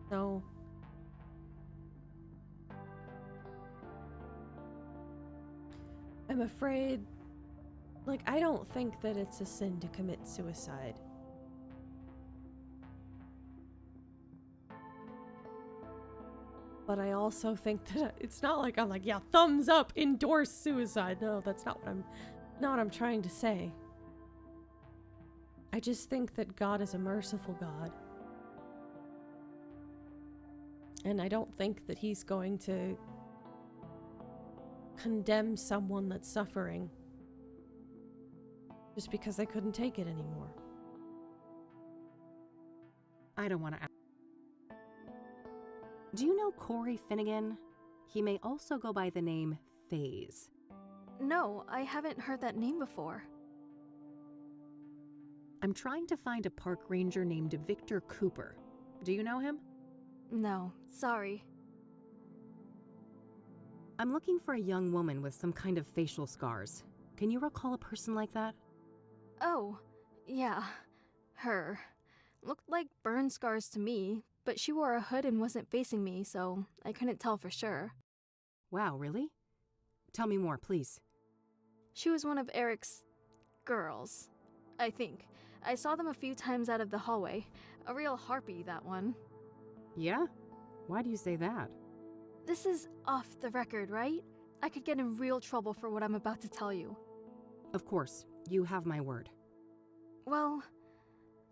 So I'm afraid, like, I don't think that it's a sin to commit suicide. But I also think that it's not like I'm like, yeah, thumbs up, endorse suicide. No, that's not what I'm trying to say. I just think that God is a merciful God. And I don't think that he's going to condemn someone that's suffering just because they couldn't take it anymore. I don't want to ask. Do you know Corey Finnegan? He may also go by the name FaZe. No, I haven't heard that name before. I'm trying to find a park ranger named Victor Cooper. Do you know him? No, sorry. I'm looking for a young woman with some kind of facial scars. Can you recall a person like that? Oh, yeah. Her. Looked like burn scars to me, but she wore a hood and wasn't facing me, so I couldn't tell for sure. Wow, really? Tell me more, please. She was one of Eric's girls. I think. I saw them a few times out of the hallway. A real harpy, that one. Yeah? Why do you say that? This is off the record, right? I could get in real trouble for what I'm about to tell you. Of course. You have my word. Well,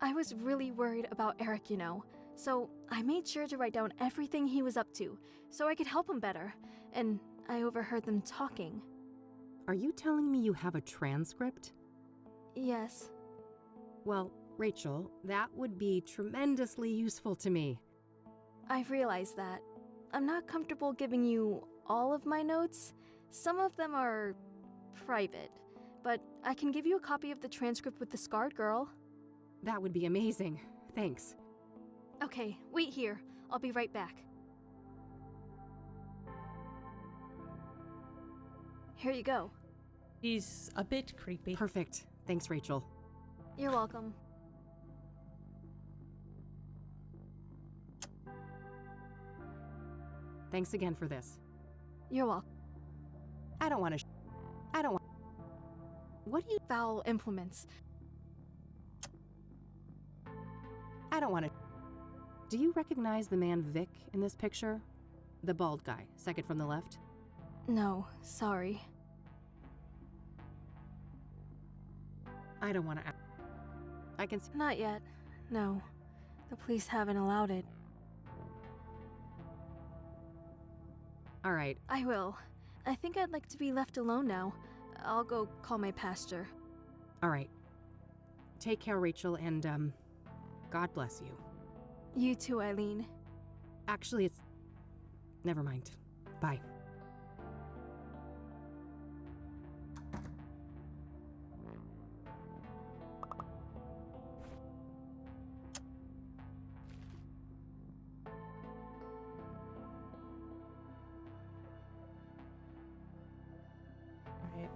I was really worried about Eric, you know. So I made sure to write down everything he was up to, so I could help him better. And I overheard them talking. Are you telling me you have a transcript? Yes. Well, Rachel, that would be tremendously useful to me. I've realized that. I'm not comfortable giving you all of my notes. Some of them are private, but I can give you a copy of the transcript with the scarred girl. That would be amazing. Thanks. Okay, wait here. I'll be right back. Here you go. He's a bit creepy. Perfect. Thanks, Rachel. You're welcome. Thanks again for this. You're welcome. I don't want to. What do you. Foul implements. I don't want to. Do you recognize the man Vic in this picture? The bald guy, second from the left? No, sorry. I don't want to. I can. Not yet. No. The police haven't allowed it. All right. I will. I think I'd like to be left alone now. I'll go call my pastor. All right. Take care, Rachel, and, God bless you. You too, Eileen. Actually, it's... Never mind. Bye. Right.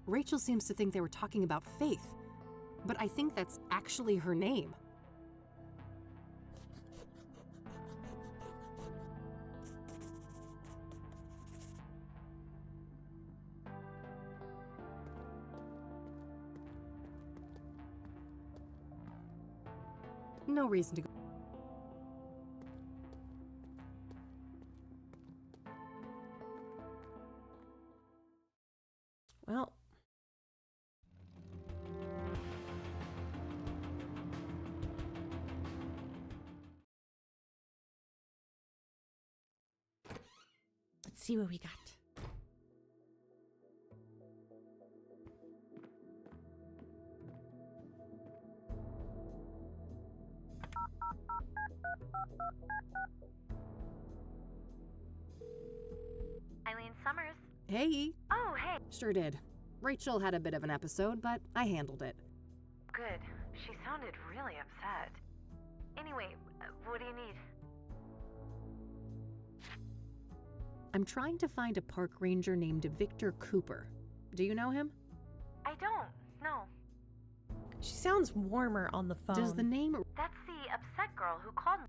Rachel seems to think they were talking about Faith, but I think that's actually her name. No reason to go. Well. Let's see what we got. Eileen Summers. Hey. Oh, hey. Sure did. Rachel had a bit of an episode, but I handled it. Good. She sounded really upset. Anyway, what do you need? I'm trying to find a park ranger named Victor Cooper. Do you know him? I don't. No. She sounds warmer on the phone. Does the name... That's the upset girl who called me.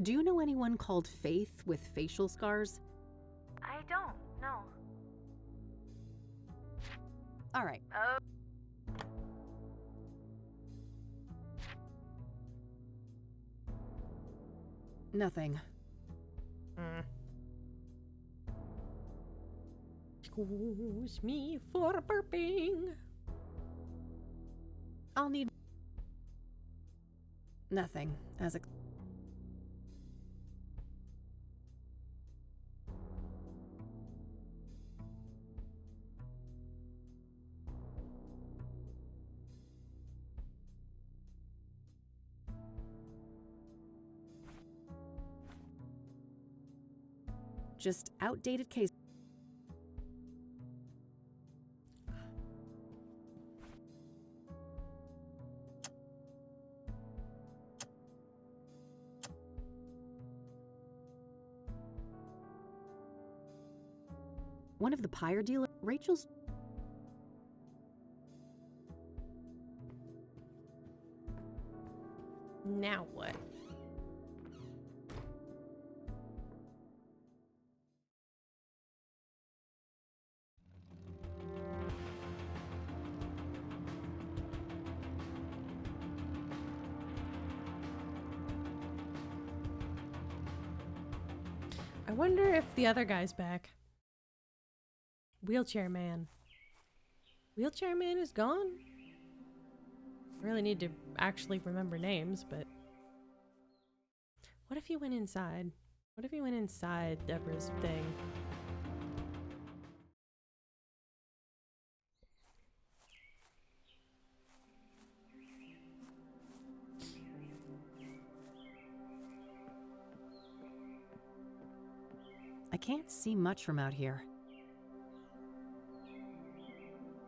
Do you know anyone called Faith with facial scars? I don't. No. All right. Oh. Nothing. Excuse me for burping. I'll need... Nothing, as a... Just outdated case. One of the pyre dealers, Rachel's... Now what? I wonder if the other guy's back. Wheelchair man. Wheelchair man is gone? I really need to actually remember names, but... What if he went inside? What if he went inside Deborah's thing? I can't see much from out here.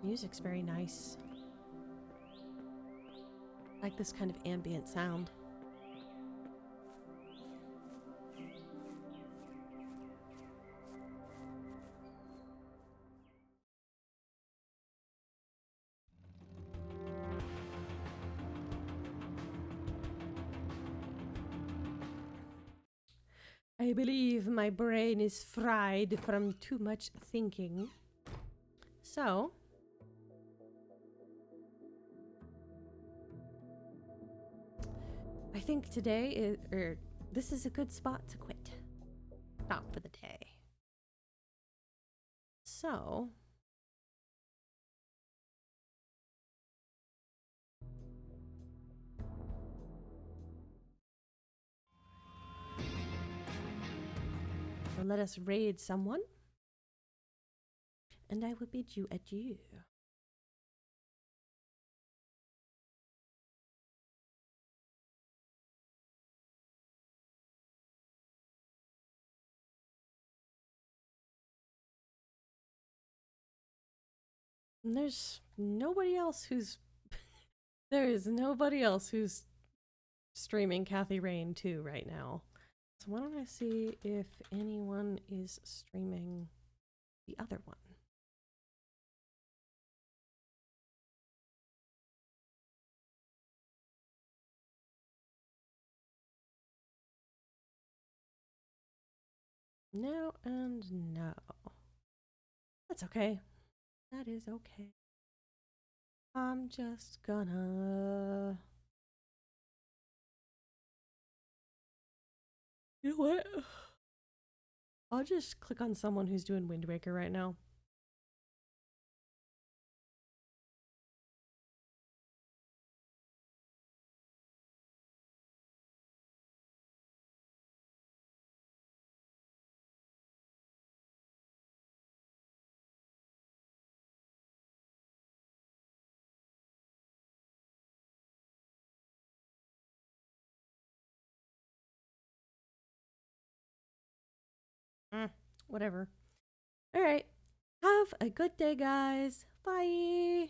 Music's very nice. I like this kind of ambient sound. I believe my brain is fried from too much thinking. So, I think today is, this is a good spot to quit. Stop for the day. So, let us raid someone, and I will bid you adieu. And there's nobody else who's there is nobody else who's streaming Kathy Rain 2 right now. So why don't I see if anyone is streaming the other one? No and no. That's okay. That is okay. I'm just gonna... You know what? I'll just click on someone who's doing Wind Waker right now. Whatever. All right. Have a good day, guys. Bye.